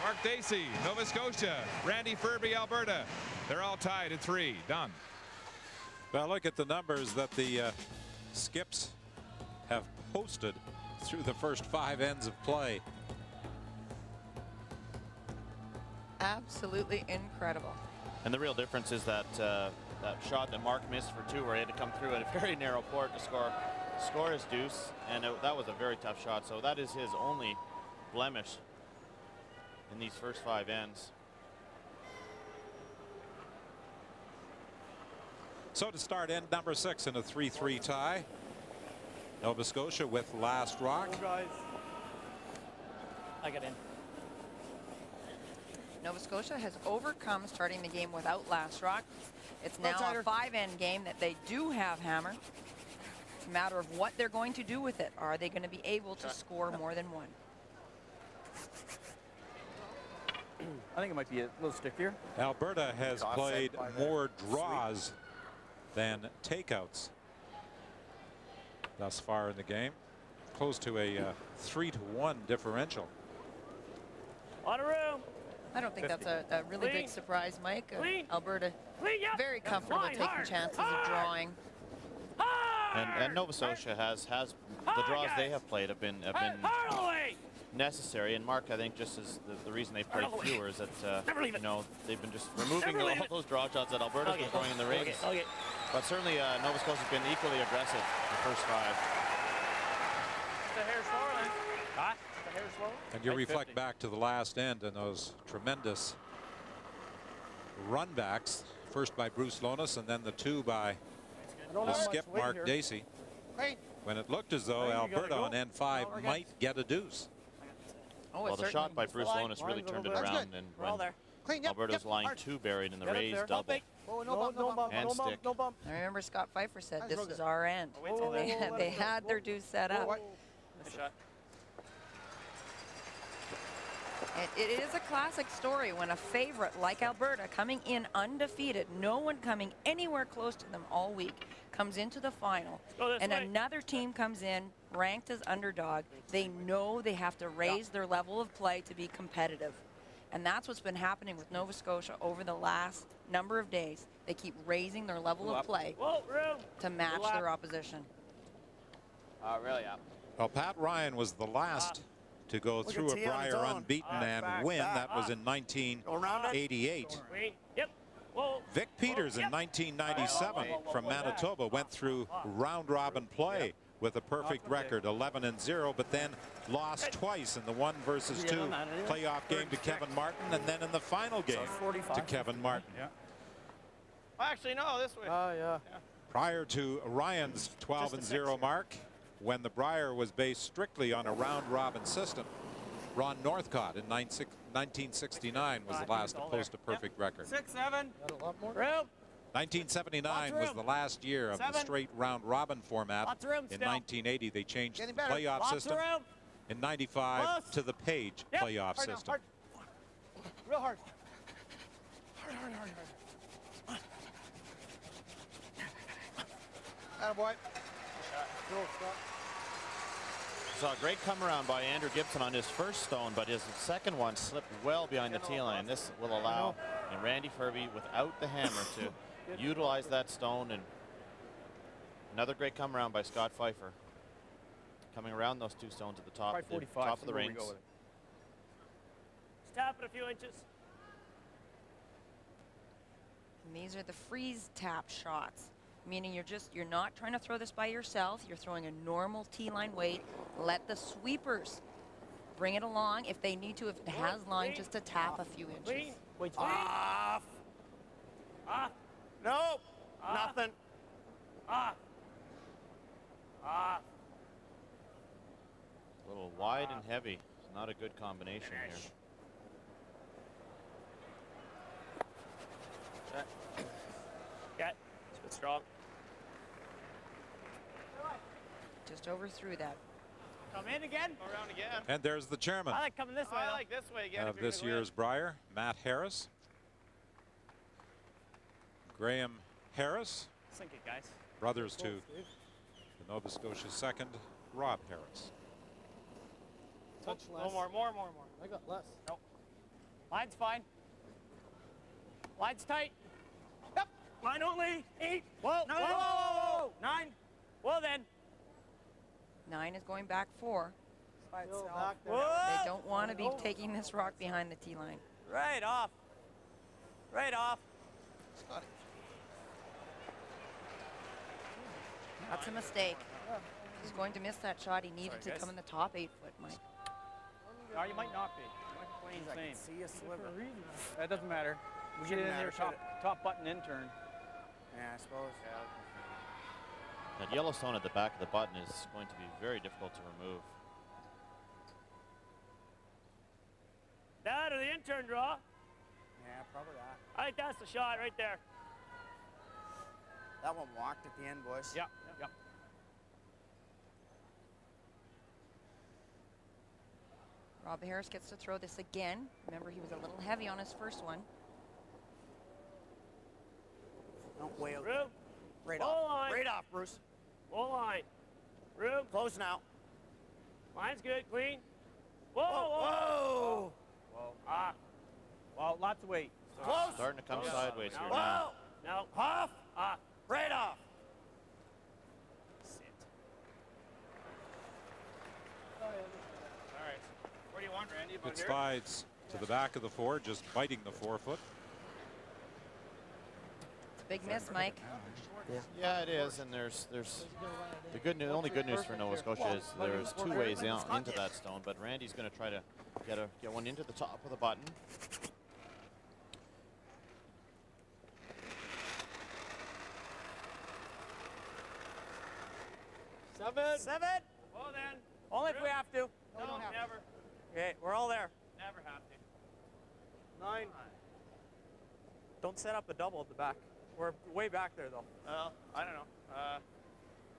Mark Dacey, Nova Scotia. Randy Ferbey, Alberta. They're all tied at 3. Done. Well, look at the numbers that the skips have posted through the first 5 ends of play. Absolutely incredible. And the real difference is that that shot that Mark missed for 2, where he had to come through at a very narrow port to score his deuce, and that was a very tough shot. So that is his only blemish in these first 5 ends. So to start end number 6 in a 3-3 tie, Nova Scotia with last rock. Oh, guys. I get in. Nova Scotia has overcome starting the game without last rock. It's now a 5-end game that they do have hammer. It's a matter of what they're going to do with it. Are they going to be able to score more than one? I think it might be a little stickier. Alberta has played more draws than takeouts thus far in the game, close to a 3-1 differential. A lot of room. I don't think that's a really big surprise, Mike. Alberta very comfortable taking chances of drawing. And Nova Scotia has the draws they have played have been necessary. And Mark, I think, just as the reason they played fewer is that you know, they've been just removing all those draw shots that Alberta's been throwing in the rings. But certainly Nova Scotia's been equally aggressive the first 5. The hair slower then. Huh? The hair slower. And you reflect back to the last end and those tremendous runbacks, first by Bruce Lonis and then the 2 by the skip Mark Dacey, when it looked as though Alberta on N5 might get a deuce. Well, the shot by Bruce Lonis really turned it around, and when Alberta was lying 2 buried in the raised double and stick. I remember Scott Pfeiffer said this is our end. And they had their deuce set up. It is a classic story when a favorite like Alberta, coming in undefeated, no one coming anywhere close to them all week, comes into the final, and another team comes in ranked as underdog. They know they have to raise their level of play to be competitive. And that's what's been happening with Nova Scotia over the last number of days. They keep raising their level of play to match their opposition. Really up. Well, Pat Ryan was the last to go through a Brier unbeaten and win. That was in 1988. Vic Peters in 1997 from Manitoba went through round robin play with a perfect record, 11-0, but then lost twice in the 1-versus-2 playoff game to Kevin Martin, and then in the final game to Kevin Martin. Actually, no, this way. Prior to Ryan's 12-0 mark, when the Brier was based strictly on a round-robin system, Ron Northcott in 1969 was the last to post a perfect record. 6, 7. 1979 was the last year of the straight round-robin format. In 1980, they changed the playoff system. In 95, to the Page playoff system. Real hard. Attaboy. Saw a great come around by Andrew Gibson on his first stone, but his second one slipped well behind the tee line. This will allow Randy Ferbey, without the hammer, to utilize that stone. And another great come around by Scott Pfeiffer, coming around those 2 stones at the top of the rings. Just tap it a few inches. And these are the freeze tap shots, meaning you're not trying to throw this by yourself. You're throwing a normal tee line weight. Let the sweepers bring it along if they need to, if it has line, just to tap a few inches. Off. Off. Nope. Nothing. Off. Off. A little wide and heavy. It's not a good combination here. Yeah, it's a bit strong. Just overthrew that. Come in again. Go around again. And there's the chairman I like coming this way. I like this way again. of this year's Brier, Matt Harris. Graham Harris, Sink it, guys. brothers to the Nova Scotia second, Rob Harris. Touch less. More. I got less. Nope. Line's fine. Line's tight. Yep. Line only. 8. Whoa. No. Whoa. 9. Well then. 9 is going back 4. By itself. They don't want to be taking this rock behind the tee line. Right off. Right off. That's a mistake. He's going to miss that shot. He needed to come in the top 8 foot, Mike. No, you might not be. You might be playing the same. See a sliver. That doesn't matter. We get in there, top button intern. Yeah, I suppose. That yellow stone at the back of the button is going to be very difficult to remove. That or the intern draw. Yeah, probably that. I think that's the shot right there. That one walked at the end, boys. Yep. Rob Harris gets to throw this again. Remember, he was a little heavy on his first one. Don't wail. Rube. Right Ball off. line. Right off, Bruce. Ball line. Rube. Close now. Line's good, clean. Whoa, Whoa. Whoa. Ah. Well, lots of weight. Close. Starting to come sideways here Whoa. now. No. Off. Ah. Right off. Sit. All right. Where do you want, Randy? About It here? slides to the back of the 4, just biting the 4 foot. It's a big miss, Mike. Yeah, it is, and there's the only good news for Nova Scotia is there's 2 ways into that stone, but Randy's going to try to get one into the top of the button. Seven. Well then. Only if we have to. No, never. Okay, we're all there. Never have to. 9. Don't set up a double at the back. We're way back there, though. Well, I don't know.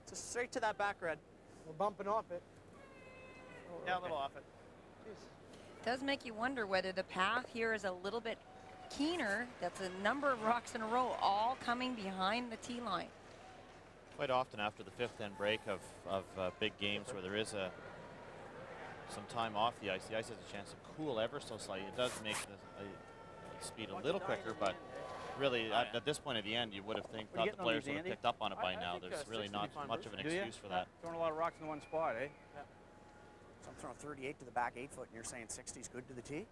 Just straight to that back red. We're bumping off it. Yeah, a little off it. It does make you wonder whether the path here is a little bit keener. That's a number of rocks in a row, all coming behind the tee line. Quite often after the 5th end break of big games where there is some time off the ice has a chance to cool ever so slightly. It does make the speed a little quicker, but really at this point at the end, you would have thought the players would have picked up on it by now. There's really not much of an excuse for that. Throwing a lot of rocks in one spot, eh? Yeah. So I'm throwing 38 to the back 8 foot, and you're saying 60 is good to the tee?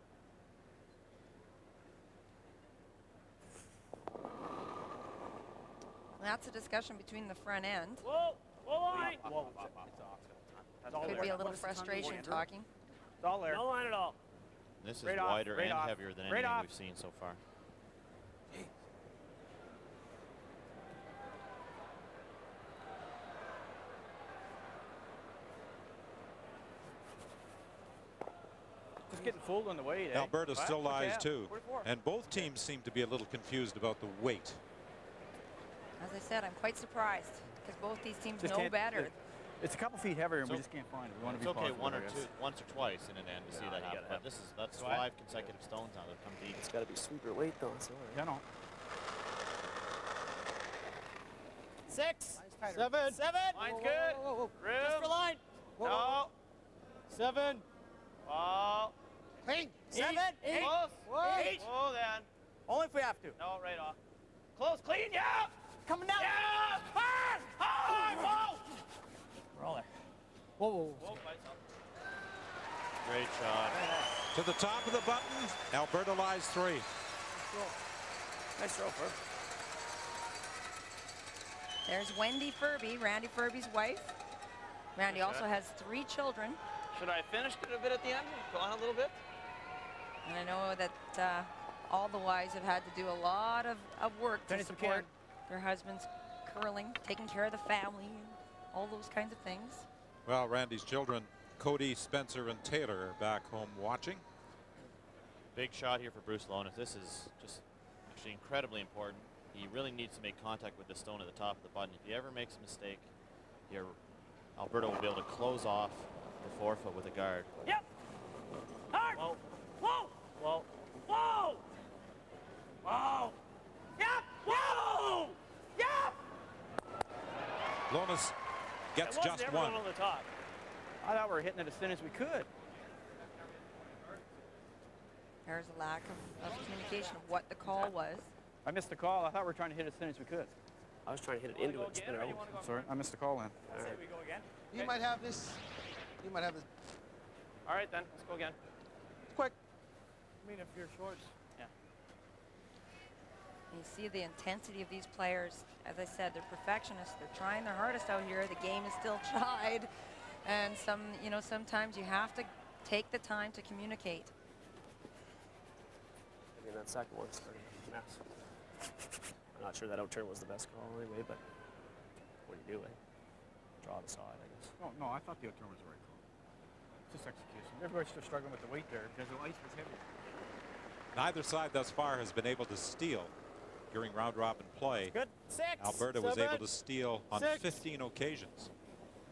That's a discussion between the front end. Whoa, line. Whoa, it's off. Could be a little frustration talking. It's all there. No line at all. This is Right off, wider right and off. heavier than Right anything off. we've seen so far. Just getting fooled on the weight, eh? Alberta still lies Yeah. too. 44. And both teams seem to be a little confused about the weight. As I said, I'm quite surprised because both these teams Just know can't- better. It's a couple feet heavier, and we So- just can't find it. We want It's to be okay positive, once or twice in an end to see that happen, but that's 5 consecutive stones now that have come deep. It's got to be sweeper weight, though. So Yeah, no. 6. 7. 7. Line's good. Just for line. No. 7. Oh. Clean. 7. 8. Close. 8. Whoa, then. Only if we have to. No, right off. Close, clean, yeah. Coming down. Yeah. Fire. Whoa. We're all there. Whoa, whoa. Whoa, bites up. Great shot. To the top of the button, Alberta lies 3. Nice throw, Ferb. There's Wendy Ferbey, Randy Ferbey's wife. Randy also has 3 children. Should I have finished it a bit at the end? Gone a little bit? And I know that all the wives have had to do a lot of work to Finish the support can. their husbands curling, taking care of the family, and all those kinds of things. Well, Randy's children, Cody, Spencer, and Taylor, are back home watching. Big shot here for Bruce Lonis. This is just actually incredibly important. He really needs to make contact with the stone at the top of the button. If he ever makes a mistake here, Alberta will be able to close off the 4 foot with a guard. Yep. Hard. Whoa. Whoa. Whoa. Whoa. Whoa. Yep. Whoa. Yep. Lonis gets It wasn't just everyone 1. on the top. I thought we were hitting it as thin as we could. There's a lack of communication of what the call was. I missed the call. I thought we were trying to hit it as thin as we could. I was trying to hit it into it and spin it out. Sorry, I missed the call then. Say we go again. You might have this. You might have this. All right, then. Let's go again. Quick. I mean, if you're short. Yeah. You see the intensity of these players. As I said, they're perfectionists. They're trying their hardest out here. The game is still tied. And sometimes you have to take the time to communicate. I mean, that second one started a mess. I'm not sure that out turn was the best call anyway, but what do you do, eh? Draw the side, I guess. Oh, no, I thought the out turn was the right call. Just execution. Everybody's still struggling with the weight there because the ice was heavier. Neither side thus far has been able to steal during round robin play. Good. 6. Alberta was able to steal on 15 occasions.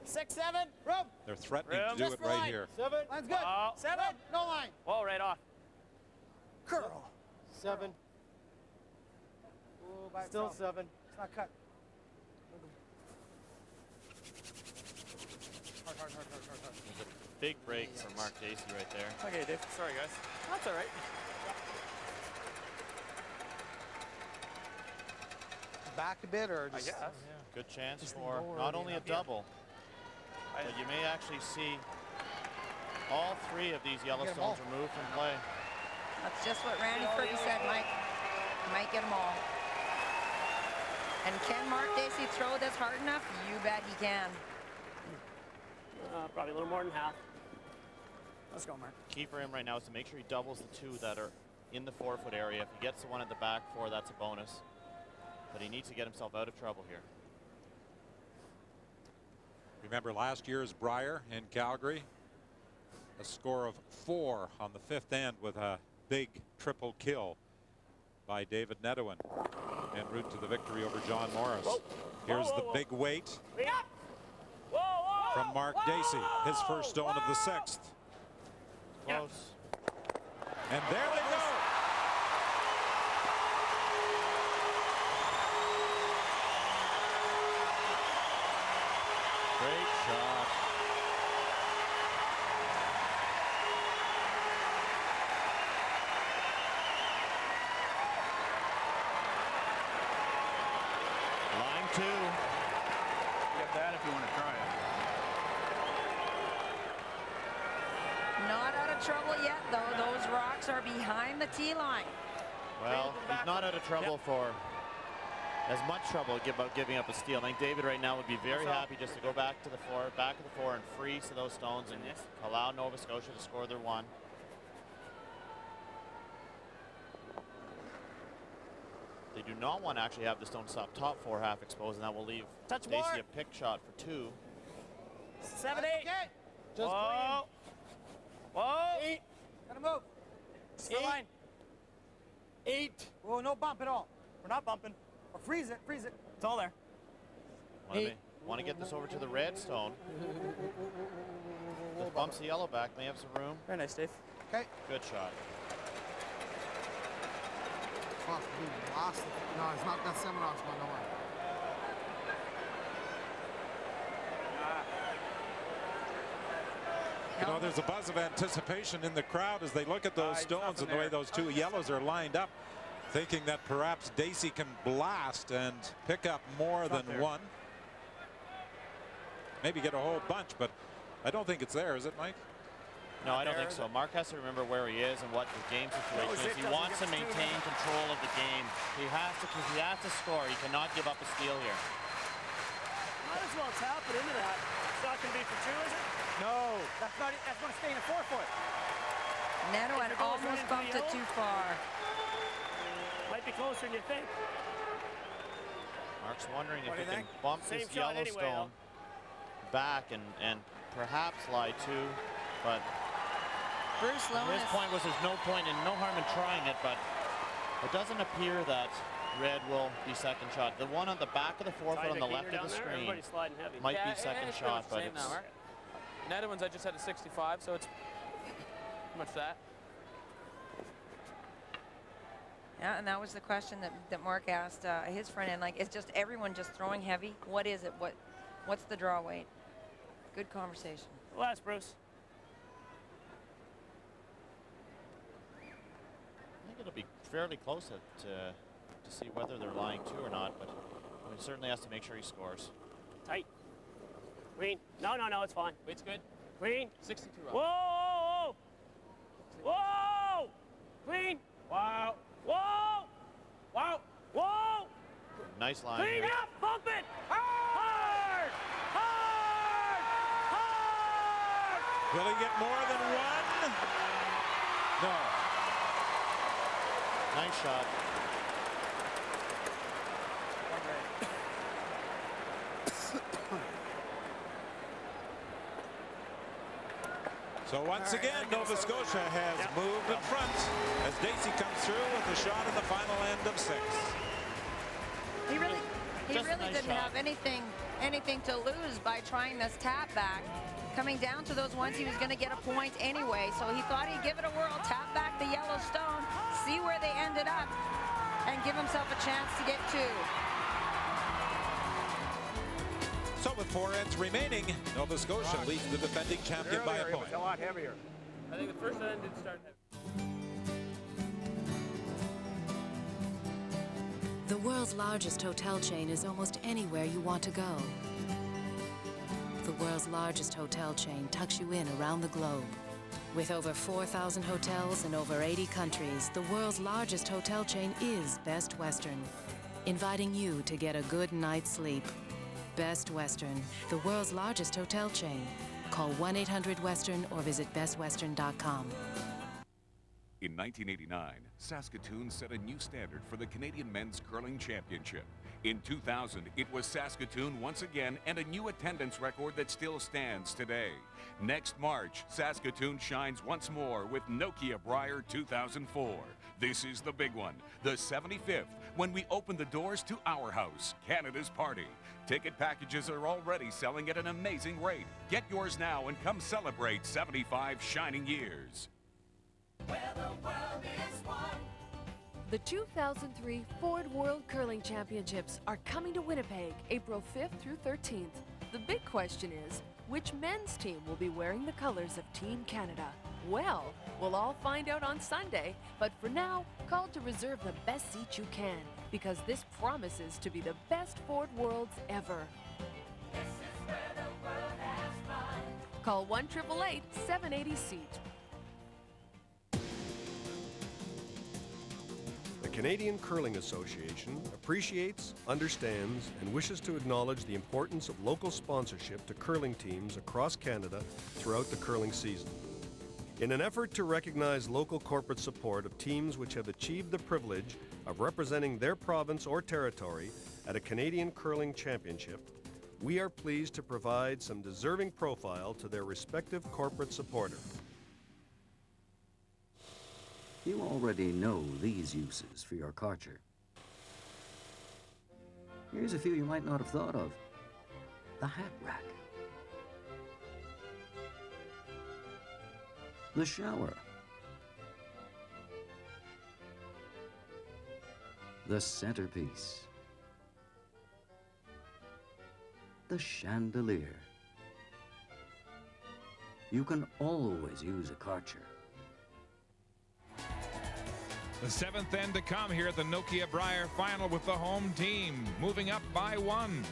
6, 7. Room. They're threatening to do it right here. 7. Line's good. 7. No line. Whoa, right off. Curl. 7. Still 7. It's not cut. Hard. Big break for Mark Dacey right there. Okay, Dave. Sorry, guys. That's all right. Back a bit or just... I guess. Good chance for not only a double, but you may actually see all 3 of these Yellowstones removed from play. That's just what Randy Ferbey said, Mike. You might get them all. And can Mark Dacey throw this hard enough? You bet he can. Probably a little more than half. Let's go, Mark. Key for him right now is to make sure he doubles the 2 that are in the 4-foot area. If he gets the one at the back 4, that's a bonus. But he needs to get himself out of trouble here. Remember last year's Brier in Calgary? A score of 4 on the 5th end with a big triple kill by David Nedwin en route to the victory over John Morris. Here's the big weight from Mark Dacey, his first stone of the 6th. Close. And there they go. Great shot. Line 2. Get that if you want to try it. Not out of trouble yet, though. Those rocks are behind the tee line. Well, he's not out of trouble for as much trouble about giving up a steal. I think David right now would be very happy just to go back to the back of the 4 and freeze to those stones and allow Nova Scotia to score their 1. They do not want to actually have the stone stop top 4 half exposed, and that will leave Dacey a pick shot for 2. 7, 8. Okay. Just Whoa. Whoa. 8. Gotta move. Still line. 8. Whoa, no bump at all. We're not bumping. Or freeze it. It's all there. Want to get this over to the red stone. Just bumps the yellow back. May have some room. Very nice, Dave. Okay. Good shot. No, it's not that Seminov's one, no one. You know, there's a buzz of anticipation in the crowd as they look at those stones and the way those 2 yellows are lined up, thinking that perhaps Dacey can blast and pick up more than 1. Maybe get a whole bunch, but I don't think it's there, is it, Mike? No, I don't think so. Mark has to remember where he is and what the game situation is. He wants to maintain control of the game. He has to, because he has to score. He cannot give up a steal here. Might as well tap it into that. It's not going to be for 2, is it? No, that's going to stay in a 4-foot. Nedwin almost bumped it too far. Might be closer than you think. Mark's wondering if he can bump this Yellowstone back and perhaps lie 2, but Bruce Lomas. his point was there's no harm in trying it, but it doesn't appear that red will be second shot. The one on the back of the 4-foot on the left of the screen might be second shot, but it's... Nedwin's I just had a 65, so it's much that. Yeah, and that was the question that Mark asked his front end. Like, is just everyone just throwing heavy? What is it? What's the draw weight? Good conversation. Last, Bruce. I think it'll be fairly close to see whether they're lying 2 or not, but he certainly has to make sure he scores. Tight. Green. No, it's fine. Weight's good. Green. 62 Whoa, whoa, whoa. Whoa. Green. Wow. Whoa. Wow. Whoa. nice line. Clean here. up, pump it! Hard! Hard! Hard! Will he get more than one? No. Nice shot. So once again, Nova Scotia has moved in front as Dacey comes through with a shot in the final end of 6. He really nice didn't shot. have anything to lose by trying this tap back. Coming down to those ones, he was going to get a point anyway, so he thought he'd give it a whirl, tap back the yellow stone, see where they ended up, and give himself a chance to get 2. So with 4 ends remaining, Nova Scotia leads the defending champion by a point. It's a lot heavier. I think the first end did start heavy. The world's largest hotel chain is almost anywhere you want to go. The world's largest hotel chain tucks you in around the globe. With over 4,000 hotels in over 80 countries, the world's largest hotel chain is Best Western, inviting you to get a good night's sleep. Best Western, the world's largest hotel chain. Call 1-800-WESTERN or visit bestwestern.com. In 1989, Saskatoon set a new standard for the Canadian Men's Curling Championship. In 2000, it was Saskatoon once again, and a new attendance record that still stands today. Next March, Saskatoon shines once more with Nokia Brier 2004. This is the big one, the 75th, when we open the doors to our house, Canada's Party. Ticket packages are already selling at an amazing rate. Get yours now and come celebrate 75 shining years. The 2003 Ford World Curling Championships are coming to Winnipeg, April 5th through 13th. The big question is, which men's team will be wearing the colors of Team Canada? Well, we'll all find out on Sunday, but for now, call to reserve the best seat you can, because this promises to be the best Ford Worlds ever. Call 1-888-780-SEAT. The Canadian Curling Association appreciates, understands, and wishes to acknowledge the importance of local sponsorship to curling teams across Canada throughout the curling season. In an effort to recognize local corporate support of teams which have achieved the privilege of representing their province or territory at a Canadian Curling Championship, we are pleased to provide some deserving profile to their respective corporate supporter. You already know these uses for your Karcher. Here's a few you might not have thought of. The hat rack. The shower. The centerpiece. The chandelier. You can always use a Karcher. The 7th end to come here at the Nokia Brier final with the home team moving up by 1.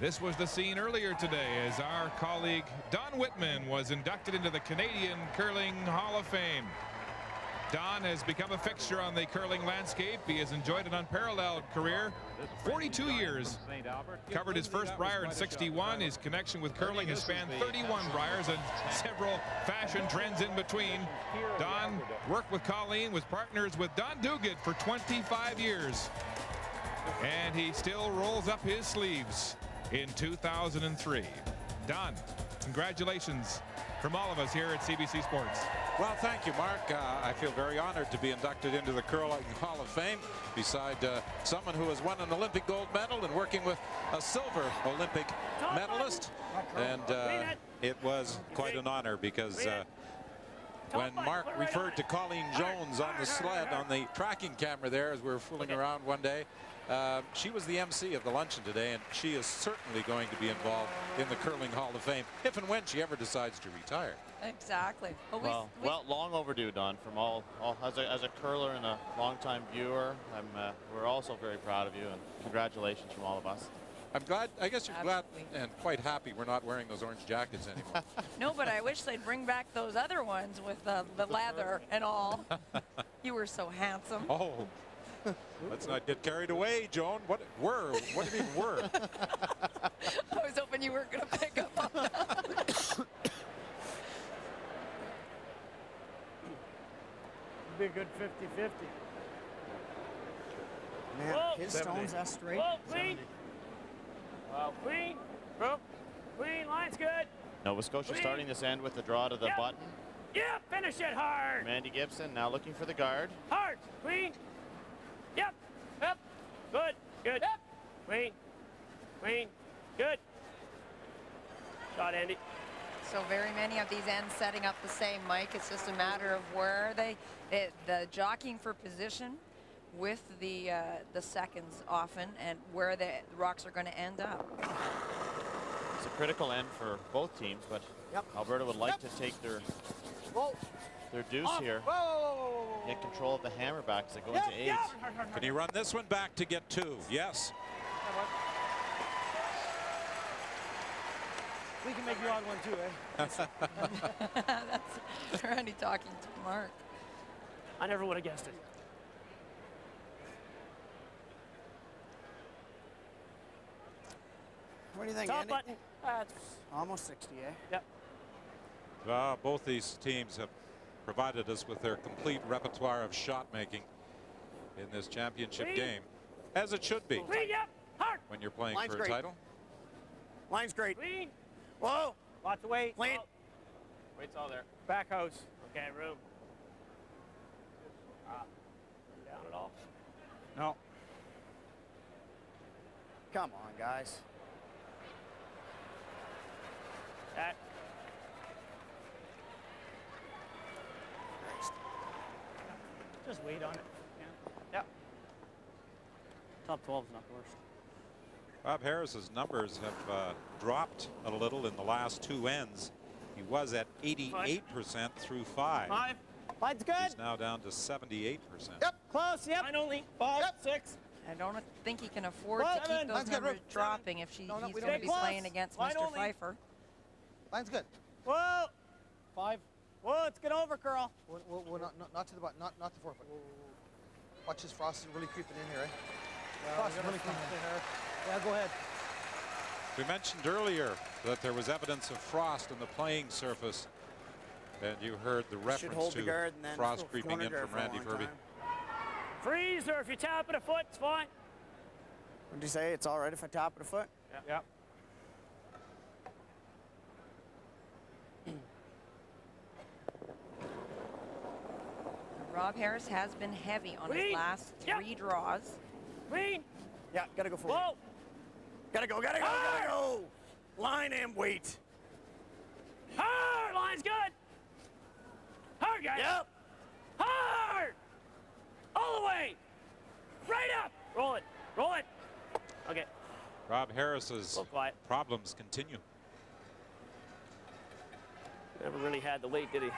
This was the scene earlier today as our colleague Don Whitman was inducted into the Canadian Curling Hall of Fame. Don has become a fixture on the curling landscape. He has enjoyed an unparalleled career. 42 years. Covered his first Brier in '61. His connection with curling has spanned 31 Briers and several fashion trends in between. Don worked with Colleen, was partners with Don Duguid for 25 years. And he still rolls up his sleeves in 2003. Don, congratulations from all of us here at CBC Sports. Well, thank you, Mark. I feel very honored to be inducted into the Curling Hall of Fame beside someone who has won an Olympic gold medal and working with a silver Olympic medalist. And it was quite an honor because when Mark referred to Colleen Jones on the sled on the tracking camera there as we were fooling around one day, she was the MC of the luncheon today, and she is certainly going to be involved in the Curling Hall of Fame if and when she ever decides to retire. Exactly. Well, long overdue, Don. From all as a curler and a longtime viewer, we're also very proud of you, and congratulations from all of us. I'm glad. I guess you're glad and quite happy we're not wearing those orange jackets anymore. No, but I wish they'd bring back those other ones with the leather and all. You were so handsome. Oh, Let's not get carried away, Joan. What were? What do you mean were? I was hoping you weren't going to pick up on that. Be a good 50-50. Man, his stones, that's straight. Whoa, clean. Clean. Rope. Clean. Line's good. Nova Scotia starting this end with the draw to the button. Yeah, finish it hard. Mandy Gibson now looking for the guard. Hard. Clean. Yep. Yep. Good. Good. Yep. Clean. Clean. Good. Shot, Andy. So very many of these ends setting up the same, Mike. It's just a matter of where the jockeying for position with the seconds often, and where the rocks are going to end up. It's a critical end for both teams, but Alberta would like to take their deuce here. Get control of the hammerback as they go into 8. Can he run this one back to get 2? Yes. We can make the odd one too, eh? That's Randy talking to Mark. I never would have guessed it. What do you think, Top Andy? button. That's almost 60, eh? Yep. Both these teams have provided us with their complete repertoire of shot making in this championship game, as it should be when you're playing for a title. Line's great. Clean. Whoa. Lots of weight. Clean. Weight's all there. Back house. Okay, room. Down at all. No. Come on, guys. That. Just wait on it. Yeah. Yep. Top 12 is not the worst. Rob Harris's numbers have dropped a little in the last 2 ends. He was at 88% through 5. 5. Line's good. He's now down to 78%. Yep. Close. Yep. Line only. 5. 6. I don't think he can afford to keep those numbers dropping if he's going to be playing against Mr. Pfeiffer. Line's good. Whoa. 5. Whoa, it's get over, Carl. Whoa, not to the button, not the 4 foot. Watch this frost is really creeping in here, eh? Frost is really creeping in here. Yeah, go ahead. We mentioned earlier that there was evidence of frost on the playing surface, and you heard the reference to frost creeping in from Randy Ferbey. Freeze, or if you tap it a foot, it's fine. What did you say? It's all right if I tap it a foot? Yeah. Rob Harris has been heavy on his last 3 draws. Clean. Yeah, gotta go forward. Whoa. Gotta go. Line and weight. Hard. Line's good. Hard, guys. Yep. Hard. All the way. Right up. Roll it. Roll it. Okay. Rob Harris's problems continue. Never really had the weight, did he?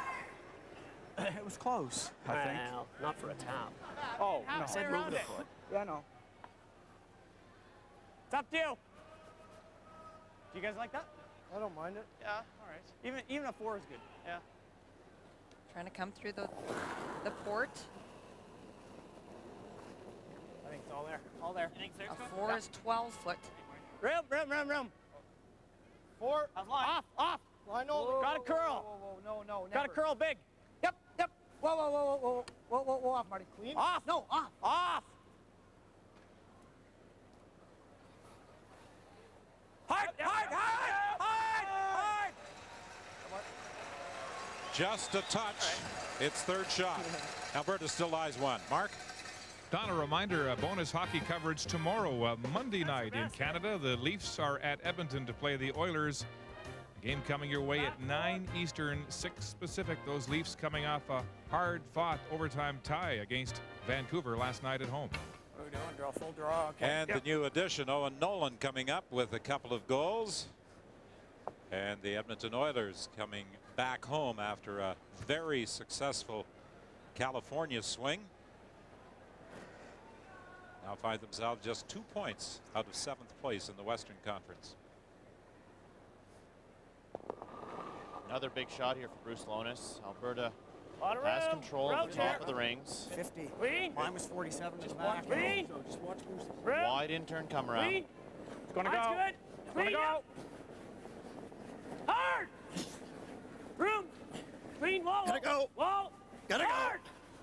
It was close, I think. Well, not for a tap. Oh, I said move the foot. Yeah, no. It's up to you. Do you guys like that? I don't mind it. Yeah, all right. Even a 4 is good. Yeah. Trying to come through the port. I think it's all there. All there. You think A 4 is 12 foot. Room. 4. Off. Line only. Got a curl. Whoa, no, Got a curl big. Yep. Whoa, off, Marty. Clean. Off. No, off. Off. Hard. Just a touch. It's third shot. Alberta still lies 1. Mark? Don, a reminder, bonus hockey coverage tomorrow, Monday night in Canada. The Leafs are at Edmonton to play the Oilers. Game coming your way at 9 Eastern, 6 Pacific. Those Leafs coming off a hard-fought overtime tie against Vancouver last night at home. What are we doing? Draw, full draw. Okay. And the new addition, Owen Nolan, coming up with a couple of goals. And the Edmonton Oilers coming back home after a very successful California swing. Now find themselves just 2 points out of 7th place in the Western Conference. Another big shot here for Bruce Lonis. Alberta Has control of the top of the rings. 50. Queen. Mine was 47 in the back. Queen. So just watch Bruce. Wide in turn come around. Queen. It's gonna That's go. good. It's gonna Queen, go. Hard. Room. Queen, whoa. Gotta go. Whoa. Gotta hard.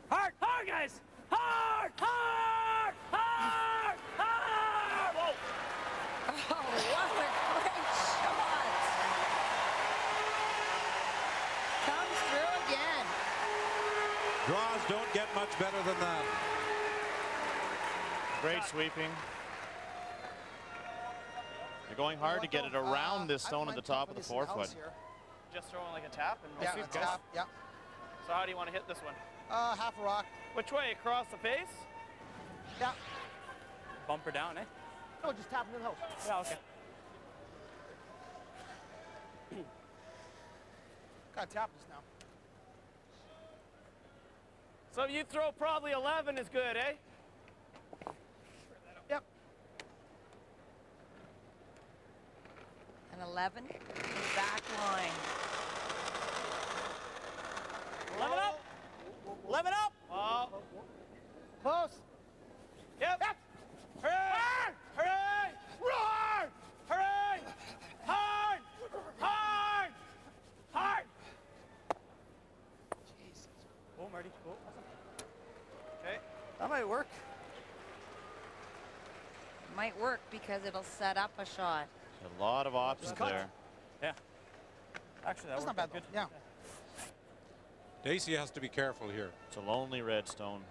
Go. Hard. Hard, guys. Hard. Hard. Hard. Hard. Whoa. Oh, what a great shot. Comes through again. Draws don't get much better than that. Great sweeping. They're going hard to get it around this stone at the top of the 4-foot. Just throwing like a tap and Yeah, a tap. Yeah. So how do you want to hit this one? Half a rock. Which way? Across the face? Yeah. Bumper down, eh? No, just tap into the house. Yeah, okay. Gotta tap this now. So you throw probably 11 is good, eh? Yep. An 11 back line. 11 up! 11 up! Oh. Close. Yep. Hooray! Hooray! Roar! Hooray! Hard! Hard! Hard! Jesus. Oh, Marty. Oh. Okay. That might work. Might work because it'll set up a shot. A lot of options there. Yeah. Actually, That's not bad. good. Yeah. Dacey has to be careful here. It's a lonely red stone.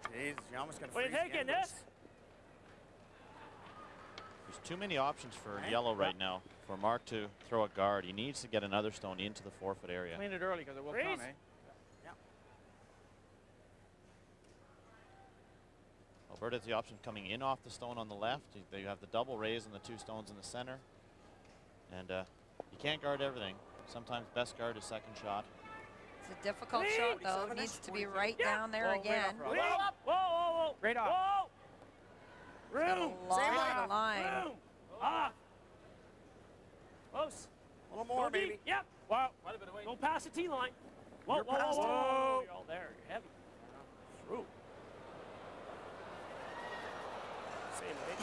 Jeez, you almost got to What are you thinking, this? There's too many options for yellow right now for Mark to throw a guard. He needs to get another stone into the 4-foot area. Clean it early because it will Freeze. come, eh? Alberta has the option coming in off the stone on the left. They have the double raise and the 2 stones in the center. And you can't guard everything. Sometimes best guard is second shot. It's a difficult shot, though. Needs to be right down there again. Whoa, whoa, whoa. Right off. Whoa. Got a Room. lot of line. Room. Off. Close. A little more, Bogey. baby. Yep. Wow. Don't pass the T line. Whoa, You're whoa, whoa, past it. whoa. You're all there. You're heavy. Through. Same way.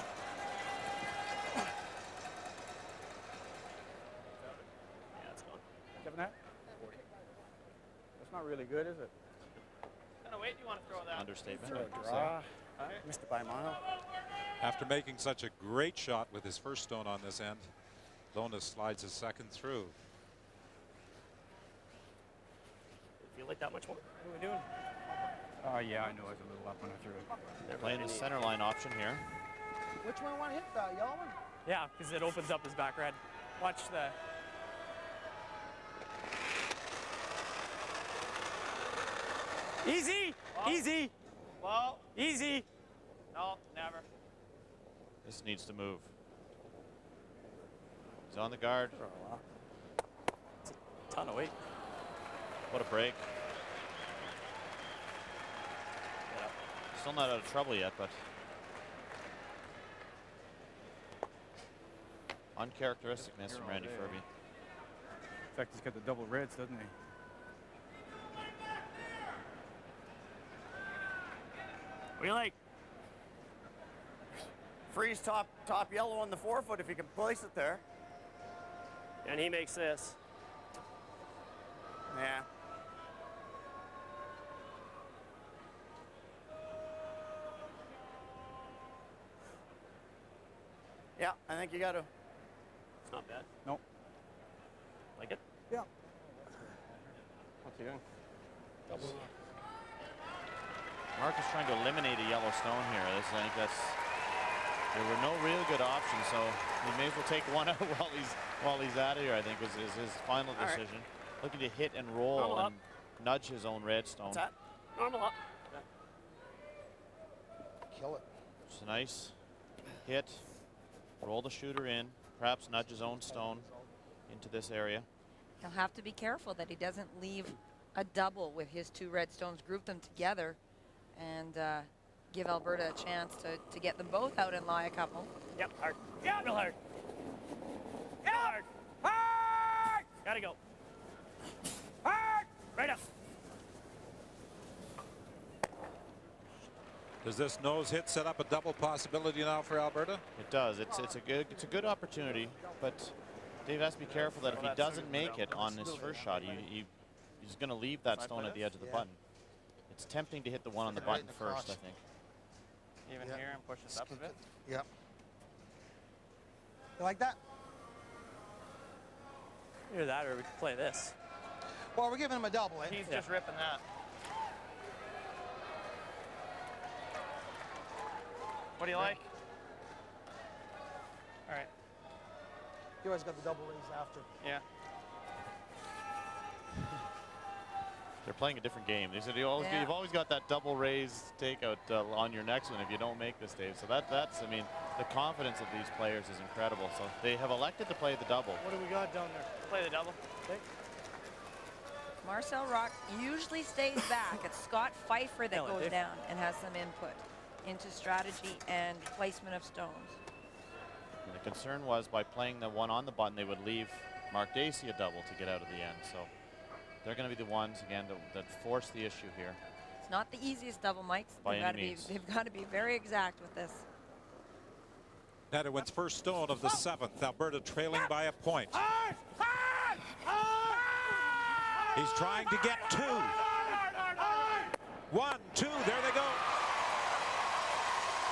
Yeah, it's gone. Kevin, that? 40. That's not really good, is it? What kind of weight do you want to throw that? Understatement. Throw a draw. Missed it by a mile. After making such a great shot with his first stone on this end, Lona slides his second through. Feel like that much more. What are we doing? Oh, yeah, I know. I was a little up when I threw it. They're playing the center line option here. Which one want to hit? The yellow one? Yeah, because it opens up his back red. Watch the... Easy! Whoa. Easy! Whoa! Easy! No, never. This needs to move. He's on the guard. It's a ton of weight. What a break. Yeah. Still not out of trouble yet, but uncharacteristicness from Randy Ferbey. In fact, he's got the double reds, doesn't he? What do you like? Freeze top yellow on the 4-foot if you can place it there. And he makes this. Yeah. Yeah, I think you got to. It's not bad. Nope. Like it? Yeah. What's he doing? Double. Mark is trying to eliminate a yellow stone here. I think there were no real good options, so he may as well take one out while he's out of here. I think was his final decision. Looking to hit and roll Normal and up. nudge his own red stone. What's that? Normal up. Kill it. Just a nice hit. Roll the shooter in. Perhaps nudge his own stone into this area. He'll have to be careful that he doesn't leave a double with his 2 red stones, group them together, and give Alberta a chance to get them both out and lie a couple. Yep, hard. Yeah, real hard. Yeah, hard. Hard! Gotta go. Hard! Right up. Does this nose hit set up a double possibility now for Alberta? It does. It's a good opportunity, but Dave has to be careful that if he doesn't make it on his first shot, he's going to leave that stone at the edge of the button. It's tempting to hit the one on the button first, I think. Even here and push this up a bit. Yep. You like that? Either that or we could play this. Well, we're giving him a double, eh? He's just ripping that. What do you like? All right. You always got the double raise after. Yeah. They're playing a different game. They said you've always got that double raise takeout on your next one if you don't make this, Dave. So that's, I mean, the confidence of these players is incredible. So they have elected to play the double. What do we got down there? Play the double. Okay. Marcel Rock usually stays back. It's Scott Pfeiffer that goes down and has some input into strategy and placement of stones. And the concern was by playing the one on the button, they would leave Mark Dacey a double to get out of the end. So they're going to be the ones, again, that force the issue here. It's not the easiest double, Mike. By any means. They've got to be very exact with this. Netherwin's first stone of the 7th. Alberta trailing by a point. He's trying to get 2. 1, 2, there they go.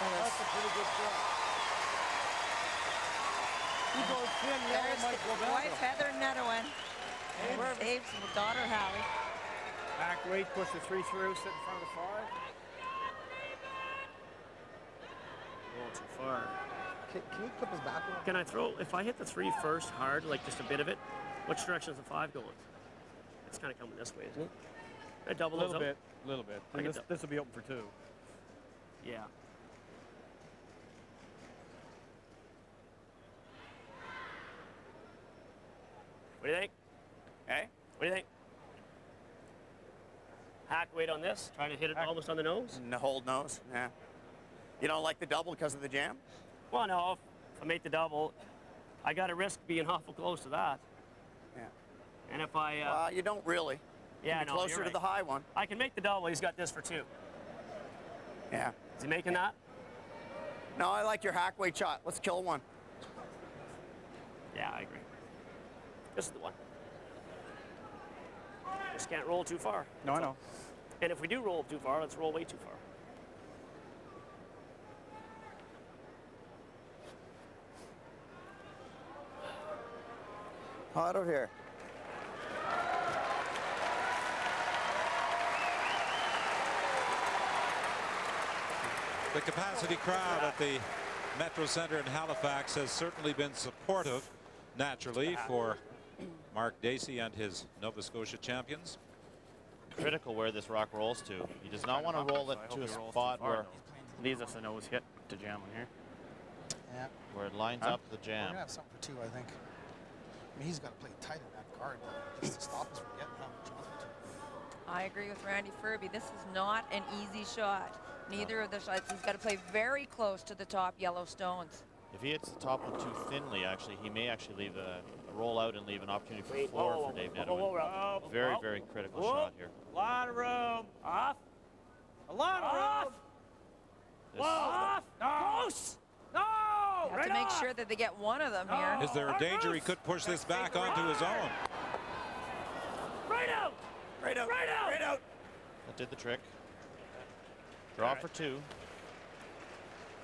That's a pretty good shot. He goes thin, There's the wife, Heather Netowin. And Dave's daughter, Hallie. Back weight, push the 3 through, sit in front of the 5. A little too far. Can you clip his back one? Can I throw, if I hit the 3 first hard, like just a bit of it, which direction is the 5 going? It's kind of coming this way, isn't it? I double those out? A little bit. This will be open for 2. Yeah. What do you think? Hey? What do you think? Hack weight on this, trying to hit it almost on the nose? The hold nose, yeah. You don't like the double because of the jam? Well, no, if I make the double, I got to risk being awful close to that. Yeah. And if I... well, you don't really. Yeah, you can be closer to the high one. I can make the double. He's got this for 2. Yeah. Is he making that? No, I like your hack weight shot. Let's kill one. Yeah, I agree. This is the one. Just can't roll too far. No, I know. And if we do roll too far, let's roll way too far. Hot over here. The capacity crowd at the Metro Centre in Halifax has certainly been supportive, naturally, for Mark Dacey and his Nova Scotia champions. Critical where this rock rolls to. He does not want to roll it to a spot where leaves us a nose hit to jam on here. Yeah. Where it lines up the We're jam. gonna have something for 2, I think. I mean, he's got to play tight in that card just to stop us from getting how much on it. I agree with Randy Ferbey. This is not an easy shot. Neither of the shots. He's got to play very close to the top yellow stones. If he hits the top one too thinly, actually, he may actually leave a roll out and leave an opportunity for 4 for Dave Netowin. Very, very critical shot here. A lot of room. Off. A lot of room. This, off. No. Close. No. You have to make sure that they get one of them here. Is there a danger he could push this back onto his own? Right out. Right out. Right out. Right out. that did the trick. Draw for 2.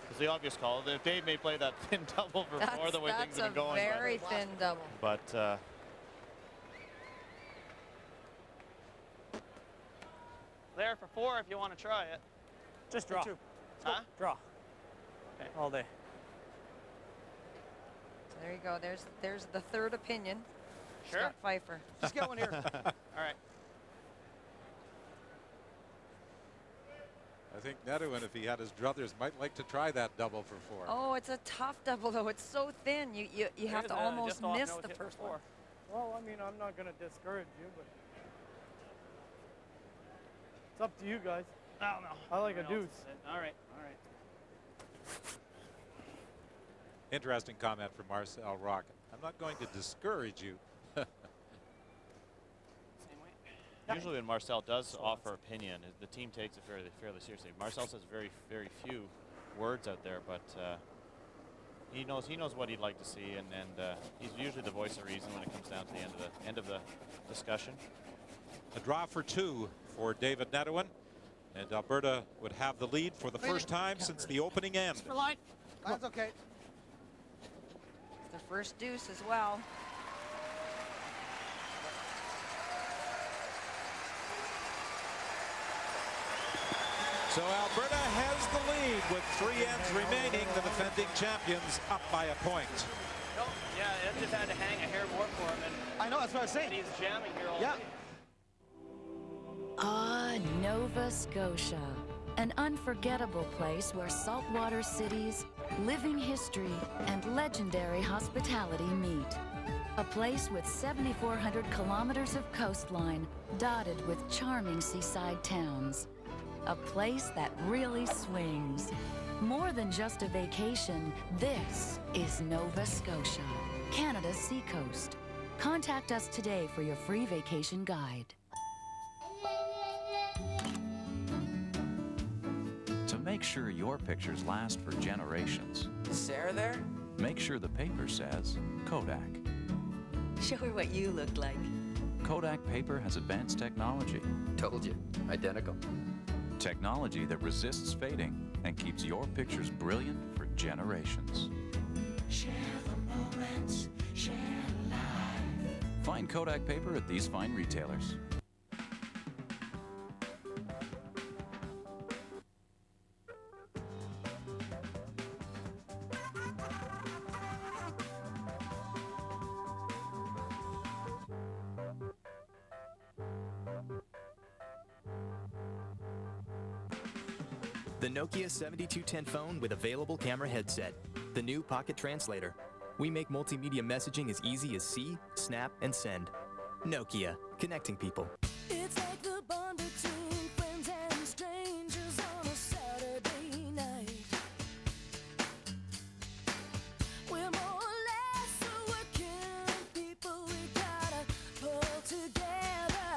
It's the obvious call. Dave may play that thin double for 4 the way things have been going. That's a very thin double. But There for 4 if you want to try it. Just draw. Huh? Draw. Okay. All day. So there you go. There's the third opinion. Sure. Scott Pfeiffer. Just get one here. All right. I think Netowin, if he had his druthers, might like to try that double for 4. Oh, it's a tough double, though. It's so thin. You have to almost miss the first one. Well, I mean, I'm not going to discourage you, but it's up to you guys. Oh, no. I like a deuce. All right. All right. Interesting comment from Marcel Rock. I'm not going to discourage you. Usually when Marcel does offer opinion, the team takes it fairly seriously. Marcel says very few words out there, but he knows what he'd like to see, and he's usually the voice of reason when it comes down to the end of the discussion. A draw for 2 for David Netowin, and Alberta would have the lead for the first time since the opening end. That's okay. It's the first deuce as well. So Alberta has the lead with 3 ends remaining. The defending champions up by a point. No, yeah, it just had to hang a hair more for him. And I know, that's what I was saying. He's jamming here all day. Ah, Nova Scotia. An unforgettable place where saltwater cities, living history, and legendary hospitality meet. A place with 7,400 kilometers of coastline dotted with charming seaside towns. A place that really swings. More than just a vacation, this is Nova Scotia, Canada's seacoast. Contact us today for your free vacation guide. To make sure your pictures last for generations, Is Sarah there? make sure the paper says Kodak. Show her what you look like. Kodak paper has advanced technology. Told you. Identical. Technology that resists fading and keeps your pictures brilliant for generations. Share the moments, share life. Find Kodak paper at these fine retailers. The Nokia 7210 phone with available camera headset. The new Pocket Translator. We make multimedia messaging as easy as see, snap, and send. Nokia, connecting people. It's like the bond between friends and strangers on a Saturday night. We're more or less a working people. We gotta pull together.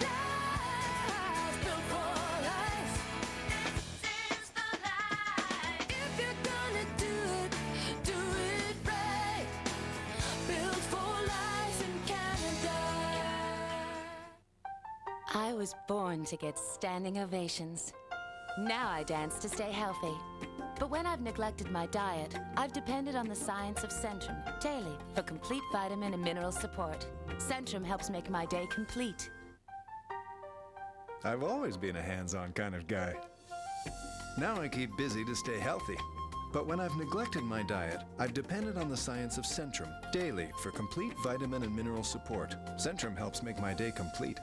Lies built for life. This is the life. If you're gonna do it right. Built for life in Canada. I was born to get standing ovations. Now I dance to stay healthy. But when I've neglected my diet, I've depended on the science of Centrum daily for complete vitamin and mineral support. Centrum helps make my day complete. I've always been a hands-on kind of guy. Now I keep busy to stay healthy. But when I've neglected my diet, I've depended on the science of Centrum daily for complete vitamin and mineral support. Centrum helps make my day complete.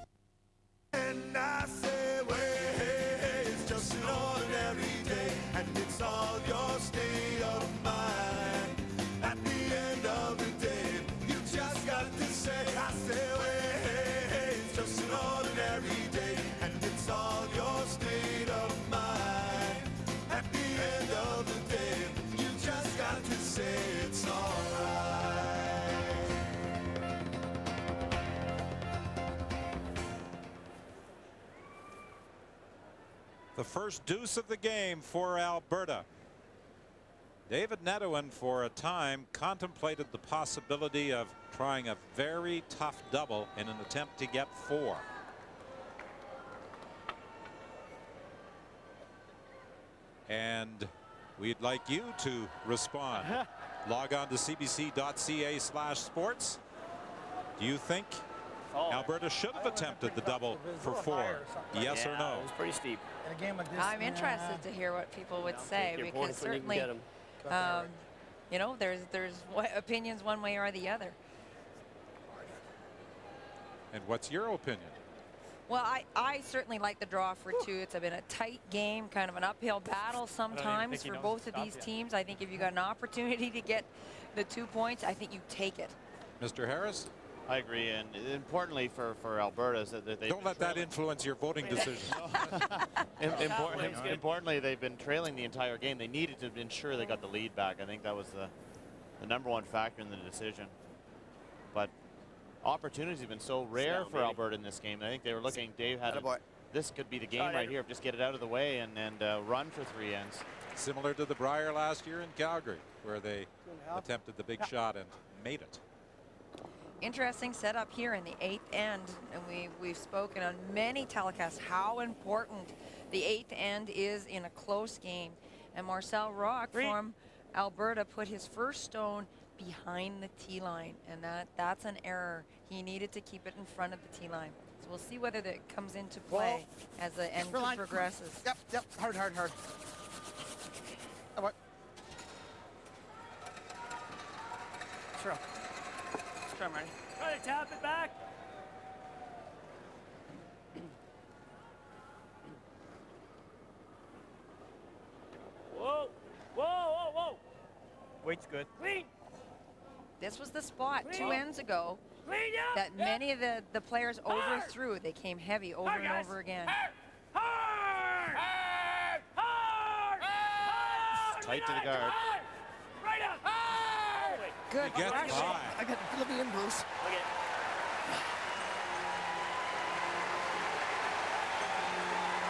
And I say, well, it's just an ordinary day, and it's all your state of mind. At the end of the day, you just got to say, I say, well, it's just an ordinary day, and it's all your state of mind. At the end of the day, you just got to say it's all right. The first deuce of the game for Alberta. David Netowin for a time contemplated the possibility of trying a very tough double in an attempt to get 4. And we'd like you to respond. Log on to cbc.ca/sports. Do you think Alberta should have attempted the double for 4? Yes or no? It was pretty steep. In a game like this, I'm interested to hear what people would say, your because points when you can certainly, get 'em. you know, there's opinions one way or the other. And what's your opinion? Well, I certainly like the draw for 2. It's been a tight game, kind of an uphill battle sometimes for both of these teams. I think if you got an opportunity to get the 2 points, I think you take it. Mr. Harris? I agree, and importantly for Alberta is that they don't let that influence your voting decision. Importantly, they've been trailing the entire game. They needed to ensure they got the lead back. I think that was the number one factor in the decision. But opportunities have been so rare for Alberta in this game. I think they were looking, Dave had this could be the game right here. Just get it out of the way and run for 3 ends. Similar to the Brier last year in Calgary, where they attempted the big shot and made it. Interesting setup here in the 8th end, and we've spoken on many telecasts how important the 8th end is in a close game. And Marcel Rock from Alberta put his first stone behind the tee line, and that's an error. He needed to keep it in front of the tee line. So we'll see whether that comes into play as the end progresses. Yep, hard. How about? Sure. Try, Marty. Try to tap it back. Whoa. Weight's good. Clean. This was the spot 2 ends ago that many of the players overthrew. They came heavy over and over again. Tight to the guard. Right up. Good. He gets by. I got Ferbey and Bruce. Okay.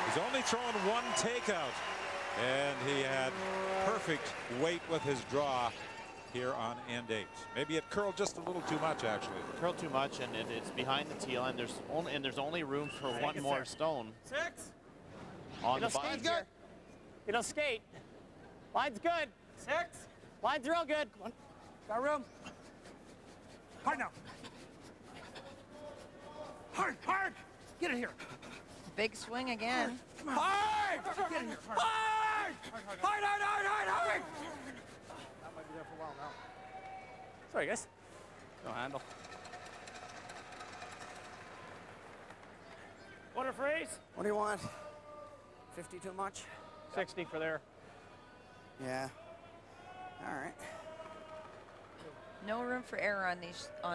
He's only thrown 1 takeout, and he had perfect weight with his draw here on end 8. Maybe it curled just a little too much, actually. Curled too much, and it's behind the tee line. There's only room for 1 more stone. 6. On the button. Good. It'll skate. Line's good. 6. Line's real good. Come on. Got room. Hard now. Hard. Get in here. Big swing again. Hard. Get in here. Hard. Hard. That might be there for a while now. Sorry, guys. No handle. Quarter freeze. What do you want? 50 too much? 60 for there. Yeah. All right. No room for error on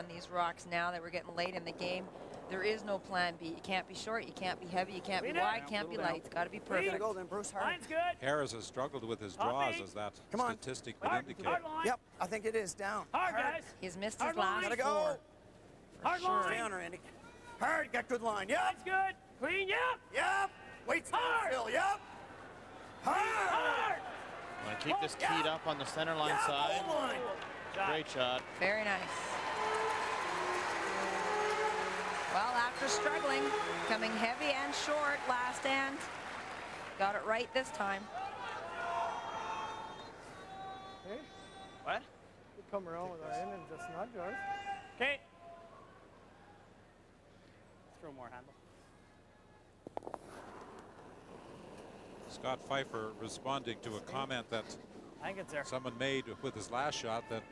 these rocks now that we're getting late in the game. There is no plan B. You can't be short, you can't be heavy, you can't be wide, can't be light. It's got to be perfect. Go then, Bruce. Hard. Line's good. Harris has struggled with his draws, as that statistic would indicate. Hard line. Yep, I think it is down. Hard, guys. He's missed Hard his last line. Gotta go. 4. Hard sure. line. Stay on her, Andy. Hard, got good line. Yep. That's good. Clean, Yep. Wait, hard. still. Yep. Hard. Want to keep this keyed up on the center line side. Line. Great shot. Very nice. Well, after struggling, coming heavy and short last end, got it right this time. Hey? What? You come around with our end and just nudge ours. Okay. Throw more handle. Scott Pfeiffer responding to a comment that I think it's there. someone made with his last shot that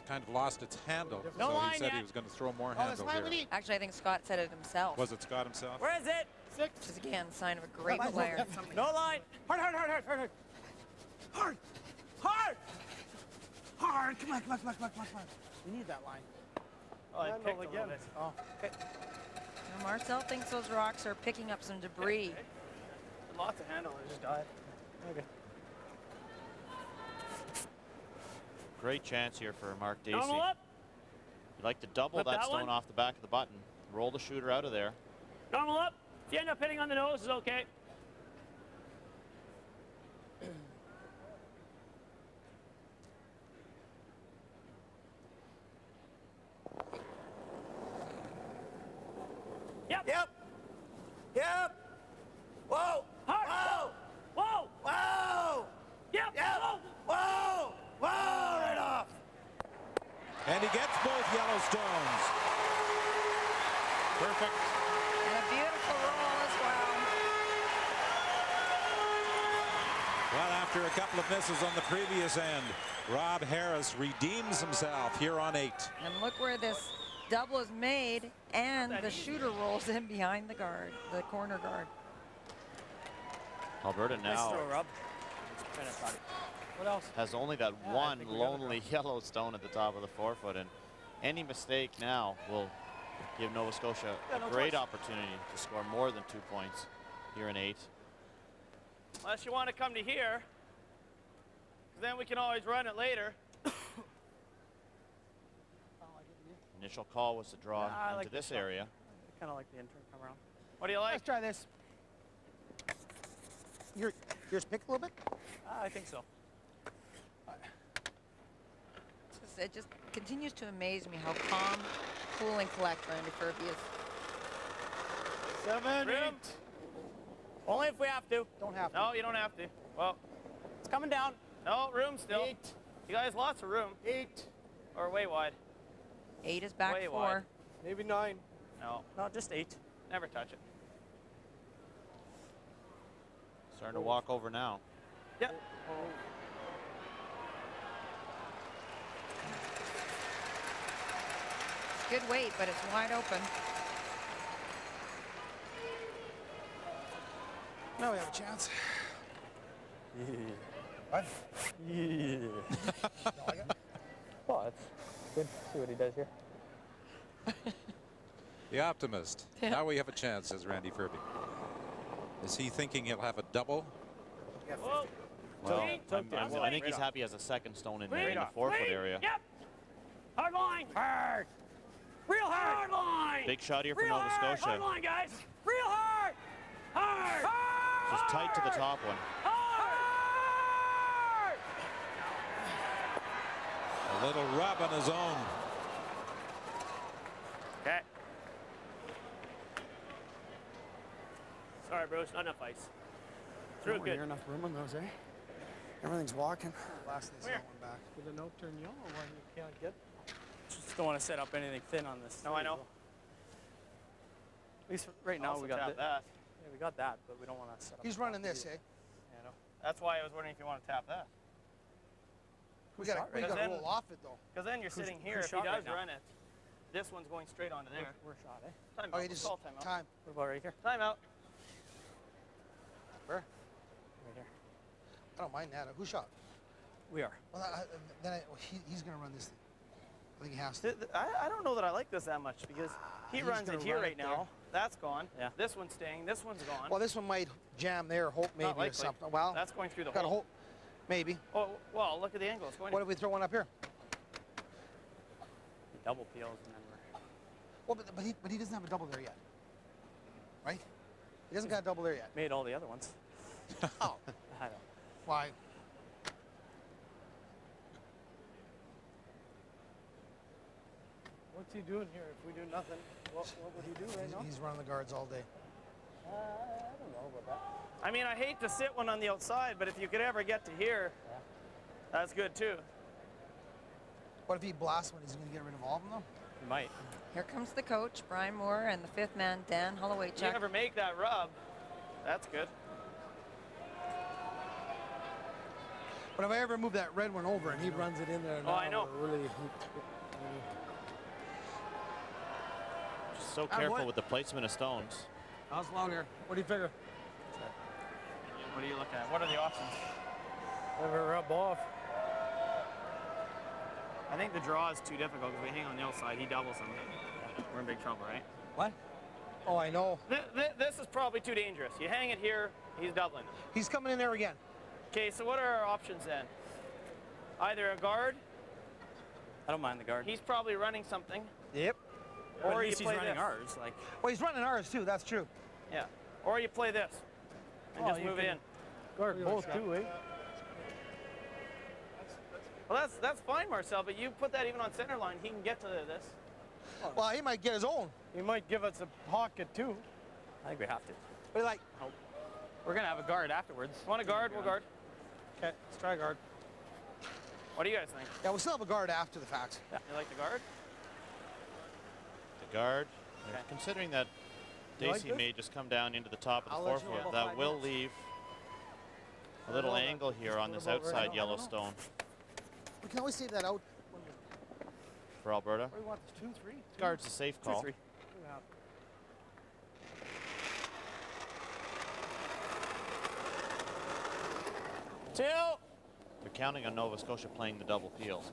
kind of lost its handle. No so line he said yet. he was going to throw more handle here. Actually, I think Scott said it himself. Was it Scott himself? Where is it? 6. Which is again a sign of a great player. No line. Hard. Come on. We need that line. Oh, it Handle picked a again. little bit. Oh. Okay. Now, Marcel thinks those rocks are picking up some debris. Lots of handle. It just died. Okay. Great chance here for Mark Dacey. Normal up. You'd like to double Flip that that stone one. off the back of the button. Roll the shooter out of there. Normal up. If you end up hitting on the nose, it's okay. Yep. Whoa. Hard. Whoa. Yep. Whoa. Right off. And he gets both yellow stones. Perfect. And a beautiful roll as well. Well, after a couple of misses on the previous end, Rob Harris redeems himself here on 8. And look where this double is made, and the shooter rolls in behind the guard, the corner guard. Alberta now What else? has only that one lonely yellow stone at the top of the 4-foot, and any mistake now will give Nova Scotia a great opportunity to score more than 2 points here in 8. Unless you want to come to here, then we can always run it later. Initial call was to draw Yeah, I into like this shot. area. I kind of like the intern come around. What do you like? Let's try this. Yours pick a little bit? I think so. It just continues to amaze me how calm, cool, and collect Randy Ferbey is. 7, 8. Only if we have to. Don't have to. No, you don't have to. Well, it's coming down. No, room still. 8. You guys, lots of room. 8. Or way wide. 8 is back way 4. Wide. Maybe 9. No, just 8. Never touch it. Starting to walk over now. Yep. Good weight, but it's wide open. Now we have a chance. What? Yeah. Well, it's good to see what he does here. The optimist. Now we have a chance, says Randy Ferbey. Is he thinking he'll have a double? Whoa. Well, I I think he's happy as a second stone in there in the 4-foot area. Yep. Hard line. Hard. Real hard. Hard line. Big shot here for Real Nova hard. Scotia. Hard line, guys. Real hard. Hard. Hard. Just tight to the top one. Hard. A little rub on his own. Okay. Sorry, Bruce. Not enough ice. Threw it good. Enough room on those, eh? Everything's walking. Last thing's that one back. Did a note turn yellow when you can't get? Just don't want to set up anything thin on this. No, I know. At least right now Also we got tap that. Yeah, we got that, but we don't want to set up. He's running this, eh? Yeah, I know. That's why I was wondering if you want to tap that. We gotta roll off it though. Because then you're sitting here. who's If he shot does right now? run it, this one's going straight onto there. We're shot, eh? Time Oh, out. you just Call time out. time. What about right here? Time out. Where? Right here. I don't mind that. Who shot? We are. Well, he's gonna run this thing. I think he has to. I don't know that I like this that much because he He's runs gonna it here run right it there. now. That's gone. Yeah. This one's staying. This one's gone. Well, this one might jam there, hope maybe Not or likely. something. Well, That's going through the got a hole. hole. Maybe. Oh, well, look at the angle. It's going. What if we throw one up here? Double peels and then we're. Well, but he doesn't have a double there yet, right? He doesn't got a double there yet. Made all the other ones. Oh, I know. why? What's he doing here? If we do nothing, what would he do right now? He's running the guards all day. I don't know about that. I mean, I hate to sit one on the outside, but if you could ever get to here, that's good too. What if he blasts one? He's going to get rid of all of them though? He might. Here comes the coach, Brian Moore, and the 5th man, Dan Holloway. If you ever make that rub, that's good. But if I ever move that red one over and he runs it in there, Oh, I know. we're really. Just so careful with the placement of stones. How's long here? What do you figure? What do you look at? What are the options? Never rub off. I think the draw is too difficult because we hang on the outside. He doubles them. We're in big trouble, right? What? Oh, I know. This is probably too dangerous. You hang it here, he's doubling them. He's coming in there again. Okay, so what are our options then? Either a guard. I don't mind the guard. He's probably running something. Yep. Or Or at you least he's play running this. ours. Like. Well, he's running ours too. That's true. Yeah. Or you play this and just you move it can in. Guard both too, eh? Well, that's fine, Marcel, but you put that even on center line, he can get to this. Well, he might get his own. He might give us a pocket too. I think we have to. But like, We're gonna have a guard afterwards. Want a guard? We'll guard. okay, let's try guard. What do you guys think? Yeah, we'll still have a guard after the fact. You like the guard? The guard, Okay. considering that You like Dacey this? may just come down into the top of I'll the let you know 4-foot, about that 5 will minutes. leave a little angle here on this outside yellow stone We can always save that out. for Alberta. What do you want? This 2, 3? Guard's a safe call. 2-3. Two. They're counting on Nova Scotia playing the double peel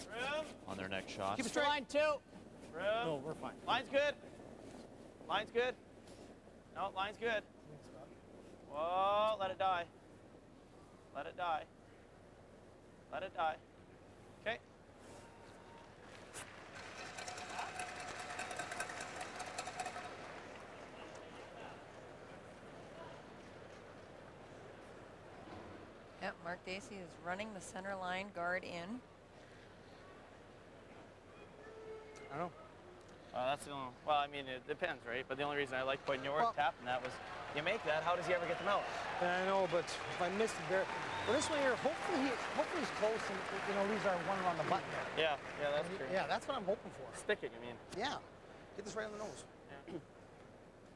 Room. on their next shot. Keep it straight. Line 2. Room. No, we're fine. Line's good. Line's good. No, line's good. Whoa, let it die. Let it die. Let it die. Okay. Mark Dacey is running the center line guard in. I don't know. That's the only, well, I mean, it depends, right? But the only reason I like putting York tapping that was, you make that, how does he ever get them out? I know, but if I miss the well, this one here, hopefully he's close and, you know, leaves our one on the button there. Yeah, that's true. Yeah, that's what I'm hoping for. Stick it, you mean? Yeah, get this right on the nose. Yeah.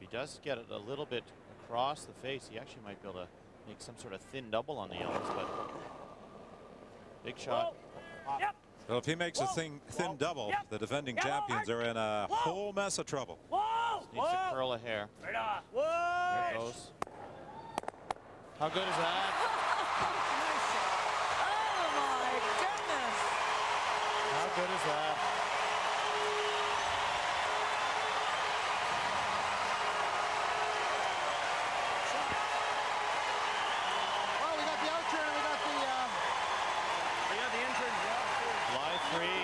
If he does get it a little bit across the face, he actually might be able to make some sort of thin double on the yellows, but big shot. Yep. Well, if he makes a thin double, the defending champions are in a whole mess of trouble. Needs to curl a hair. Right off. There it goes. How good is that? Oh my goodness. How good is that? Well, we got the out turn and we got the intern. Fly free.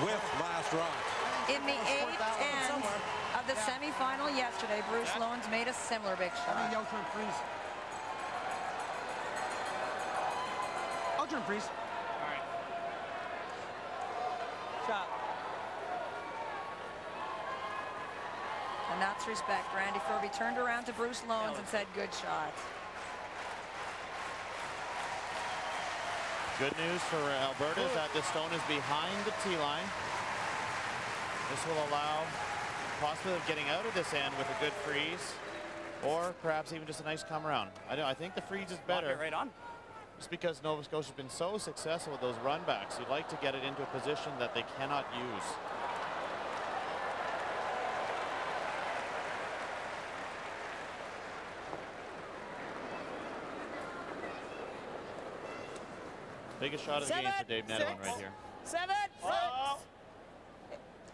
With last rod. In the 8th end of the semifinal yesterday, Bruce Loans made a similar big shot. the out turn freeze. Out turn freeze. All right. Shot. And that's respect. Randy Ferbey turned around to Bruce Loans and said, good shot. Good news for Alberta is that the stone is behind the tee line. This will allow the possibility of getting out of this end with a good freeze, or perhaps even just a nice come around. I think the freeze is better. Right on. Just because Nova Scotia's been so successful with those run backs, you'd like to get it into a position that they cannot use. Biggest shot of the game for Dave Nettleman right here. 7,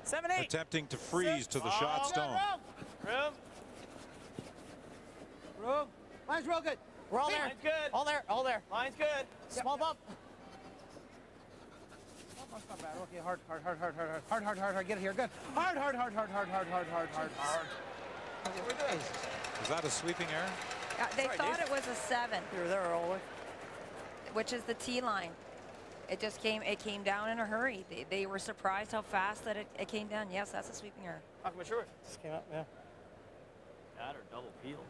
7, 8. Attempting to freeze to the shot stone. Room. Line's real good. We're all there. Line's good. All there. All there. Line's good. Small bump. That's not bad. Okay, hard. Get it here. Good. Hard. Is that a sweeping error? They thought it was a 7. You were there all the way. Which is the tee line. It came down in a hurry. They were surprised how fast that it came down. Yes, that's a sweeping error. How come sure? Just came up, yeah. That or double peel.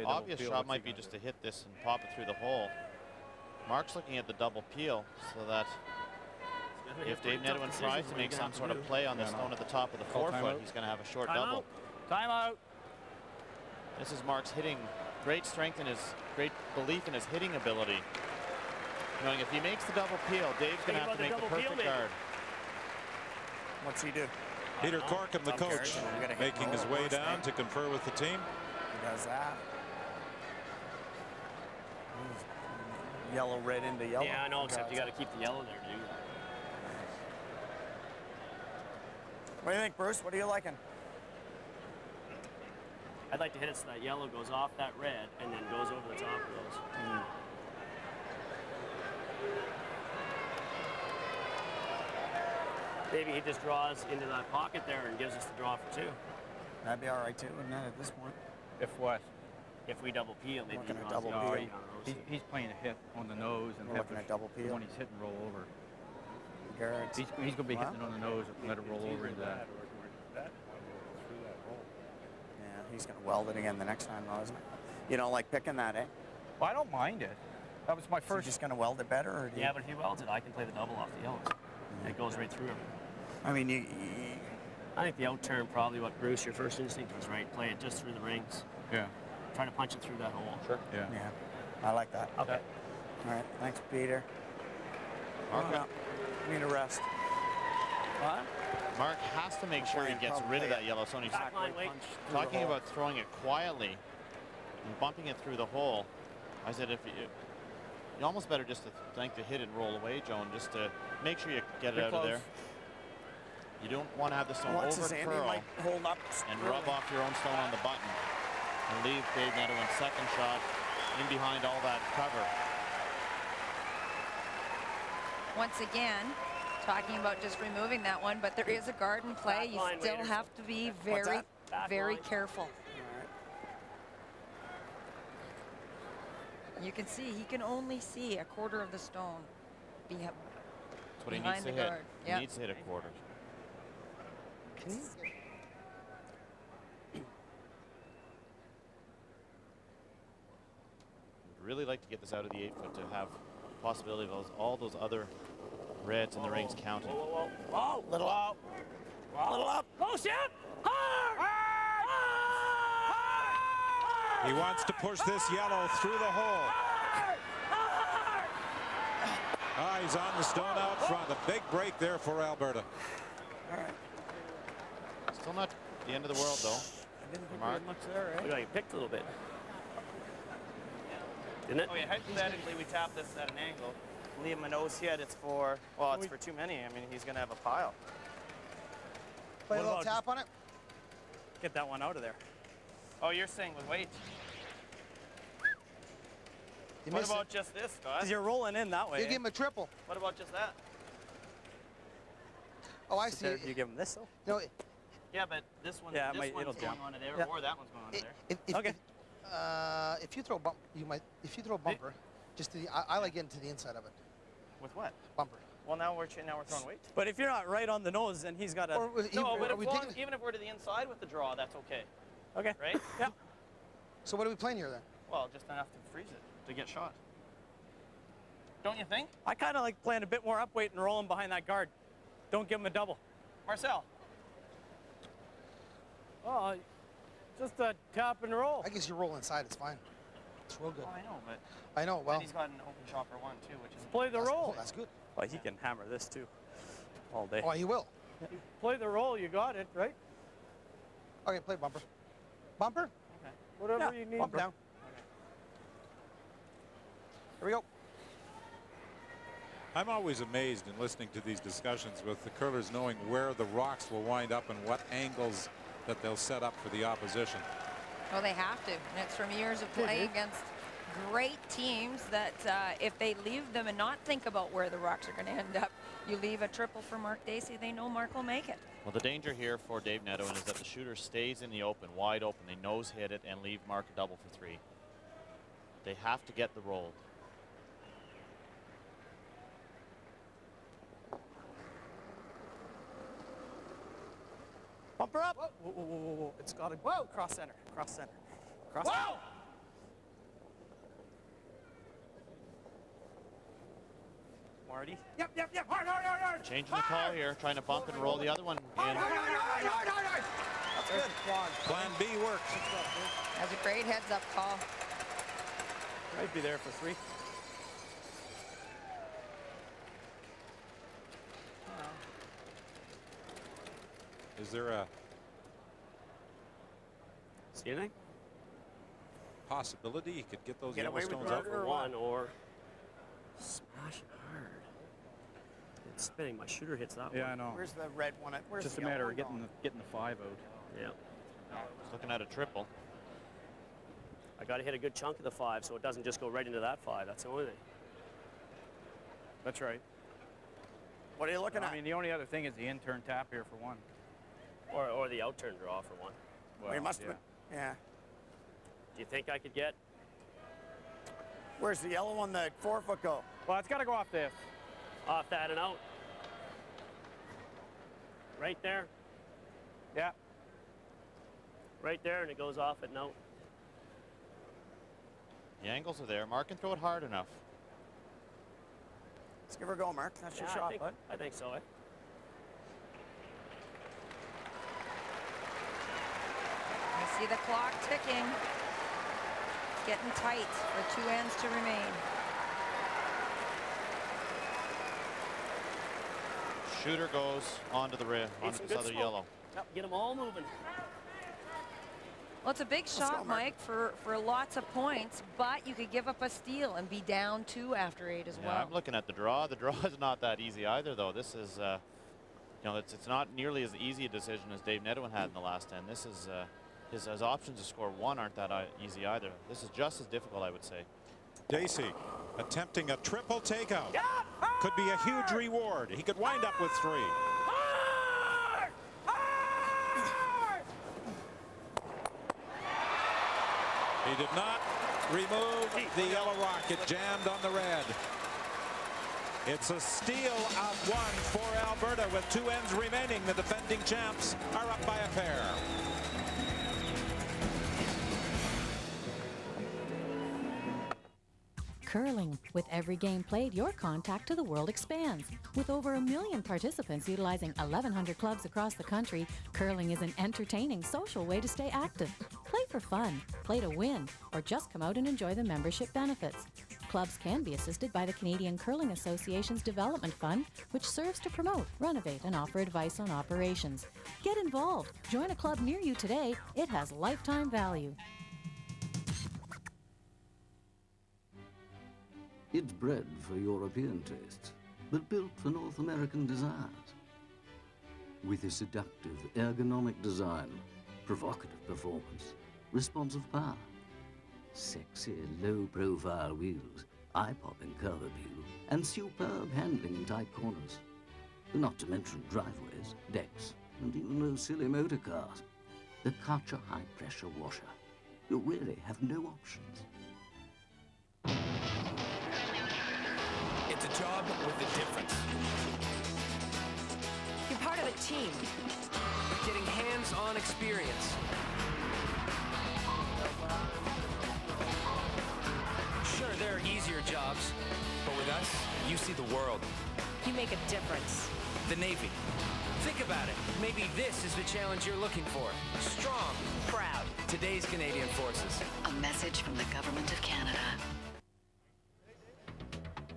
Obvious shot might be just to hit this and pop it through the hole. Mark's looking at the double peel so that if Dave Nettleman tries to make some sort of play on the stone at the top of the forefoot, he's going to have a short double. Time out. This is Mark's hitting. Great strength in his, great belief in his hitting ability. Knowing if he makes the double peel, Dave's going to have to make the perfect guard. What's he do? Peter Corkum, the coach, making his way down to confer with the team. He does that. Yellow, red into yellow. Yeah, I know, except you got to keep the yellow there, dude. What do you think, Bruce? What are you liking? I'd like to hit it so that yellow goes off that red and then goes over the top of those. Maybe he just draws into that pocket there and gives us the draw for 2. That'd be all right too, wouldn't it, at this point? If what? If we double peel, maybe he draws double the peel. RE on those. He's playing a hit on the nose and We're looking at double peel. when he's hitting roll over. Garrett. He's going to be hitting it on the nose and let it roll over into that. Yeah, he's going to weld it again the next time, though, isn't it? You don't like picking that, eh? Well, I don't mind it. That was my first. Is he just going to weld it better? Or do Yeah, but if he welds it, I can play the double off the yellows. It goes right through him. I mean, I think the out turn, probably what Bruce, your first instinct was right. Play it just through the rings. Yeah. Trying to punch it through that hole. Sure. Yeah. Yeah. I like that. Okay. All right. Thanks, Peter. Mark, Need a rest. What? Mark has to make sure he gets rid of that yellow stone. He's talking about throwing it quietly and bumping it through the hole. I said if you almost better just to think to hit and roll away, Joan, just to make sure you get it out of there. You don't want to have the stone over curl hold up and rub off your own stone on the button and leave Dave Nettleman's second shot in behind all that cover. Once again, talking about just removing that one, but there is a garden play. You still have to be very, very careful. You can see he can only see a quarter of the stone That's what he needs behind to the hit. guard. He Yep. needs to hit a quarter. Would really like to get this out of the 8-foot to have possibility of all those other reds in the rings counting. Whoa, whoa, little up. Little up. Go, Shep! He wants to push this yellow through the hole. He's on the stone out front. A big break there for Alberta. All right. Still not the end of the world, though. I didn't think Mark. we had much there, Look eh? like it picked a little bit. Didn't it? Okay, hypothetically, we tap this at an angle. Leave him a nose hit. It's for, well, it's for too many. I mean, he's going to have a pile. Play a What little about tap on it. Get that one out of there. Oh, you're saying with weight. You What miss about it. just this, Scott? Because you're rolling in that way. You give him a triple. What about just that? Oh, I see. You give him this, though? No, Yeah, but this one, Yeah, this it'll one's going jump. on to there, Yeah. or that one's going on to there. Okay. If you throw bump, you might. If you throw bumper, just to the, I like getting to the inside of it. With what? Bumper. Well, now we're throwing weight. But if you're not right on the nose, then he's got to. Or No, but are we taking, even if we're to the inside with the draw, that's okay, Okay. right? Yeah. so what are we playing here then? Well, just enough to freeze it, to get shot. Don't you think? I kind of like playing a bit more up weight and rolling behind that guard. Don't give him a double. Marcel? Oh, just a tap and roll. I guess you roll inside. It's fine. It's real good. Oh, I know, but I know. Well, and he's got an open shot for one, too, which is... Play the roll. that's good. Well, he can hammer this too, all day. Oh, he will. You play the roll, you got it, right? Okay, play bumper. Bumper. Whatever you need. Bump down. Here we go. I'm always amazed in listening to these discussions with the curlers knowing where the rocks will wind up and what angles that they'll set up for the opposition. Well, they have to. And it's from years of playing against great teams that if they leave them and not think about where the rocks are going to end up, you leave a triple for Mark Dacey, they know Mark will make it. Well, the danger here for Dave Nedoin is that the shooter stays in the open, wide open. They nose hit it and leave Mark a double for 3. They have to get the roll. Bumper up. Whoa, whoa, whoa, whoa, whoa. It's got to go. Cross center. Cross center. Cross center. Marty. Yep. Hard. Changing the call here, trying to bump and roll the other one in. That's good. Plan B works. That's a great heads-up call. Might be there for 3. Is there a See anything? possibility he could get those Get away with Yellowstones murder. out? For one, or smash it hard. It's spinning. My shooter hits that Yeah, one. I know. Where's the red one? Where's Just the a matter yellow of one getting the 5 out. Yeah. He's looking at a triple. I got to hit a good chunk of the 5 so it doesn't just go right into that 5. That's the only thing. That's right. What are you looking I at? mean, the only other thing is the in-turn tap here for 1. Or the out-turn draw for 1. Well, We must yeah. have. Yeah. Do you think I could get? Where's the yellow one? The 4-foot go? Well, it's got to go off this. Off that and out. Right there. Yeah. Right there, and it goes off at no. The angles are there. Mark can throw it hard enough. Let's give her a go, Mark. That's your Yeah, shot, bud. I think so, eh? I see the clock ticking. It's getting tight with 2 ends to remain. Shooter goes onto the rim, Need onto some this good other smoke. yellow. Yep, get them all moving. Well, it's a big shot, Mike, for lots of points, but you could give up a steal and be down 2 after 8 as Yeah, well. I'm looking at the draw. The draw is not that easy either, though. This is, you know, it's not nearly as easy a decision as Dave Nedoin had in the last 10. This is, his options to score 1 aren't that easy either. This is just as difficult, I would say. Dacey attempting a triple takeout. Could be a huge reward. He could wind up with 3. He did not. remove the yellow rock. It jammed on the red. It's a steal of one for Alberta with 2 ends remaining. The defending champs are up by a pair. Curling. With every game played, your contact to the world expands. With over 1 million participants utilizing 1,100 clubs across the country, curling is an entertaining, social way to stay active. Play for fun, play to win, or just come out and enjoy the membership benefits. Clubs can be assisted by the Canadian Curling Association's Development Fund, which serves to promote, renovate, and offer advice on operations. Get involved. Join a club near you today. It has lifetime value. It's bred for European tastes, but built for North American desires. With a seductive, ergonomic design, provocative performance, responsive power, sexy, low-profile wheels, eye-popping curve appeal, and superb handling in tight corners. Not to mention driveways, decks, and even those silly motor cars. The Karcher high-pressure washer. You really have no options. It's a job with a difference. You're part of a team. Getting hands-on experience. Sure, there are easier jobs, but with us, you see the world. You make a difference. The Navy. Think about it. Maybe this is the challenge you're looking for. Strong, proud. Today's Canadian Forces. A message from the Government of Canada.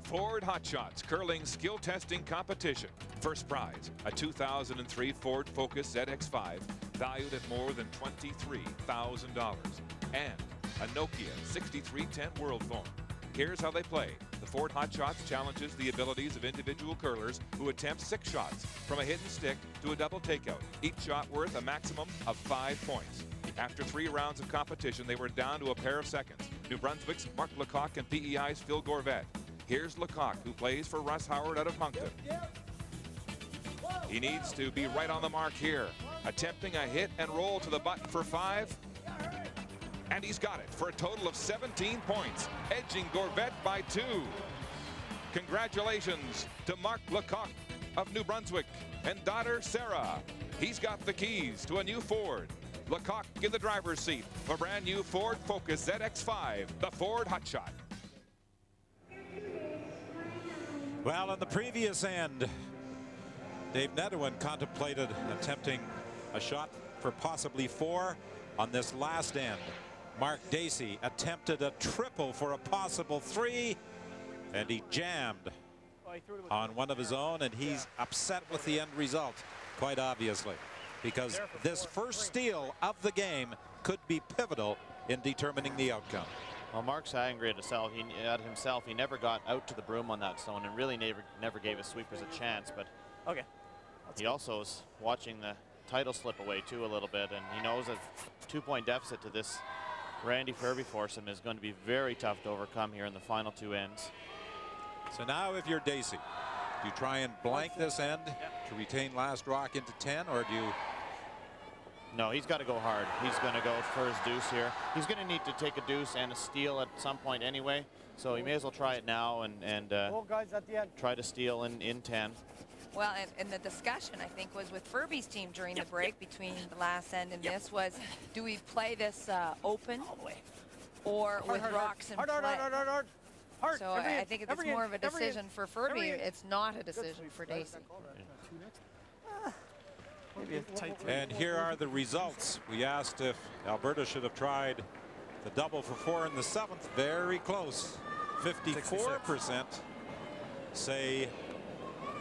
Ford Hot Shots Curling Skill Testing Competition. First prize, a 2003 Ford Focus ZX5 valued at more than $23,000. And a Nokia 6310 World Phone. Here's how they play. The Ford Hot Shots challenges the abilities of individual curlers who attempt 6 shots from a hidden stick to a double takeout. Each shot worth a maximum of 5 points. After 3 rounds of competition, they were down to a pair of seconds. New Brunswick's Mark Lecoq and PEI's Phil Gorvet. Here's Lecoq, who plays for Russ Howard out of Moncton. He needs to be right on the mark here. Attempting a hit and roll to the button for 5. And he's got it for a total of 17 points, edging Gorvet by 2. Congratulations to Mark Lecoq of New Brunswick and daughter Sarah. He's got the keys to a new Ford. Lecoq in the driver's seat for brand new Ford Focus ZX5, the Ford Hot Shot. Well, on the previous end, Dave Nedwin contemplated attempting a shot for possibly 4. On this last end, Mark Dacey attempted a triple for a possible 3, and he jammed on one of his own, and he's upset with the end result, quite obviously, because this first steal of the game could be pivotal in determining the outcome. Well, Mark's angry at himself. He never got out to the broom on that stone and really never gave his sweepers a chance. But okay, he also is watching the title slip away too a little bit, and he knows that 2-point deficit to this Randy Ferbey foursome is going to be very tough to overcome here in the final 2 ends. So now if you're Dacey, do you try and blank this end to retain last rock into 10, or do you? No, he's got to go hard. He's going to go for his deuce here. He's going to need to take a deuce and a steal at some point anyway, so he may as well try it now and guys at the end. Try to steal in 10. Well, and the discussion, I think, was with Ferbey's team during the break between the last end and this was, do we play this open or with rocks in play? So I think it's more of a decision for Ferbey. It's not a decision for Dacey. And here are the results. We asked if Alberta should have tried the double for 4 in the 7th. Very close. 54% say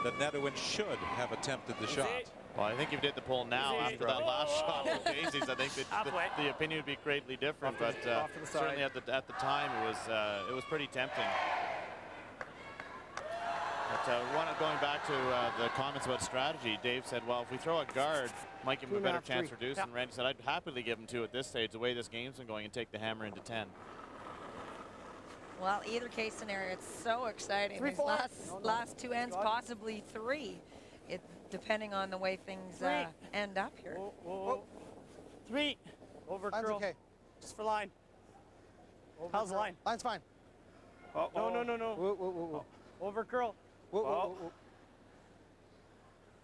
that Nedwin should have attempted the shot. Well, I think if you did the poll now after that last shot with Dacey's, I think that the opinion would be greatly different. But certainly at the time, it was pretty tempting. But going back to the comments about strategy, Dave said, well, if we throw a guard, might give him a better chance for deuce. And Randy said, I'd happily give him 2 at this stage, the way this game's been going, and take the hammer into 10. Well, either case scenario, it's so exciting. These last 2 ends, possibly 3, depending on the way things end up here. 3. Over curl. Okay. Just for line. How's the line? Line's fine. No. Whoa, whoa, whoa, whoa. Over curl. Whoa, whoa, whoa.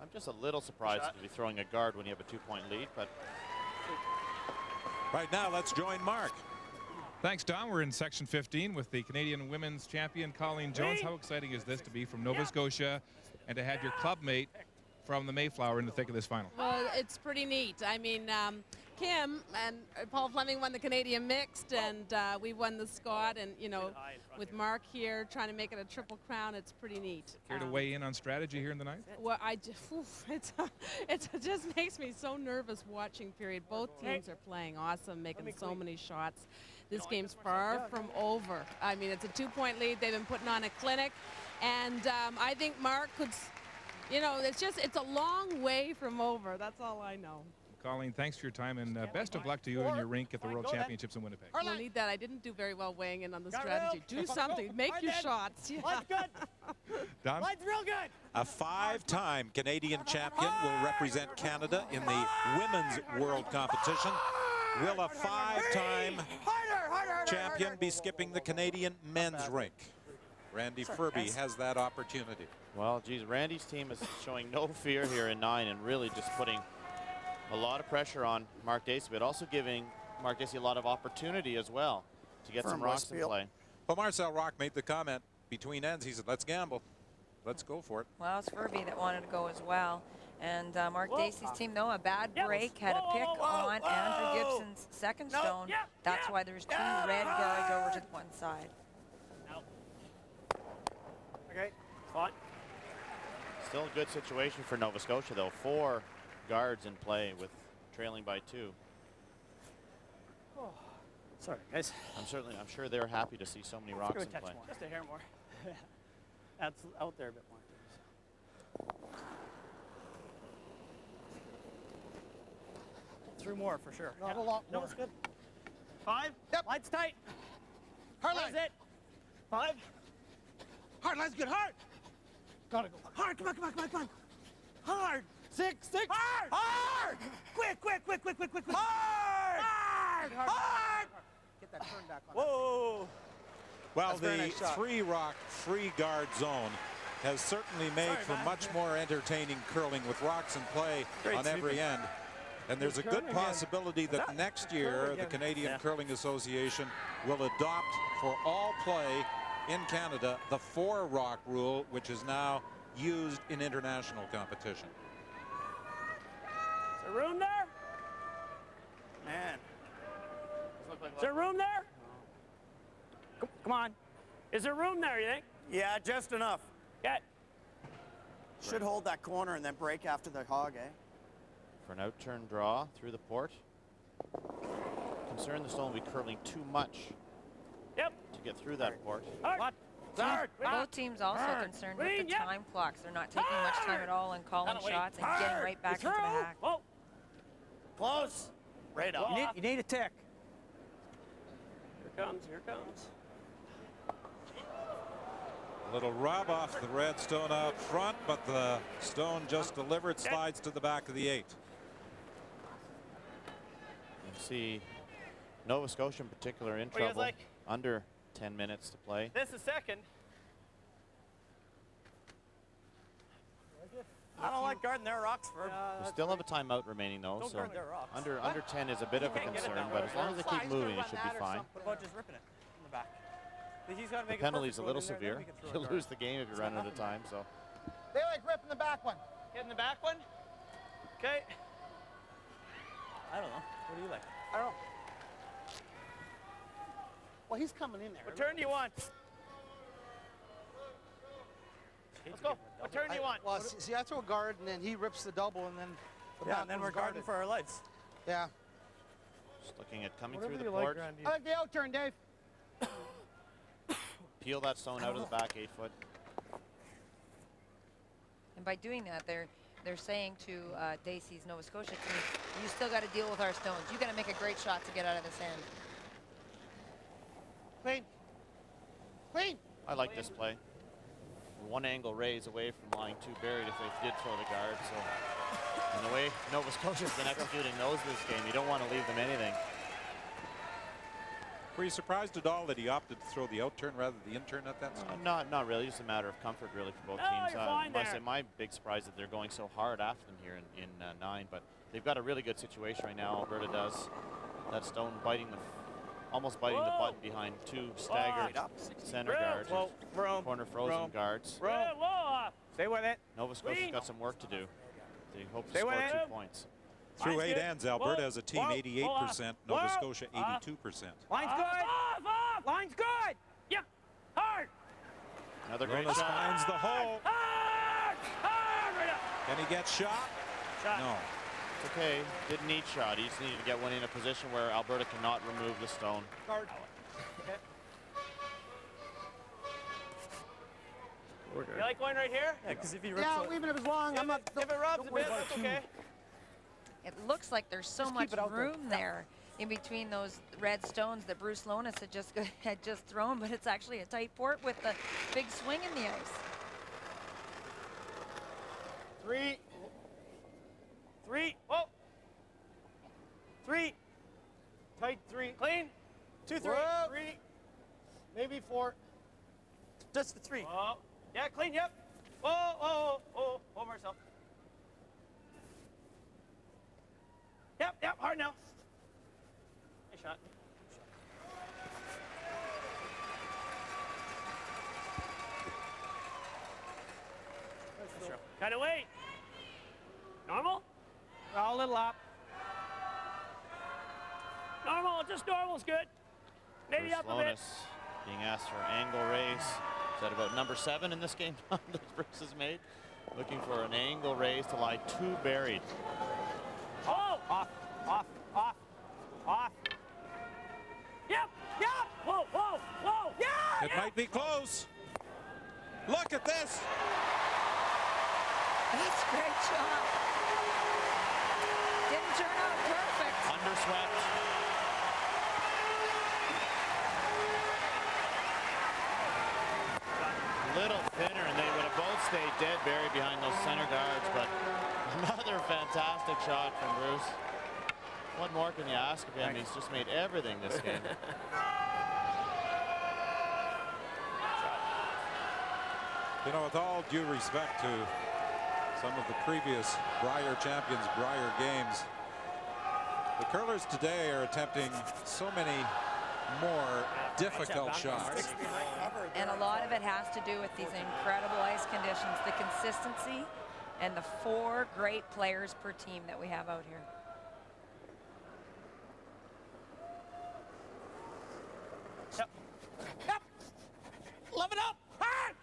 I'm just a little surprised to be throwing a guard when you have a 2-point lead, but Right now, let's join Mark. Thanks, Don. We're in section 15 with the Canadian women's champion, Colleen Jones. How exciting is this to be from Nova Scotia and to have your club mate from the Mayflower in the thick of this final? Well, it's pretty neat. I mean, Kim and Paul Fleming won the Canadian mixed, and we won the Scott, and you know, with Mark here trying to make it a triple crown, it's pretty neat. Care to weigh in on strategy here in the ninth? Well, it just makes me so nervous watching. Period. Both teams are playing awesome, making so many shots. This game's far from over. I mean, it's a 2-point lead. They've been putting on a clinic, and I think Mark could. You know, it's a long way from over. That's all I know. Colleen, thanks for your time, and best of luck to you and your rink at the World Championships in Winnipeg. We'll need that. I didn't do very well weighing in on the strategy. Do something. Make your shots. Yeah. Line's good. Don? Line's real good. A 5-time Canadian champion will represent Canada in the women's world competition. Will a 5-time champion be skipping the Canadian men's rink? Randy Ferbey has that opportunity. well, geez, Randy's team is showing no fear here in 9 and really just putting a lot of pressure on Mark Dacey, but also giving Mark Dacey a lot of opportunity as well to get some rocks in play. Well, Marcel Rock made the comment between ends. He said, let's gamble. Let's go for it. Well, it's Ferbey that wanted to go as well. And Mark Dacey's team, though, a bad break, had a pick on Andrew Gibson's second stone. That's why there's 2 red guards over to one side. Okay, fine. Still a good situation for Nova Scotia, though. 4 guards in play with trailing by 2. Oh, sorry, guys. I'm sure they're happy to see so many rocks in play. Just a hair more. That's out there a bit more. 3 more for sure. Not a lot No, more. it's good. 5. Yep. Line's tight. Hard That's line. it. 5. Hard line's good. Hard. Gotta go. Hard. Come on. Hard. 6. Hard. Hard. Quick. Hard. Hard. Get that turn back on. Whoa. Well, That's a very the nice shot. 3-rock, 3-guard zone has certainly made for much more entertaining curling with rocks in play on every end. And there's a good possibility that next year the Canadian Curling Association will adopt for all play in Canada the 4-rock rule, which is now used in international competition. Is there room there? Man. Is there room there? Come on. Is there room there, you think? Yeah, just enough. Get. Should hold that corner and then break after the hog, eh? For an out-turn draw through the port. Concerned the stone will be curling too much to get through that port. Hard. Both teams also concerned with the time clocks. They're not taking much time at all in calling shots and getting right back into the hack. Whoa. Close. Right up. You need a tick. Here comes. A little rub off the red stone out front, but the stone just delivered, slides to the back of the 8. You see Nova Scotia in particular in What do you guys trouble. like? Under 10 minutes to play. This is second. I don't like guarding their rocks, Ferb. We still have a timeout remaining though, Don't so guard their rocks. under 10 is a bit of a Can't get it concern, that but way. as long as they keep moving, it should be fine. What about just ripping it in the back? He's got to The make penalty's it a little perfect one in severe. there, then we can throw a You'll guard. lose the game if you run out of time. So They like ripping the back one. Get in the back one. Okay. I don't know. What do you like? I don't know. Well, he's coming in there. What turn do you want? Let's go. What turn do you want? Well, see, I throw a guard, and then he rips the double, and then the Yeah, back and then one's we're guarding guarded. for our lights. Yeah. just looking at coming Whatever through you the like, port. Randy. I like the out turn, Dave. Peel that stone out of the back 8 foot. And by doing that, they're saying to Dacey's Nova Scotia team, you still got to deal with our stones. You got to make a great shot to get out of this end. Clean. I like this play. One angle raise away from lying 2 buried if they did throw the guard. So, and the way Nova Scotia's been executing those this game, you don't want to leave them anything. Were you surprised at all that he opted to throw the out turn rather than the in turn at that time? Not really. Just a matter of comfort, really, for both teams. My big surprise that they're going so hard after them here in 9, but they've got a really good situation right now. Alberta does. That stone almost biting the button behind 2 staggered center guards, corner frozen guards. Stay with it. Nova Scotia's got some work to do. They hope to score 2 points. Through 8 ends, Alberta as a team 88%, Nova Scotia 82%. Line's good. Line's good. Yeah. Hard. Another great Ronas shot. finds the hole. Hard. Right up. Can he get shot? No. It's okay. Didn't need shot. He just needed to get one in a position where Alberta cannot remove the stone. Guard. You like going right here? Yeah, because if he rips even if it's long, I'm not. If it rubs a bit, that's okay. It looks like there's so much room there in between those red stones that Bruce Lonas had just thrown, but it's actually a tight port with the big swing in the ice. 3. Whoa. 3. Tight 3. Clean. 2, 3. 3. Maybe 4. Just the 3. Oh. Yeah, clean. Yep. Oh. Hold myself. Yep. Hard now. Nice shot. Kind of weight. Normal? A little up. Normal, just normal's good. Maybe Bruce up a bit. Lonas being asked for angle raise. Is that about number 7 in this game that Bruce has made? Looking for an angle raise to lie 2 buried. Oh! Off. Yep. Whoa. Yeah! It might be close. Look at this. That's a great shot. Didn't turn out perfect. Underswept. Little thinner, and they would have both stayed dead buried behind those center guards, but another fantastic shot from Bruce. What more can you ask of him? He's just made everything this game. You know, with all due respect to some of the previous Brier champions, Brier games, the curlers today are attempting so many more difficult shots. And a lot of it has to do with these incredible ice conditions, the consistency, and the 4 great players per team that we have out here. Yep. Love it up. Hard.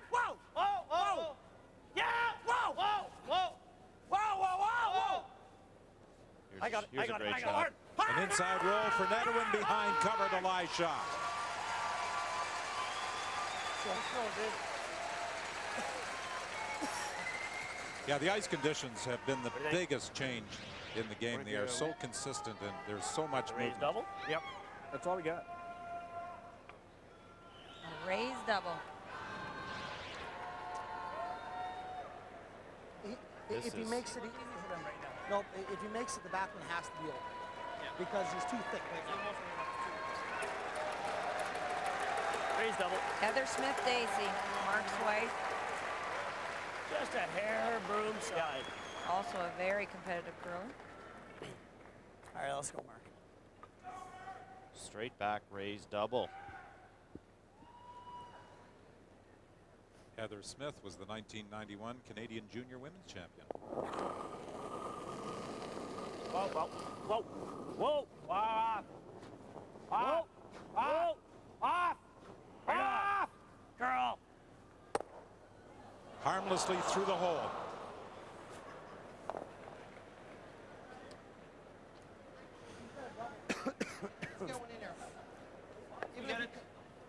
Whoa. Yeah. Whoa. I got it. Hard. An inside roll for Nedwin behind cover, the lie shot. Yeah, the ice conditions have been the biggest change in the game. They are so consistent and there's so much movement. Double? Yep. That's all we got. A raised double. If he makes it, if he makes it, the back one has to be open. Because he's too thick. Raise double. Heather Smith, Dacey, Mark's wife. Just a hair broom side. Also a very competitive curler. All right, let's go, Mark. Straight back raise double. Heather Smith was the 1991 Canadian Junior Women's Champion. Whoa. Off. Girl. Harmlessly through the hole.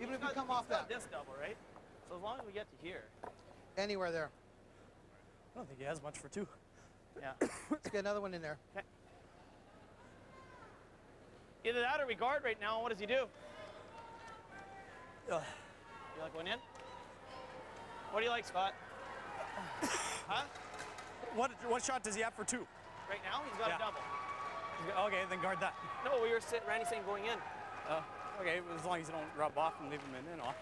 Even if you come off that. This double, right? So as long as we get to here. Anywhere there. I don't think he has much for 2. Yeah. Let's get another one in there. Okay. Either that or we guard right now. What does he do? You like going in? What do you like, Scott? Huh? What shot does he have for 2? Right now, he's got a double. Okay, then guard that. No, we were sitting. Randy's saying going in. Okay, as long as you don't rub off and leave them in off.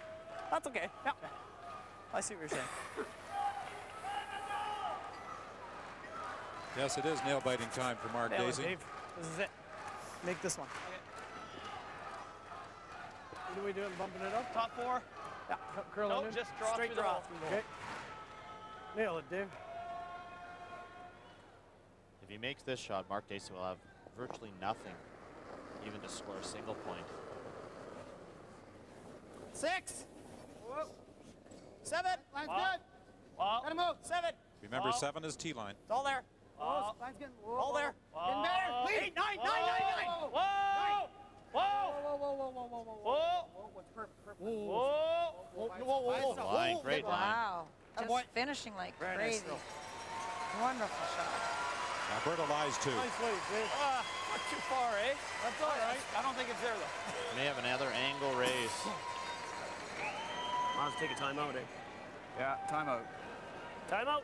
That's okay. Yeah. I see what you're saying. Yes, it is nail-biting time for Mark Nail it, Dacey. Dave. This is it. Make this one. What are we doing? Bumping it up? Top four? Yeah, curl Nope, it in. just draw Straight through the draw. hole. Okay. Nail it, Dave. If he makes this shot, Mark Dacey will have virtually nothing, even to score a single point. 6. Whoa. 7. Line's good. Let him move. 7. Remember, 7 is T-line. It's all there. Line's getting. All there. Getting better. 8, 9, 9, 9, 9. Whoa. Whoa. Whoa. What's perfect? Whoa. Line, great line. Wow. Just boy. finishing like Very crazy. nice throw. Wonderful shot. Alberta lies 2. Nice way, Dave. Not too far, eh? That's all right. I don't think it's there, though. May have another angle raise. I'll just take a timeout, eh? Yeah, timeout. Timeout.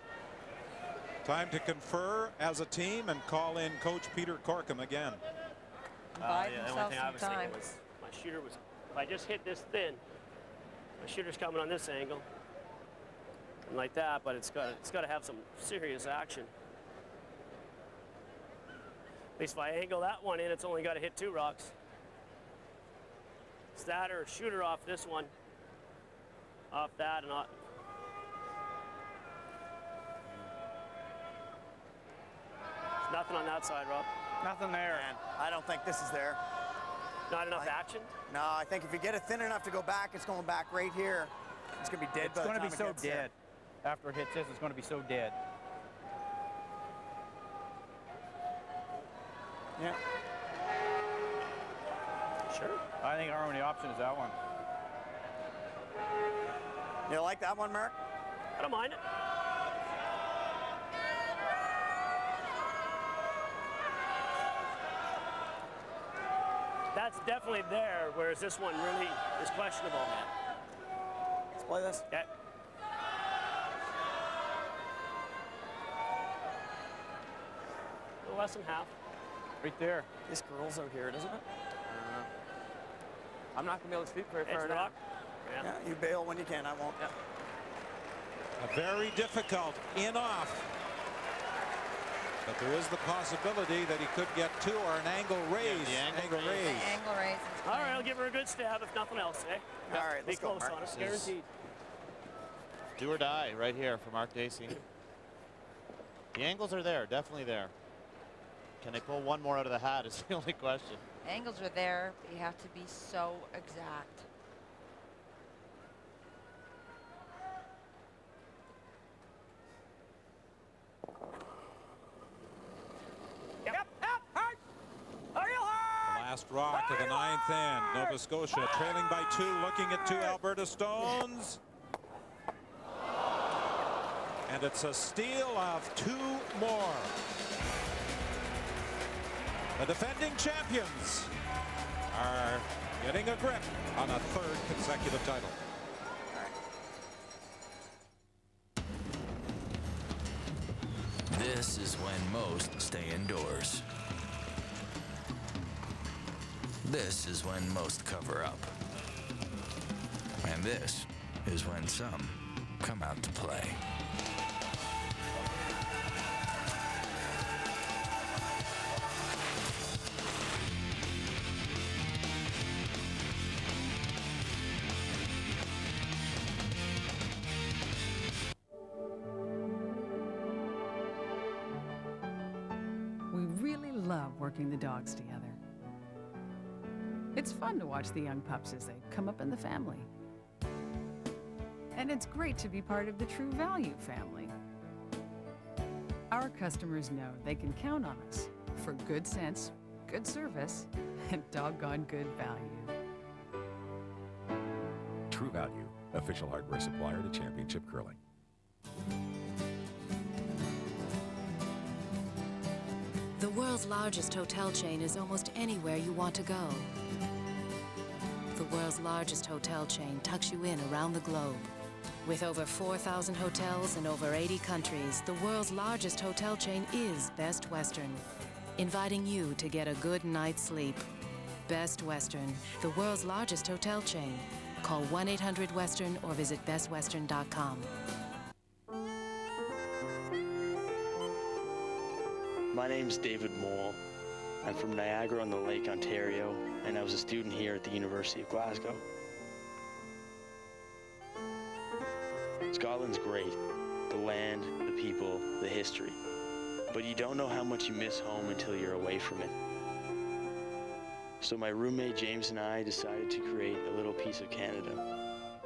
Time to confer as a team and call in Coach Peter Corkum again. Buy The only himself thing I some was time. thinking was my shooter was, if I just hit this thin, my shooter's coming on this angle. And like that, but it's got to have some serious action. At least if I angle that one in, it's only got to hit 2 rocks. It's that or shooter off this one, off that, and not. There's nothing on that side, Rob. Nothing there. Man, I don't think this is there. Not enough action. No, I think if you get it thin enough to go back, it's going back right here. It's going to be dead. It's by the going to be time it so gets there. dead. After it hits this, it's going to be so dead. Yeah. Sure. I think our only option is that one. You like that one, Mark? I don't mind it. That's definitely there, whereas this one really is questionable. Let's play this. Okay. A little less than half. Right there. This curls out here, doesn't it? I'm not going to be able to speak very far Edge down. rock. Yeah, you bail when you can. I won't. A very difficult in-off. But there is the possibility that he could get 2 or an angle raise. the angle raise. The angle raise is All right, playing. I'll give her a good stab, if nothing else, eh? All right, Be let's go, close Mark. on us, This is- guaranteed. Do or die right here for Mark Dacey. The angles are there, definitely there. Can they pull one more out of the hat is the only question. Angles are there, but you have to be so exact. Yep, hard. Real hard. The last rock of the 9th end. Nova Scotia trailing by 2, looking at 2 Alberta stones. And it's a steal of 2 more. The defending champions are getting a grip on a 3rd consecutive title. This is when most stay indoors. This is when most cover up. And this is when some come out to play. We really love working the dogs together. It's fun to watch the young pups as they come up in the family. And it's great to be part of the True Value family. Our customers know they can count on us for good sense, good service, and doggone good value. True Value, official hardware supplier to Championship Curling. The world's largest hotel chain is almost anywhere you want to go. The world's largest hotel chain tucks you in around the globe. With over 4,000 hotels in over 80 countries, the world's largest hotel chain is Best Western. inviting you to get a good night's sleep. Best Western, the world's largest hotel chain. Call 1-800-WESTERN or visit bestwestern.com. My name's David Moll. I'm from Niagara-on-the-Lake, Ontario, and I was a student here at the University of Glasgow. Scotland's great. The land, the people, the history. But you don't know how much you miss home until you're away from it. So my roommate James and I decided to create a little piece of Canada.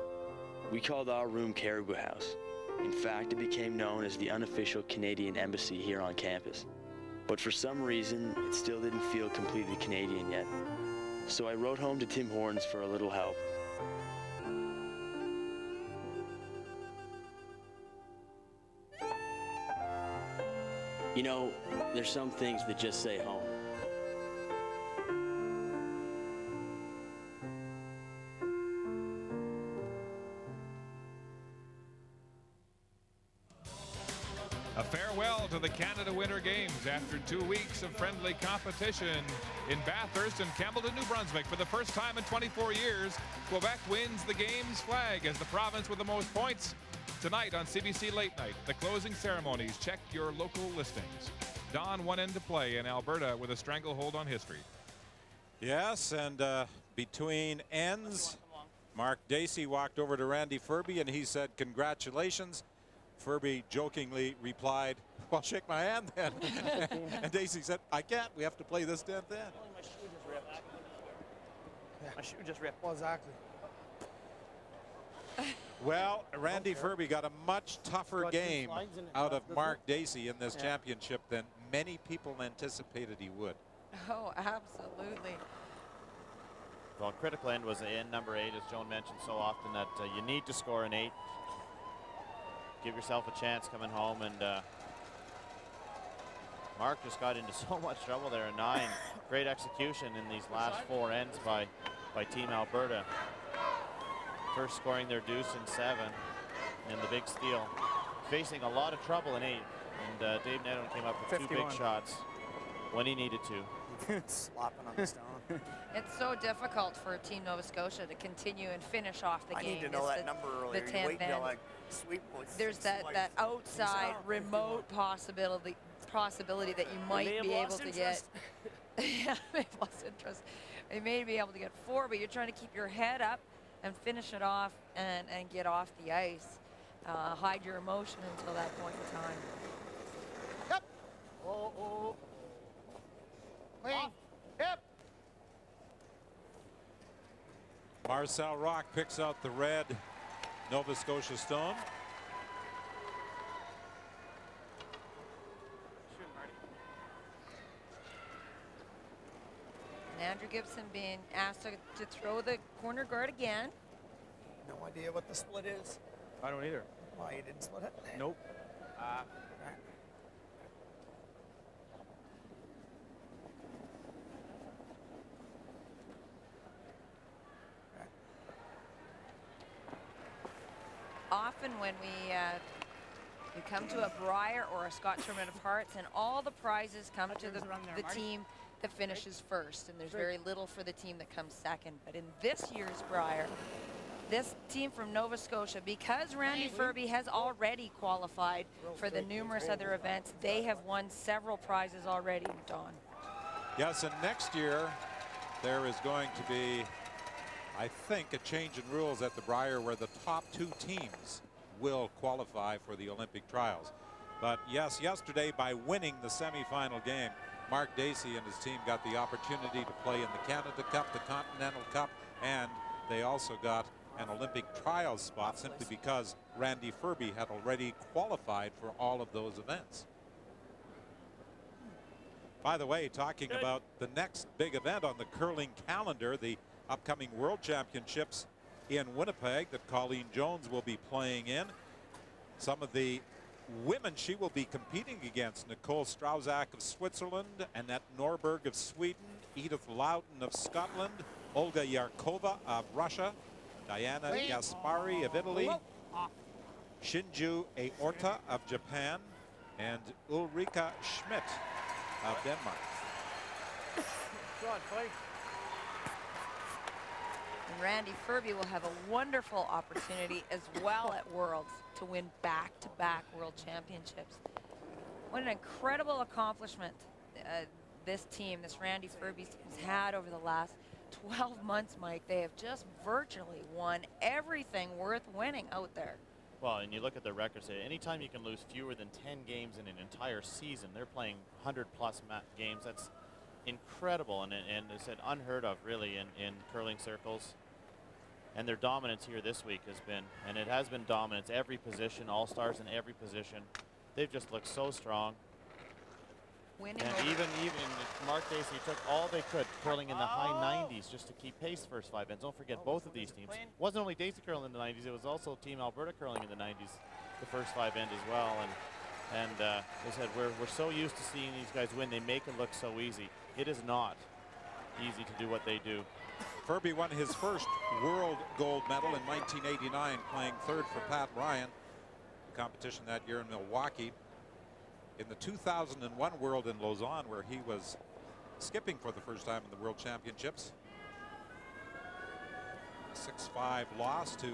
We called our room Caribou House. In fact, it became known as the unofficial Canadian embassy here on campus. But for some reason, it still didn't feel completely Canadian yet. So I wrote home to Tim Hortons for a little help. You know, there's some things that just say home. A farewell to the Canada Winter Games after 2 weeks of friendly competition in Bathurst and Campbellton, New Brunswick. For the first time in 24 years, Quebec wins the Games flag as the province with the most points. Tonight on CBC Late Night, the closing ceremonies. Check your local listings. Don one end to play in Alberta with a stranglehold on history. Yes, and between ends, Mark Dacey walked over to Randy Ferbey and he said, "Congratulations." Ferbey jokingly replied, "Well, shake my hand then." And Dacey said, "I can't. We have to play this 10th end." My shoe just ripped. My shoe just ripped. Well, exactly. Well, Randy Ferbey got a much tougher game out of Mark Dacey in this championship than many people anticipated he would. Oh, absolutely. Well, critical end was in number 8, as Joan mentioned so often, that you need to score an 8. Give yourself a chance coming home, and Mark just got into so much trouble there in 9. Great execution in these last 4 ends by Team Alberta. First scoring their deuce in 7, and the big steal. Facing a lot of trouble in 8, and Dave Nedon came up with 2 big shots when he needed to. Slopping on the stone. It's so difficult for Team Nova Scotia to continue and finish off the game. I need to know that number earlier. The 10th end. Like sweet boys. There's that outside remote possibility that you might be able to get. Yeah, they've lost interest. They may be able to get 4, but you're trying to keep your head up and finish it off and get off the ice. Hide your emotion until that point in time. Yep. Oh. Clean. Yep. Marcel Rock picks out the red Nova Scotia stone. And Andrew Gibson being asked to throw the corner guard again. No idea what the split is. I don't either. Why you didn't split it? Nope. Often when we come to a Brier or a Scott Tournament of Hearts, and all the prizes come to the team that finishes first, and there's very little for the team that comes second. But in this year's Brier, this team from Nova Scotia, because Randy Ferbey has already qualified for the numerous other events, they have won several prizes already, Don. Yes, and next year there is going to be, I think, a change in rules at the Brier where the top 2 teams will qualify for the Olympic trials. But yes, yesterday by winning the semifinal game, Mark Dacey and his team got the opportunity to play in the Canada Cup, the Continental Cup, and they also got an Olympic trials spot simply because Randy Ferbey had already qualified for all of those events. By the way, talking about the next big event on the curling calendar, the upcoming World Championships in Winnipeg that Colleen Jones will be playing in. Some of the women she will be competing against: Nicole Strauzak of Switzerland, Annette Norberg of Sweden, Edith Loudon of Scotland, Olga Yarkova of Russia, Diana Gaspari of Italy, Shinju Aorta of Japan, and Ulrika Schmidt of Denmark. And Randy Ferbey will have a wonderful opportunity as well at Worlds to win back-to-back World Championships. What an incredible accomplishment this team, this Randy Ferbey team, has had over the last 12 months, Mike. They have just virtually won everything worth winning out there. Well, and you look at their records, anytime you can lose fewer than 10 games in an entire season, they're playing 100-plus games. That's incredible, and it's said unheard of, really, in curling circles. And their dominance here this week has been, and it has been dominance, every position, all-stars in every position. They've just looked so strong. Winning. And even Mark Dacey took all they could, curling in the high 90s just to keep pace the first 5 ends. Don't forget both of these teams. It wasn't only Dacey curling in the 90s, it was also Team Alberta curling in the 90s, the first 5 end as well. And they said, we're so used to seeing these guys win, they make it look so easy. It is not easy to do what they do. Ferbey won his first world gold medal in 1989, playing third for Pat Ryan. The competition that year in Milwaukee. In the 2001 World in Lausanne, where he was skipping for the first time in the World Championships. A 6-5 loss to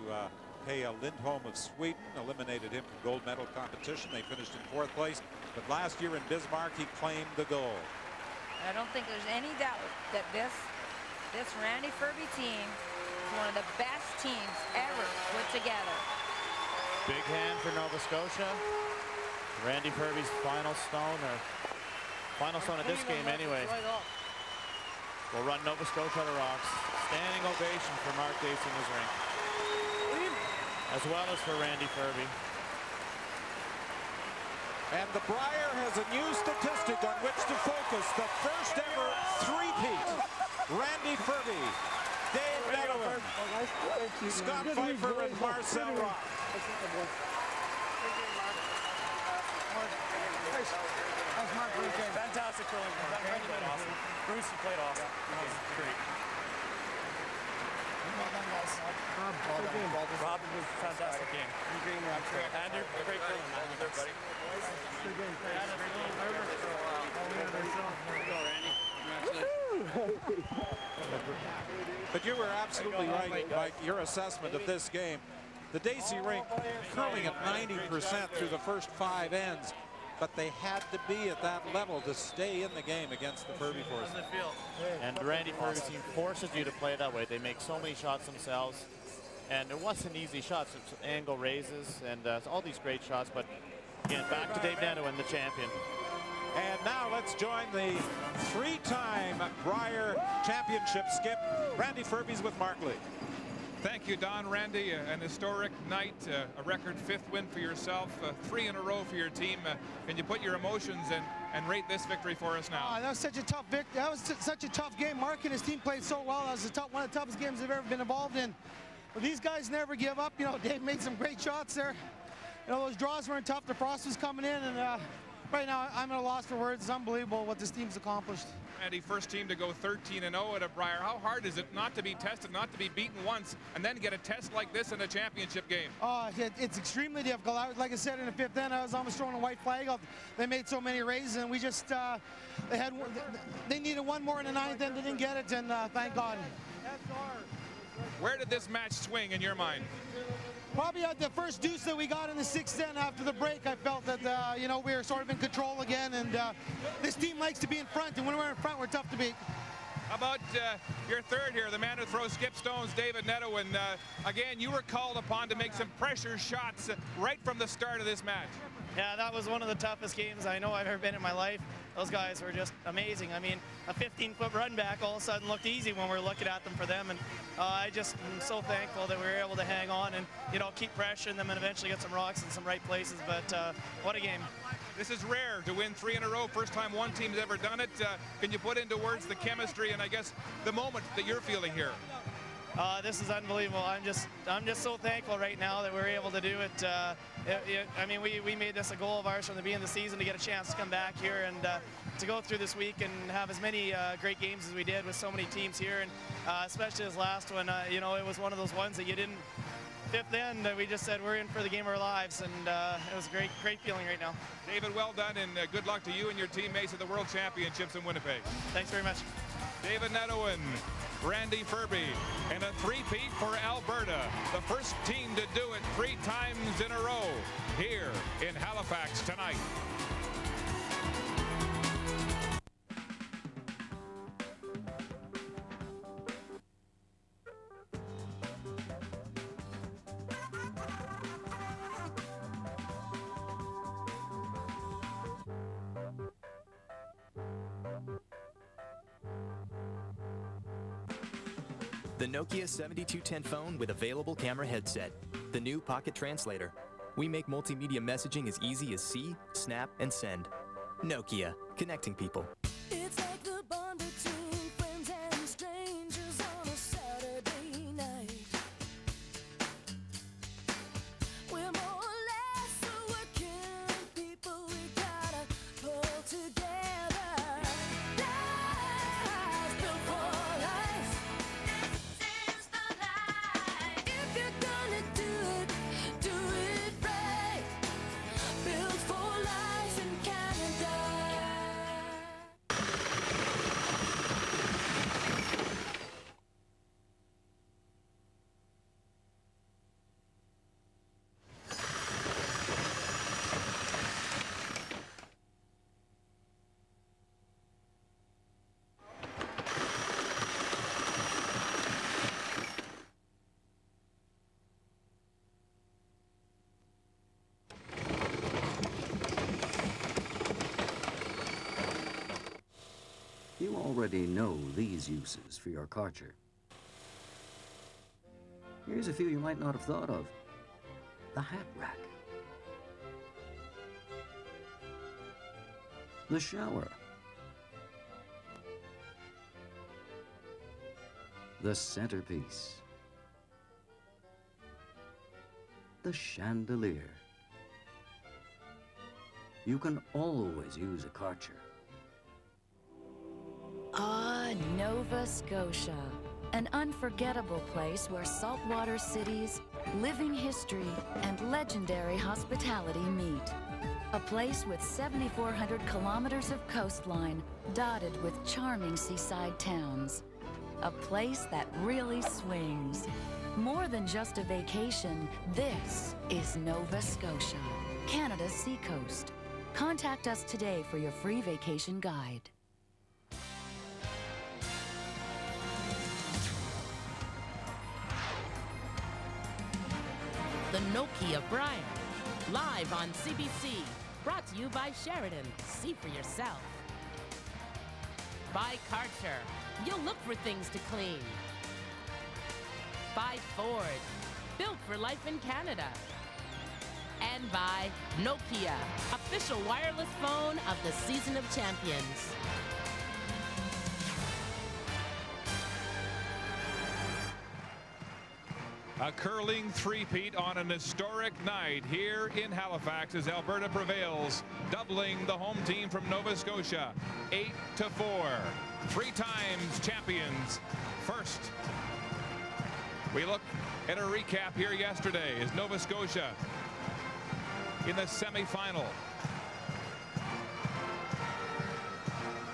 Peja Lindholm of Sweden eliminated him from gold medal competition. They finished in 4th place, but last year in Bismarck he claimed the gold. I don't think there's any doubt that this Randy Ferbey team is one of the best teams ever put together. Big hand for Nova Scotia. Randy Ferbey's final stone of this game anyway. Will run Nova Scotia to rocks. Standing ovation for Mark Dacey in his ring, as well as for Randy Ferbey. And the Brier has a new statistic on which to focus. The first ever three-peat. Randy Ferbey, Dave Nedohin, Scott Pfeiffer, and Marcel Rock. Fantastic curling. Randy played awesome. Bruce, you played awesome. That was great. Rob, it was a fantastic game. Andrew, great curling, man. Everybody. Good game. But you were absolutely right, Mike. Your assessment of this game. The Dacey rink curling at 90% through the first 5 ends. But they had to be at that level to stay in the game against the Ferbey force. And Randy Ferbey's team forces you to play that way. They make so many shots themselves. And it wasn't easy shots. It's angle raises and all these great shots. But again, back to Dave Nedohin, the champion. And now let's join the 3-time Brier championship skip. Randy Ferbey's with Mark Lee. Thank you, Don. Randy, an historic night, a record 5th win for yourself, 3 in a row for your team. Can you put your emotions and rate this victory for us now? That was such a tough victory. That was such a tough game. Mark and his team played so well. That was one of the toughest games they've ever been involved in. But these guys never give up. You know, Dave made some great shots there. You know, those draws weren't tough. The frost was coming in, and right now I'm at a loss for words. It's unbelievable what this team's accomplished. Randy, first team to go 13-0 at a Brier. How hard is it not to be tested, not to be beaten once, and then get a test like this in a championship game? It's extremely difficult. Like I said, in the 5th end, I was almost throwing a white flag out. They made so many raises, and we just they needed one more in the 9th end. They didn't get it, and thank God. Where did this match swing in your mind? Probably at the first deuce that we got in the 6th end after the break. I felt that you know, we were sort of in control again, and this team likes to be in front, and when we're in front, we're tough to beat. How about your third here, the man who throws skip stones, David Nedohin? Again, you were called upon to make some pressure shots right from the start of this match. Yeah, that was one of the toughest games I know I've ever been in my life. Those guys were just amazing. I mean, a 15-foot run back all of a sudden looked easy when we were looking at them for them, and I just am so thankful that we were able to hang on and, you know, keep pressuring them and eventually get some rocks in some right places. But what a game. This is rare to win 3 in a row. First time one team's ever done it. Can you put into words the chemistry and I guess the moment that you're feeling here? This is unbelievable. I'm just so thankful right now that we're able to do it. I mean, we made this a goal of ours from the beginning of the season to get a chance to come back here and to go through this week and have as many great games as we did with so many teams here, and especially this last one. You know, it was one of those ones that you didn't fifth end, we just said we're in for the game of our lives, and it was a great feeling right now. David, well done, and good luck to you and your teammates at the World Championships in Winnipeg. Thanks very much. David Nedowen, Randy Ferbey, and a three-peat for Alberta. The first team to do it 3 times in a row here in Halifax tonight. The Nokia 7210 phone with available camera headset. The new Pocket Translator. We make multimedia messaging as easy as see, snap, and send. Nokia, connecting people. It's like the bond between friends and strangers on a Saturday night. We're more or less a working people. We gotta pull together. Lies built for life. This is the life. If you're gonna do it right. Built for life in Canada. You already know these uses for your Karcher. Here's a few you might not have thought of. The hat rack. The shower. The centerpiece. The chandelier. You can always use a Karcher. Ah, Nova Scotia. An unforgettable place where saltwater cities, living history, and legendary hospitality meet. A place with 7,400 kilometers of coastline dotted with charming seaside towns. A place that really swings. More than just a vacation, this is Nova Scotia, Canada's seacoast. Contact us today for your free vacation guide. The Nokia Brier, live on CBC, brought to you by Sheridan. See for yourself. By Karcher, you'll look for things to clean. By Ford, built for life in Canada. And by Nokia, official wireless phone of the Season of Champions. A curling three-peat on an historic night here in Halifax as Alberta prevails, doubling the home team from Nova Scotia, 8-4. 3 times champions. First, we look at a recap here yesterday as Nova Scotia in the semifinal,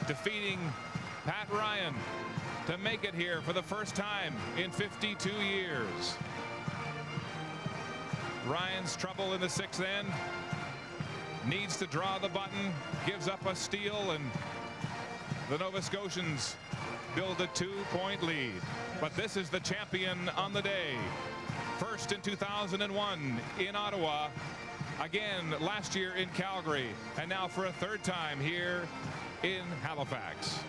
defeating Pat Ryan to make it here for the first time in 52 years. Ryan's trouble in the 6th end, needs to draw the button, gives up a steal, and the Nova Scotians build a 2-point lead. But this is the champion on the day. First in 2001 in Ottawa, again last year in Calgary, and now for a 3rd time here in Halifax.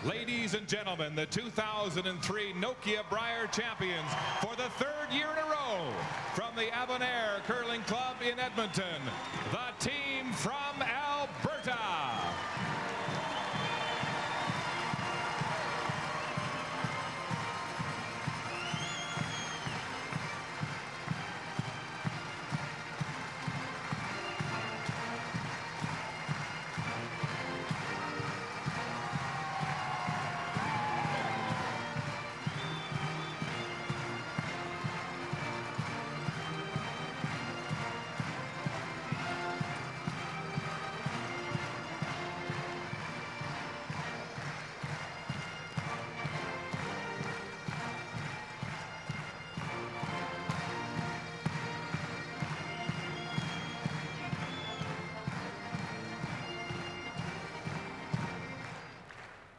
Ladies and gentlemen, the 2003 Nokia Brier champions for the 3rd year in a row from the Abonair Curling Club in Edmonton, the team from Alberta.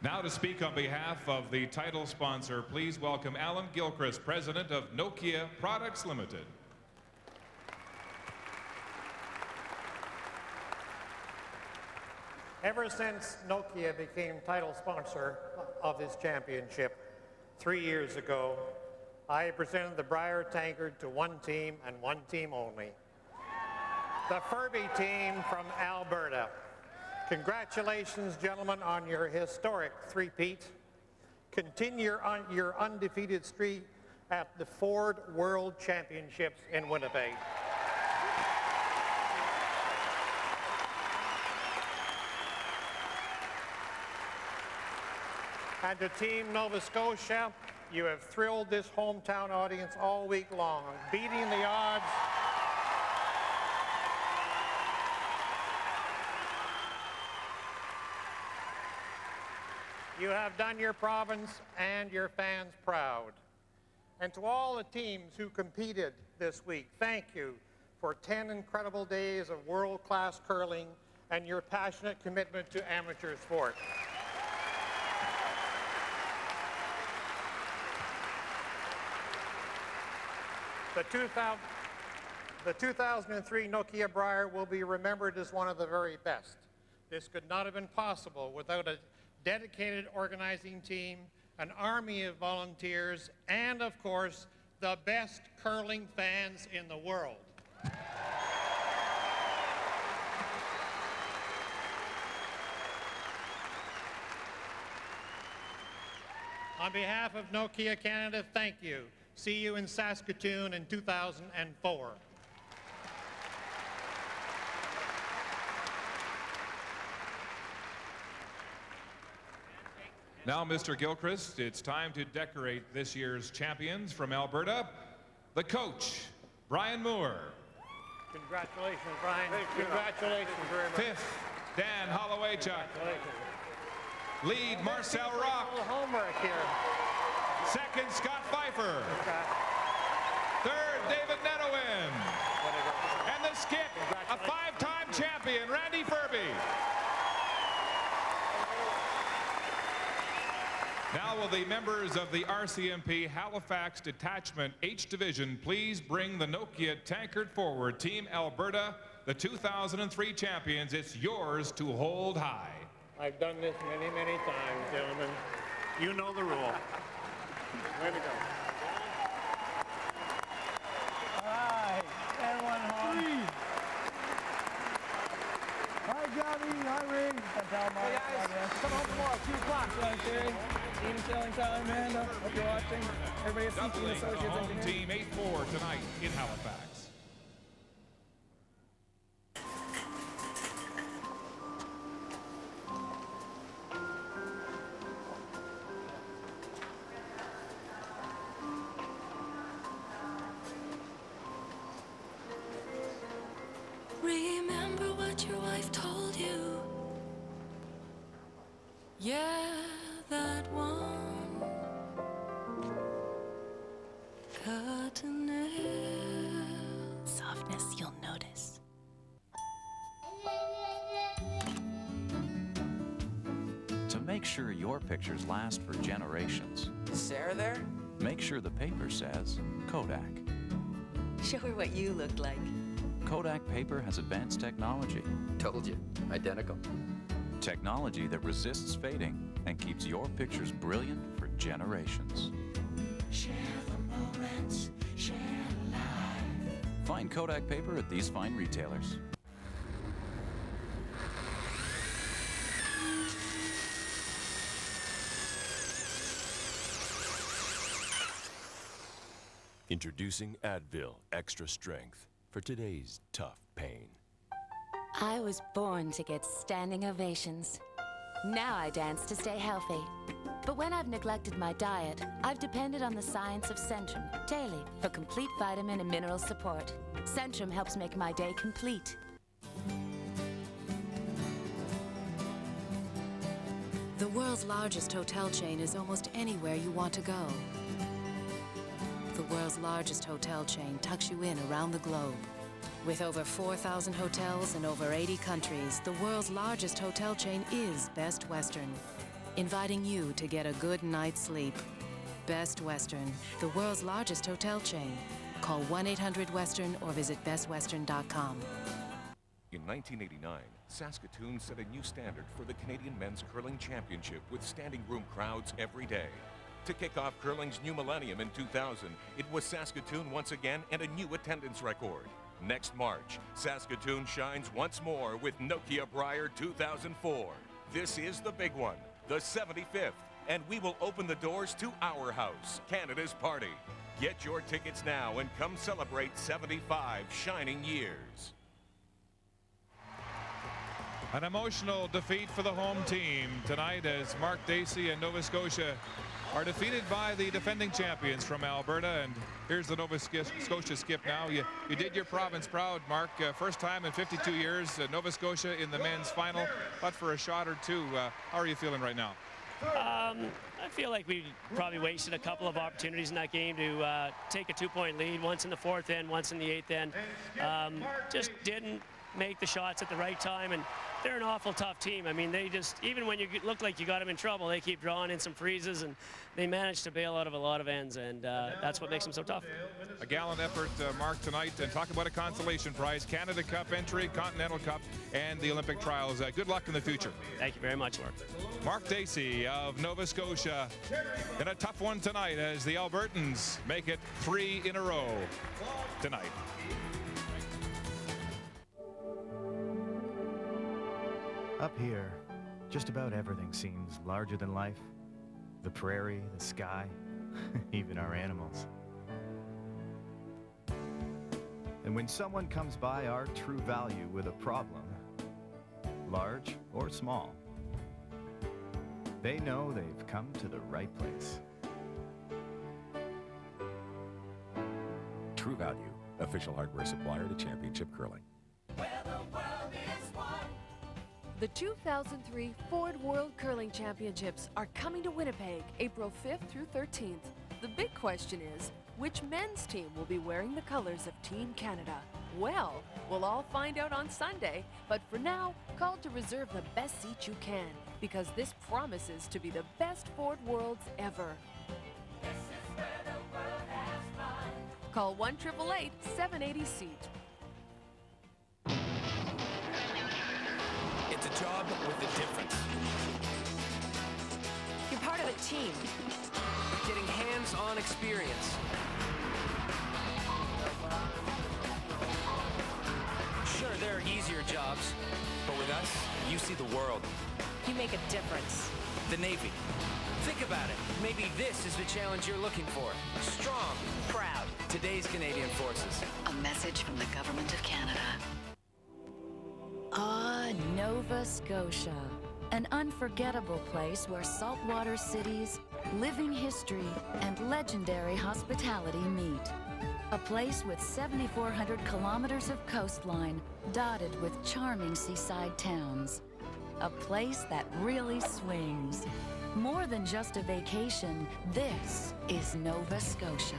Now to speak on behalf of the title sponsor, please welcome Alan Gilchrist, president of Nokia Products Limited. Ever since Nokia became title sponsor of this championship 3 years ago, I presented the Brier tankard to one team and one team only. The Ferbey team from Alberta. Congratulations, gentlemen, on your historic three-peat. Continue your undefeated streak at the Ford World Championships in Winnipeg. And to Team Nova Scotia, you have thrilled this hometown audience all week long, beating the odds. You have done your province and your fans proud. And to all the teams who competed this week, thank you for 10 incredible days of world-class curling and your passionate commitment to amateur sport. The 2003 Nokia Brier will be remembered as one of the very best. This could not have been possible without a dedicated organizing team, an army of volunteers, and of course, the best curling fans in the world. On behalf of Nokia Canada, thank you. See you in Saskatoon in 2004. Now, Mr. Gilchrist, it's time to decorate this year's champions from Alberta. The coach, Brian Moore. Congratulations, Brian. Congratulations very much. Fifth, Dan Holloway-Chuck. Lead, Marcel Rock. A little homework here. Second, Scott Pfeiffer. Third, David Netowin. And the skip, a five-time champion, Randy Ferbey. Now will the members of the RCMP Halifax Detachment H Division please bring the Nokia tankard forward. Team Alberta, the 2003 champions, it's yours to hold high. I've done this many, many times, gentlemen. You know the rule. Way to go. All right, everyone home. Hi, Gabby. Hi, Ring. Hey, guys, come home tomorrow, 2 o'clock. Yeah, Terry. Team sailing time, Amanda. Hope you're watching. Everybody at Doubling the Associates home Engineering. team 8-4 tonight in Halifax. Remember what your wife told you. Yeah, that one. Cut a nail. Softness you'll notice. To make sure your pictures last for generations, Is Sarah there? make sure the paper says Kodak. Show her what you looked like. Kodak paper has advanced technology. Told you. Identical. Technology that resists fading and keeps your pictures brilliant for generations. Share the moments, share life. Find Kodak paper at these fine retailers. Introducing Advil Extra Strength for today's tough pain. I was born to get standing ovations. Now I dance to stay healthy. But when I've neglected my diet, I've depended on the science of Centrum daily for complete vitamin and mineral support. Centrum helps make my day complete. The world's largest hotel chain is almost anywhere you want to go. The world's largest hotel chain tucks you in around the globe. With over 4,000 hotels in over 80 countries, the world's largest hotel chain is Best Western. inviting you to get a good night's sleep. Best Western, the world's largest hotel chain. Call 1-800-WESTERN or visit bestwestern.com. In 1989, Saskatoon set a new standard for the Canadian Men's Curling Championship with standing room crowds every day. To kick off curling's new millennium in 2000, it was Saskatoon once again and a new attendance record. Next March, Saskatoon shines once more with Nokia Brier 2004. This is the big one, the 75th, and we will open the doors to our house, Canada's party. Get your tickets now and come celebrate 75 shining years. An emotional defeat for the home team tonight as Mark Dacey and Nova Scotia are defeated by the defending champions from Alberta. And here's the Nova Scotia skip now. You did your province proud, Mark. First time in 52 years, Nova Scotia in the men's final, but for a shot or two. How are you feeling right now? I feel like we probably wasted a couple of opportunities in that game to take a 2-point lead, once in the 4th end, once in the 8th end. Just didn't make the shots at the right time, and they're an awful tough team. I mean, they just, even when you look like you got them in trouble, they keep drawing in some freezes, and they manage to bail out of a lot of ends, and that's what makes them so tough. A gallant effort, Mark, tonight, and talk about a consolation prize, Canada Cup entry, Continental Cup, and the Olympic trials. Good luck in the future. Thank you very much, Mark. Mark Dacey of Nova Scotia in a tough one tonight as the Albertans make it 3 in a row tonight. Up here, just about everything seems larger than life. The prairie, the sky, even our animals. And when someone comes by our true value with a problem, large or small, they know they've come to the right place. True Value, official hardware supplier to Championship Curling. The 2003 Ford World Curling Championships are coming to Winnipeg, April 5th through 13th. The big question is, which men's team will be wearing the colors of Team Canada? Well, we'll all find out on Sunday, but for now, call to reserve the best seat you can, because this promises to be the best Ford Worlds ever. Call 1-888-780-SEAT. It's a job with a difference. You're part of a team. Getting hands-on experience. Sure, there are easier jobs, but with us, you see the world. You make a difference. The Navy. Think about it. Maybe this is the challenge you're looking for. Strong, proud. Today's Canadian Forces. A message from the Government of Canada. Ah, Nova Scotia. An unforgettable place where saltwater cities, living history, and legendary hospitality meet. A place with 7,400 kilometers of coastline, dotted with charming seaside towns. A place that really swings. More than just a vacation, this is Nova Scotia,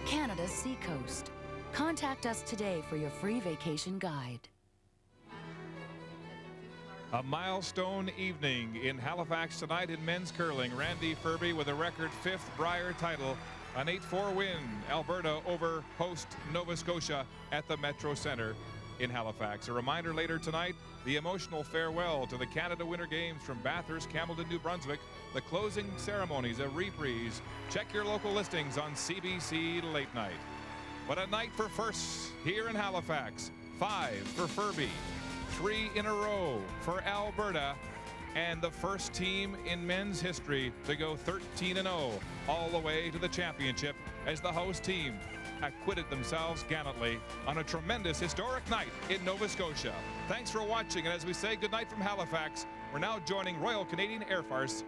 Canada's seacoast. Contact us today for your free vacation guide. A milestone evening in Halifax tonight in men's curling. Randy Ferbey with a record 5th Brier title. An 8-4 win, Alberta over host Nova Scotia at the Metro Centre in Halifax. A reminder later tonight, the emotional farewell to the Canada Winter Games from Bathurst, Campbellton, New Brunswick. The closing ceremonies, a reprise. Check your local listings on CBC Late Night. But a night for firsts here in Halifax. 5 for Ferbey. 3 in a row for Alberta, and the first team in men's history to go 13-0 all the way to the championship as the host team acquitted themselves gallantly on a tremendous historic night in Nova Scotia. Thanks for watching, and as we say goodnight from Halifax, we're now joining Royal Canadian Air Force